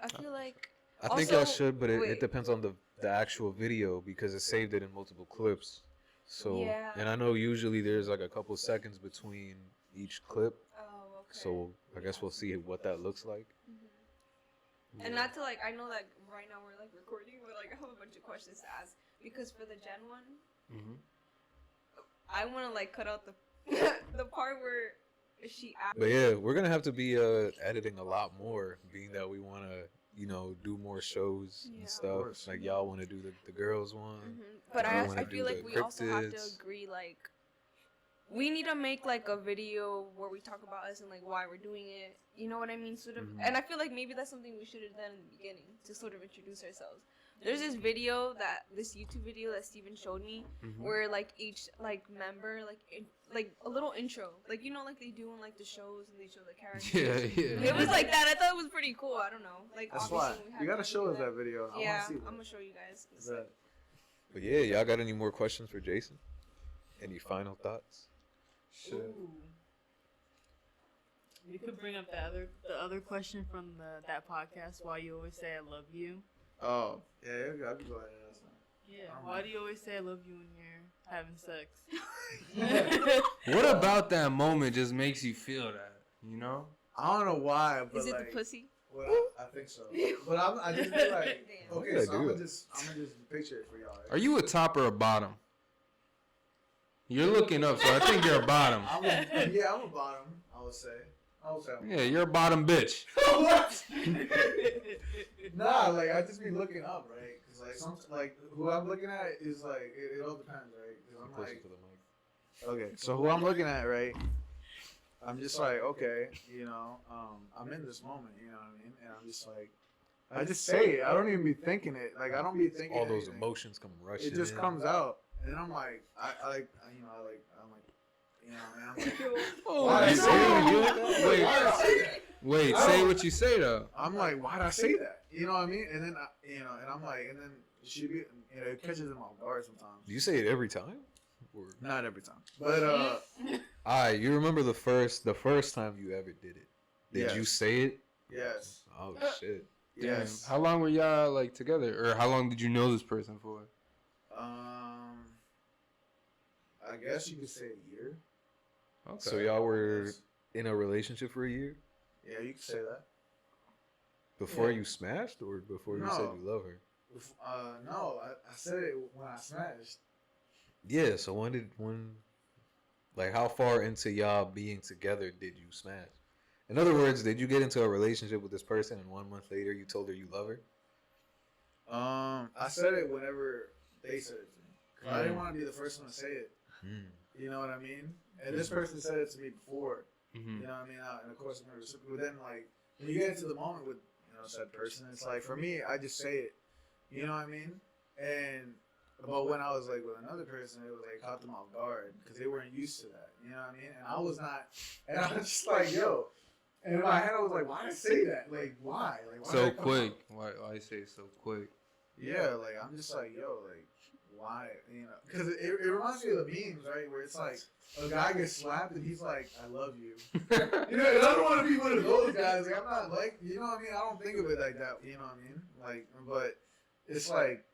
[SPEAKER 3] I feel like
[SPEAKER 4] I think y'all
[SPEAKER 3] Also,
[SPEAKER 4] should, but it
[SPEAKER 3] wait.
[SPEAKER 4] depends on the actual video because it saved it in multiple clips. So,
[SPEAKER 3] Yeah.
[SPEAKER 4] and I know usually there's like a couple seconds between each clip.
[SPEAKER 3] oh okay.
[SPEAKER 4] So I guess we'll see what that looks like.
[SPEAKER 3] Mhm. And not to like, I know that right now we're like recording, but like I have a bunch of questions to ask because for the Gen one,
[SPEAKER 1] Mm-hmm.
[SPEAKER 3] I want to like cut out the the part where she asked.
[SPEAKER 4] But yeah, we're gonna have to be editing a lot more, being that we want to, do more shows
[SPEAKER 3] Yeah.
[SPEAKER 4] and
[SPEAKER 3] Of
[SPEAKER 4] stuff.
[SPEAKER 2] course.
[SPEAKER 4] Like y'all want to do the girls one.
[SPEAKER 3] But
[SPEAKER 4] I
[SPEAKER 3] I
[SPEAKER 4] wanna do
[SPEAKER 3] feel like
[SPEAKER 4] the
[SPEAKER 3] we also have to
[SPEAKER 4] cryptids.
[SPEAKER 3] agree like we need to make like a video where we talk about us and like why we're doing it. You know what I mean? Sort of.
[SPEAKER 4] Mhm.
[SPEAKER 3] And I feel like maybe that's something we should have done in the beginning to sort of introduce ourselves. There's this YouTube video that Steven showed me, where like each like member like a little intro, like like they do in like the shows and they show the characters.
[SPEAKER 1] Yeah.
[SPEAKER 3] It was like that. I thought it was pretty cool. I don't know. Like
[SPEAKER 2] That's why
[SPEAKER 3] obviously we have
[SPEAKER 2] you gotta
[SPEAKER 3] to
[SPEAKER 2] show
[SPEAKER 3] do
[SPEAKER 2] us that video. I
[SPEAKER 3] Yeah,
[SPEAKER 2] wanna see that.
[SPEAKER 3] I'm gonna show you guys.
[SPEAKER 2] That-
[SPEAKER 4] But yeah, y'all got any more questions for Jayson? Any final thoughts?
[SPEAKER 1] Shit.
[SPEAKER 5] Ooh. You could bring up the other question from that podcast. Why you always say I love you?
[SPEAKER 2] Oh, yeah, I can go ahead and ask that.
[SPEAKER 5] Yeah. Why do you always say I love you when you're having sex?
[SPEAKER 1] What about that moment just makes you feel that? You know?
[SPEAKER 2] I don't know why, but
[SPEAKER 3] Is it
[SPEAKER 2] like,
[SPEAKER 3] the pussy?
[SPEAKER 2] Well, I think so. But I just feel like,
[SPEAKER 3] Damn.
[SPEAKER 2] okay,
[SPEAKER 4] Yeah,
[SPEAKER 2] so I'm
[SPEAKER 4] do
[SPEAKER 2] gonna
[SPEAKER 4] it.
[SPEAKER 2] just picture it for y'all. Right?
[SPEAKER 1] Are you a top or a bottom? You're looking up, so I think you're a bottom.
[SPEAKER 2] I'm a bottom. I would say.
[SPEAKER 1] Yeah, you're a bottom bitch.
[SPEAKER 2] What? Nah, like I just be looking up, right? Cause like who I'm looking at is like it all depends, right? 'Cause I'm
[SPEAKER 4] Closer
[SPEAKER 2] like,
[SPEAKER 4] to the mic.
[SPEAKER 2] okay, so who I'm looking at, right? I'm just like, okay, I'm in this moment, you know what I mean? And I'm just like, I just say it. I don't even be thinking it. Like I don't be thinking
[SPEAKER 4] All those
[SPEAKER 2] anything.
[SPEAKER 4] emotions come rushing.
[SPEAKER 2] It just
[SPEAKER 4] in.
[SPEAKER 2] comes out, and then I'm like, I'm like, I'm like,
[SPEAKER 1] Oh,
[SPEAKER 2] why'd I
[SPEAKER 1] you
[SPEAKER 2] say
[SPEAKER 1] say
[SPEAKER 2] that?
[SPEAKER 1] you like that?
[SPEAKER 2] Wait, why'd I say that?
[SPEAKER 1] Wait, say what you say though.
[SPEAKER 2] I'm like, why'd I say that? You know what I mean? And then, and I'm like, and then she be, it catches them off guard sometimes.
[SPEAKER 4] Do you say it every time? Or...
[SPEAKER 2] Not every time, but
[SPEAKER 4] Alright, you remember the first time you ever did it? Did
[SPEAKER 2] Yes.
[SPEAKER 4] you say it?
[SPEAKER 2] yes,
[SPEAKER 4] Oh shit!
[SPEAKER 2] yes.
[SPEAKER 1] Damn. How long were y'all like together, or how long did you know this person for?
[SPEAKER 2] I guess you could say a year.
[SPEAKER 1] Okay.
[SPEAKER 4] So y'all were in a relationship for a year
[SPEAKER 2] Yeah, you could say that.
[SPEAKER 4] before
[SPEAKER 2] Yeah.
[SPEAKER 4] you smashed, or before you said
[SPEAKER 2] No.
[SPEAKER 4] you love her?
[SPEAKER 2] No, I said it when I smashed.
[SPEAKER 4] Yeah. So like, how far into y'all being together did you smash? In other words, did you get into a relationship with this person and 1 month later you told her you love her?
[SPEAKER 2] I said it whenever they said it to me. 'Cause I didn't want to be the first one to say it. You know what I mean? And this person said it to me before.
[SPEAKER 1] Mm-hmm.
[SPEAKER 2] You know what I mean? And of course, I'm gonna reciprocate. But then, like, when you get into the moment with said person, it's like, for me, I just say it. You know what I mean? But when I was like with another person, it was like caught them off guard because they weren't used to that. You know what I mean? And I was not. And I was just like, yo. And in my head, I was like, why did I say that? Like, why? Like, why
[SPEAKER 1] So
[SPEAKER 2] did that come
[SPEAKER 1] quick.
[SPEAKER 2] out?
[SPEAKER 1] Why you say it so quick?
[SPEAKER 2] Yeah, like I'm just like, yo, like, why? Because it reminds me of the memes, right? Where it's like a guy gets slapped and he's like, I love you. And I don't want to be one of those guys. Like, I'm not like, you know what I mean? I don't think of it like that. You know what I mean? Like, but it's like,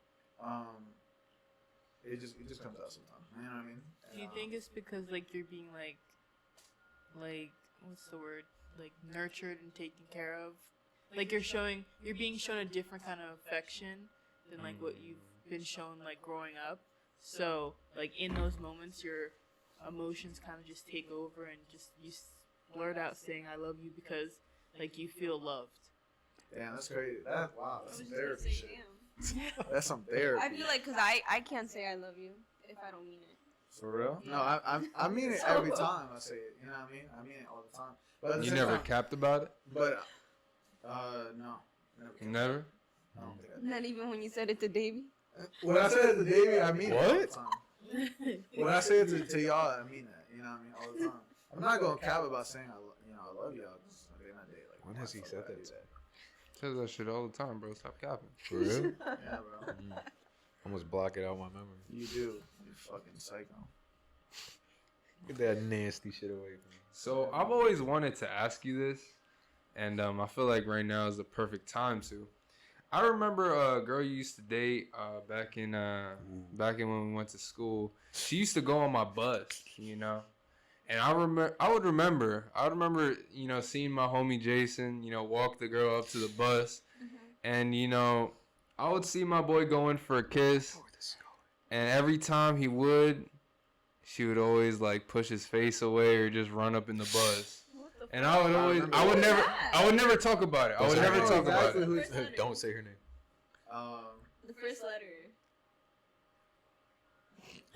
[SPEAKER 2] it just comes out sometimes. You know what I mean?
[SPEAKER 5] Do you think it's because like you're being like what's the word? Like nurtured and taken care of? Like you're being shown a different kind of affection than like what you've been shown like growing up. So like in those moments your emotions kind of just take over and just you blurt out saying I love you because like you feel loved.
[SPEAKER 2] Damn, that's crazy. That's wow. That's some
[SPEAKER 3] I was just gonna
[SPEAKER 2] therapy
[SPEAKER 3] say,
[SPEAKER 2] shit.
[SPEAKER 3] damn.
[SPEAKER 2] That's some therapy.
[SPEAKER 3] I feel like because I can't say I love you if I don't mean it.
[SPEAKER 2] For real? No, I mean it every time I say it. You know what I mean? I mean it all the time. But at the
[SPEAKER 1] You
[SPEAKER 2] same
[SPEAKER 1] never
[SPEAKER 2] time-
[SPEAKER 1] capped about it?
[SPEAKER 2] But no, never.
[SPEAKER 1] Never?
[SPEAKER 2] I don't think I did.
[SPEAKER 3] Not even when you said it to Davey.
[SPEAKER 2] When I say it to Davey, I mean it all the
[SPEAKER 4] What?
[SPEAKER 2] time. When I say it to y'all, I mean that. You know what I mean? All the time. I'm not gonna cap about saying I love y'all. Just at the end of the day, like,
[SPEAKER 4] When has he
[SPEAKER 2] why the
[SPEAKER 4] said
[SPEAKER 2] fuck would I
[SPEAKER 4] that?
[SPEAKER 2] do
[SPEAKER 1] Says that shit all the time, bro. Stop capping.
[SPEAKER 4] For real?
[SPEAKER 2] Yeah, bro.
[SPEAKER 4] I must block it out my memory.
[SPEAKER 2] You do. You fucking psycho.
[SPEAKER 4] Get that nasty shit away from me.
[SPEAKER 1] So I've always wanted to ask you this, and I feel like right now is the perfect time to. I remember a girl you used to date back in when we went to school. She used to go on my bus, and I would remember, seeing my homie Jayson, walk the girl up to the bus, and I would see my boy going for a kiss, and every time he would, she would always like push his face away or just run up in the bus. And I would never talk about it. I would never talk about it.
[SPEAKER 4] Don't say her name.
[SPEAKER 3] The first letter.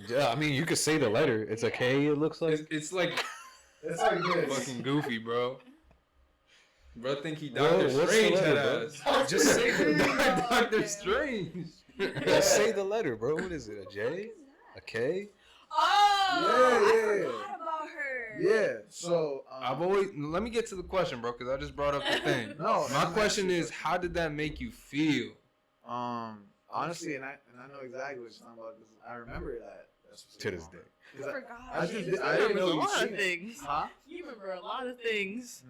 [SPEAKER 4] Yeah, I mean, you could say the letter. It's a K, it looks like.
[SPEAKER 1] It's like
[SPEAKER 2] It's like this.
[SPEAKER 1] fucking goofy, bro. Bro, think he
[SPEAKER 4] Bro,
[SPEAKER 1] Doctor
[SPEAKER 4] what's the
[SPEAKER 1] Strange
[SPEAKER 4] letter,
[SPEAKER 1] head
[SPEAKER 4] bro?
[SPEAKER 1] ass. Just say
[SPEAKER 3] Oh,
[SPEAKER 1] Doctor
[SPEAKER 3] okay.
[SPEAKER 1] Strange.
[SPEAKER 4] Just say the letter, bro. What is it? A J? A K?
[SPEAKER 3] Oh,
[SPEAKER 2] Yeah,
[SPEAKER 3] I
[SPEAKER 2] yeah.
[SPEAKER 3] forgot about her.
[SPEAKER 2] Yeah. So
[SPEAKER 1] I've always let me get to the question, bro, because I just brought up the thing.
[SPEAKER 2] No,
[SPEAKER 1] My
[SPEAKER 2] I'm
[SPEAKER 1] question
[SPEAKER 2] asking
[SPEAKER 1] is, how did that make you feel?
[SPEAKER 2] honestly, and I know exactly what you're talking about because I remember that.
[SPEAKER 4] To this day.
[SPEAKER 3] I forgot.
[SPEAKER 2] I just
[SPEAKER 5] You
[SPEAKER 2] did- I didn't
[SPEAKER 5] remember
[SPEAKER 2] know
[SPEAKER 5] a
[SPEAKER 2] you
[SPEAKER 5] lot
[SPEAKER 2] seen
[SPEAKER 5] of
[SPEAKER 2] it.
[SPEAKER 5] things.
[SPEAKER 2] Huh?
[SPEAKER 5] You remember a lot of things.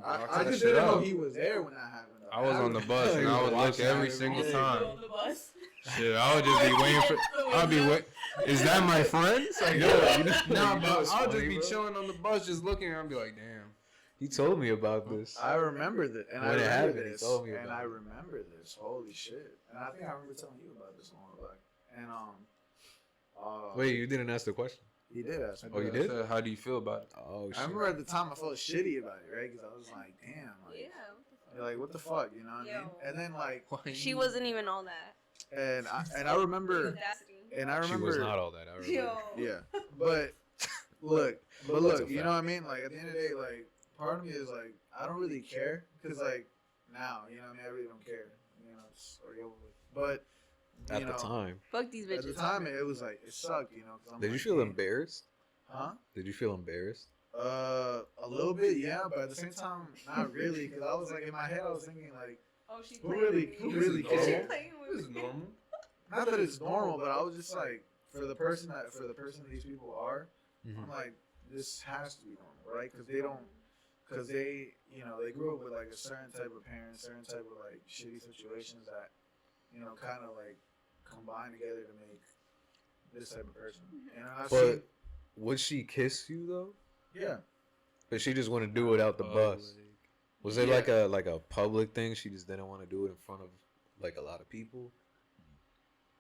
[SPEAKER 2] I just didn't know he was there when that happened. Though.
[SPEAKER 1] I was on the bus and I would look every single
[SPEAKER 5] You
[SPEAKER 1] time.
[SPEAKER 5] on the bus.
[SPEAKER 1] Shit, I would just be waiting for. I'll be wait. Is that my friend? It's like,
[SPEAKER 4] Yo, you know-
[SPEAKER 1] nah,
[SPEAKER 4] you know
[SPEAKER 1] but
[SPEAKER 4] what's
[SPEAKER 1] I'll
[SPEAKER 4] funny,
[SPEAKER 1] just be
[SPEAKER 4] bro?
[SPEAKER 1] chilling on the bus, just looking, and I'll be like, damn.
[SPEAKER 4] He told me about this.
[SPEAKER 2] I remember that, and
[SPEAKER 4] When
[SPEAKER 2] I
[SPEAKER 4] it
[SPEAKER 2] remember
[SPEAKER 4] happened, he
[SPEAKER 2] this,
[SPEAKER 4] told me
[SPEAKER 2] and
[SPEAKER 4] about
[SPEAKER 2] I
[SPEAKER 4] it.
[SPEAKER 2] remember this. Holy shit! And I think I remember telling you about this a while back. And
[SPEAKER 4] Wait, you didn't ask the question?
[SPEAKER 2] he did ask me.
[SPEAKER 4] Oh, you
[SPEAKER 1] I
[SPEAKER 4] did?
[SPEAKER 1] said, how do you feel about it?
[SPEAKER 4] Oh, shit.
[SPEAKER 2] I remember at the time I felt shitty about it, right? Because I was like, damn,
[SPEAKER 3] Yeah.
[SPEAKER 2] like what the fuck, you know what I mean?
[SPEAKER 3] Yo.
[SPEAKER 2] And then like,
[SPEAKER 3] She wasn't even all that.
[SPEAKER 2] and I remember,
[SPEAKER 3] Audacity.
[SPEAKER 2] and I
[SPEAKER 4] She
[SPEAKER 2] remember,
[SPEAKER 4] was not all that. I remember.
[SPEAKER 3] Yo.
[SPEAKER 2] yeah, but look,
[SPEAKER 4] That's a
[SPEAKER 2] you know
[SPEAKER 4] fact.
[SPEAKER 2] what I mean? Like at the end of the day, like part of me is like, I don't really care because like now, you know what I mean? I really don't care. You know, it's already over with. But
[SPEAKER 4] At
[SPEAKER 2] you
[SPEAKER 4] the
[SPEAKER 2] know,
[SPEAKER 4] time.
[SPEAKER 3] Fuck these bitches.
[SPEAKER 2] at the time, it was like it sucked, you know. 'Cause I'm
[SPEAKER 4] Did you
[SPEAKER 2] like,
[SPEAKER 4] feel
[SPEAKER 2] damn.
[SPEAKER 4] embarrassed?
[SPEAKER 2] Huh?
[SPEAKER 4] Did you feel embarrassed?
[SPEAKER 2] A little bit, yeah, but at the same time, not really, because I was like in my head, I was thinking like,
[SPEAKER 3] Oh, she
[SPEAKER 2] who really
[SPEAKER 1] This is
[SPEAKER 2] cares?
[SPEAKER 1] This is normal.
[SPEAKER 2] Not that it's normal, but I was just like, for the person these people are, I'm like, this has to be normal, right? Because they, you know, they grew up with like a certain type of parents, certain type of like shitty situations that, you know, kind of like combine together to make this type of person. And I've seen,
[SPEAKER 4] But would she kiss you though?
[SPEAKER 2] yeah,
[SPEAKER 4] But she just want to do it out the bus. Was it
[SPEAKER 2] Yeah.
[SPEAKER 4] like a public thing? She just didn't want to do it in front of like a lot of people.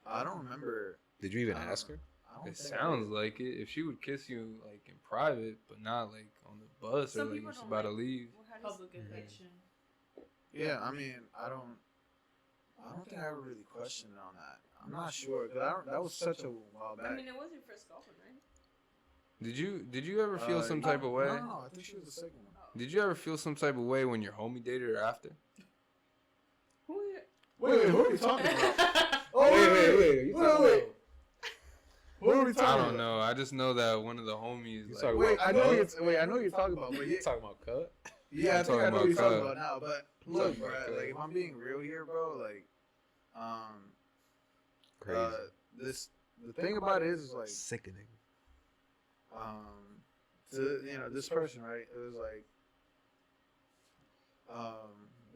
[SPEAKER 2] I don't remember.
[SPEAKER 4] Did you even
[SPEAKER 2] I don't
[SPEAKER 4] ask her?
[SPEAKER 2] I don't
[SPEAKER 1] It
[SPEAKER 2] think I
[SPEAKER 1] sounds
[SPEAKER 2] did.
[SPEAKER 1] like it. If she would kiss you like in private, but not like on the bus
[SPEAKER 3] Some
[SPEAKER 1] or like
[SPEAKER 3] people
[SPEAKER 1] she's
[SPEAKER 3] don't
[SPEAKER 1] about to
[SPEAKER 3] like-
[SPEAKER 1] leave.
[SPEAKER 5] Public
[SPEAKER 4] Mhm.
[SPEAKER 5] affection.
[SPEAKER 2] Yeah, I mean, I don't think I ever really questioned it on that. I'm not sure because that was such a while back.
[SPEAKER 3] I mean, it was your first girlfriend, right?
[SPEAKER 1] Did you ever feel some type of way?
[SPEAKER 2] No, I think she was the second one.
[SPEAKER 1] Did you ever feel some type of way when your homie dated her after?
[SPEAKER 3] Who?
[SPEAKER 2] Wait, who are we talking about? Oh,
[SPEAKER 4] Wait,
[SPEAKER 2] wait.
[SPEAKER 4] you talking about-
[SPEAKER 2] Who are we talking
[SPEAKER 1] I
[SPEAKER 2] about?
[SPEAKER 1] don't know. I just know that one of the homies.
[SPEAKER 4] You
[SPEAKER 1] Like,
[SPEAKER 4] talking
[SPEAKER 2] Wait,
[SPEAKER 4] about
[SPEAKER 2] I know
[SPEAKER 4] Cut?
[SPEAKER 2] I know you're talking about, but
[SPEAKER 4] You talking about cut?
[SPEAKER 2] yeah, I
[SPEAKER 1] I'm
[SPEAKER 2] think I
[SPEAKER 1] talking
[SPEAKER 2] know what you're
[SPEAKER 1] about
[SPEAKER 2] talking
[SPEAKER 1] Cub.
[SPEAKER 2] about now. But look,
[SPEAKER 1] Talking
[SPEAKER 2] bro,
[SPEAKER 1] about Cub.
[SPEAKER 2] like if I'm being real here, bro, like,
[SPEAKER 4] Crazy.
[SPEAKER 2] the thing about it is like,
[SPEAKER 4] Sickening.
[SPEAKER 2] to you know this person, right? It was like,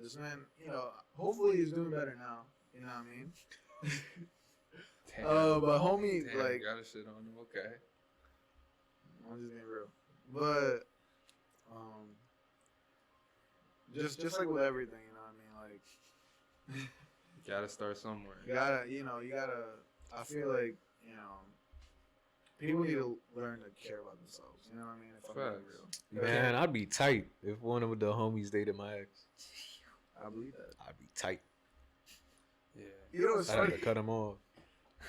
[SPEAKER 2] this man, you know, hopefully he's doing better now. You know what I mean?
[SPEAKER 1] damn,
[SPEAKER 2] But homie,
[SPEAKER 1] damn,
[SPEAKER 2] like,
[SPEAKER 1] got a shit on him. Okay.
[SPEAKER 2] I'm just being real. But just like with everything, you know what I mean? Like
[SPEAKER 1] Gotta start somewhere.
[SPEAKER 2] you gotta I feel like, you know, people need to learn to care about themselves. You know what I mean? If I'm being
[SPEAKER 1] Facts.
[SPEAKER 2] real.
[SPEAKER 4] Man, I'd be tight if one of the homies dated my ex.
[SPEAKER 2] I believe that.
[SPEAKER 4] I'd be tight.
[SPEAKER 1] Yeah.
[SPEAKER 2] You know what's
[SPEAKER 4] I'd have
[SPEAKER 2] funny?
[SPEAKER 4] to cut him off.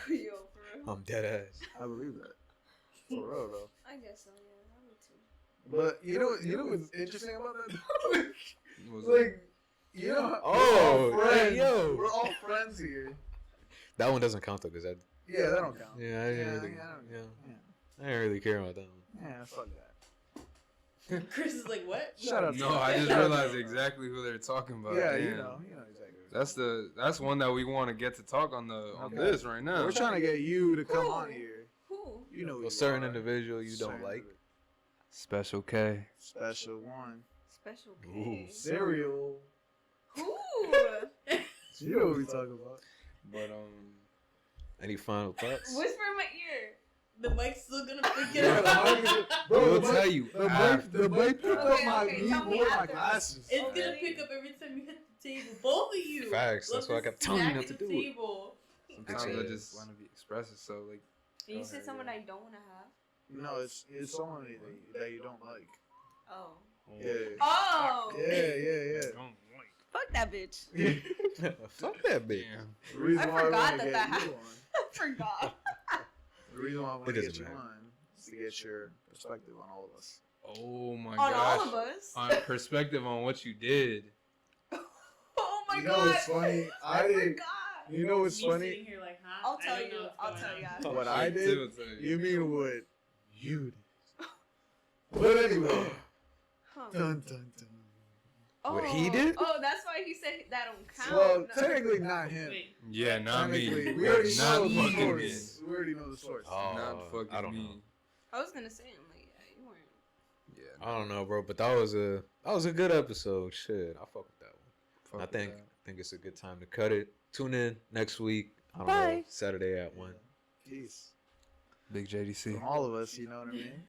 [SPEAKER 3] Yo, for real.
[SPEAKER 4] I'm dead ass.
[SPEAKER 2] I believe that. For real though.
[SPEAKER 3] I guess so. Yeah, I would too.
[SPEAKER 2] But you know what's interesting about that?
[SPEAKER 1] What was it?
[SPEAKER 2] Like, you know,
[SPEAKER 4] Oh,
[SPEAKER 2] we're all friends.
[SPEAKER 4] hey, yo.
[SPEAKER 2] We're all friends here.
[SPEAKER 4] That one doesn't count though, cause
[SPEAKER 2] Yeah, that don't count.
[SPEAKER 4] yeah, I didn't really, I didn't really care about that one.
[SPEAKER 2] Yeah, fuck that.
[SPEAKER 5] Chris is like, what?
[SPEAKER 2] Shut up.
[SPEAKER 1] No, I just realized exactly who they're talking about.
[SPEAKER 2] Yeah,
[SPEAKER 1] Damn.
[SPEAKER 2] you know exactly.
[SPEAKER 1] That's one that we want to get to talk on
[SPEAKER 2] Okay.
[SPEAKER 1] this right now.
[SPEAKER 2] We're trying to get you to come on here.
[SPEAKER 3] Who?
[SPEAKER 2] You know who
[SPEAKER 4] A
[SPEAKER 2] you
[SPEAKER 4] certain
[SPEAKER 2] are.
[SPEAKER 4] individual you don't
[SPEAKER 2] Certain
[SPEAKER 4] like.
[SPEAKER 1] Special K.
[SPEAKER 2] Special one.
[SPEAKER 3] Special
[SPEAKER 4] Ooh.
[SPEAKER 3] K.
[SPEAKER 2] Cereal.
[SPEAKER 3] Who?
[SPEAKER 2] You know what we talking about.
[SPEAKER 1] But
[SPEAKER 4] Any final thoughts?
[SPEAKER 3] Whisper in my ear.
[SPEAKER 5] The mic's still gonna pick it
[SPEAKER 2] Yeah, the
[SPEAKER 5] up.
[SPEAKER 2] mic is- Bro,
[SPEAKER 1] we'll
[SPEAKER 2] the mic-
[SPEAKER 1] tell you.
[SPEAKER 2] The mic picked up
[SPEAKER 3] Okay,
[SPEAKER 2] my
[SPEAKER 3] okay,
[SPEAKER 2] knee
[SPEAKER 3] tell me
[SPEAKER 2] more than my
[SPEAKER 3] after.
[SPEAKER 2] glasses.
[SPEAKER 5] It's gonna pick up every time you hit the table. Both of you.
[SPEAKER 4] Facts, that's
[SPEAKER 5] Love
[SPEAKER 4] why I
[SPEAKER 5] to
[SPEAKER 4] kept telling you
[SPEAKER 5] smack
[SPEAKER 4] not to
[SPEAKER 5] the
[SPEAKER 4] do it.
[SPEAKER 5] table.
[SPEAKER 1] Sometimes I
[SPEAKER 4] Bitches.
[SPEAKER 1] just want to be expressive. So like,
[SPEAKER 3] And you
[SPEAKER 1] Go
[SPEAKER 3] said
[SPEAKER 1] ahead,
[SPEAKER 3] someone
[SPEAKER 1] yeah.
[SPEAKER 3] I don't want to have.
[SPEAKER 2] No, it's someone that you don't like.
[SPEAKER 3] Oh.
[SPEAKER 2] Yeah.
[SPEAKER 3] Oh.
[SPEAKER 2] Yeah.
[SPEAKER 3] Fuck that bitch.
[SPEAKER 4] Fuck that bitch.
[SPEAKER 1] Damn.
[SPEAKER 2] The reason
[SPEAKER 3] I
[SPEAKER 2] why
[SPEAKER 3] forgot
[SPEAKER 2] wanna
[SPEAKER 3] that
[SPEAKER 2] get
[SPEAKER 3] that
[SPEAKER 2] you
[SPEAKER 3] happened.
[SPEAKER 2] on-
[SPEAKER 3] I forgot.
[SPEAKER 2] The reason why I want
[SPEAKER 4] It
[SPEAKER 2] to get
[SPEAKER 4] doesn't
[SPEAKER 2] you
[SPEAKER 4] matter.
[SPEAKER 2] on is to get your perspective on all of us.
[SPEAKER 1] Oh my
[SPEAKER 3] On
[SPEAKER 1] gosh.
[SPEAKER 3] all of us.
[SPEAKER 1] On perspective on what you did.
[SPEAKER 3] Oh my
[SPEAKER 2] You
[SPEAKER 3] god.
[SPEAKER 2] know what's funny? I didn't.
[SPEAKER 3] forgot.
[SPEAKER 2] You know what's
[SPEAKER 5] Me
[SPEAKER 2] funny?
[SPEAKER 5] sitting here like, huh?
[SPEAKER 3] I'll
[SPEAKER 5] I
[SPEAKER 3] tell
[SPEAKER 5] don't
[SPEAKER 3] you.
[SPEAKER 5] know what's
[SPEAKER 3] I'll
[SPEAKER 5] going
[SPEAKER 3] tell
[SPEAKER 5] on.
[SPEAKER 3] you after.
[SPEAKER 2] What I did?
[SPEAKER 1] Tim will tell you.
[SPEAKER 2] You mean what you did? But anyway,
[SPEAKER 3] Huh.
[SPEAKER 2] dun dun dun.
[SPEAKER 4] What he did?
[SPEAKER 3] Oh, that's why he said that don't count.
[SPEAKER 2] Well,
[SPEAKER 3] No.
[SPEAKER 2] technically not him.
[SPEAKER 5] Wait,
[SPEAKER 1] Yeah, not me.
[SPEAKER 2] Technically, we already
[SPEAKER 1] Not
[SPEAKER 2] know the
[SPEAKER 1] fucking me.
[SPEAKER 2] source. We already know the source.
[SPEAKER 4] Oh,
[SPEAKER 1] Not fucking
[SPEAKER 4] I don't
[SPEAKER 1] me.
[SPEAKER 4] know.
[SPEAKER 3] I was gonna say, I'm like, yeah, you weren't.
[SPEAKER 1] Yeah.
[SPEAKER 4] I don't know, bro, but that was a good episode. Shit, I fuck with that one.
[SPEAKER 1] Fuck
[SPEAKER 4] I
[SPEAKER 1] with that.
[SPEAKER 4] think it's a good time to cut it. Tune in next week. I don't know,
[SPEAKER 5] Bye.
[SPEAKER 4] Saturday at 1.
[SPEAKER 2] Peace.
[SPEAKER 1] Big JDC.
[SPEAKER 2] From all of us, you know what I mean?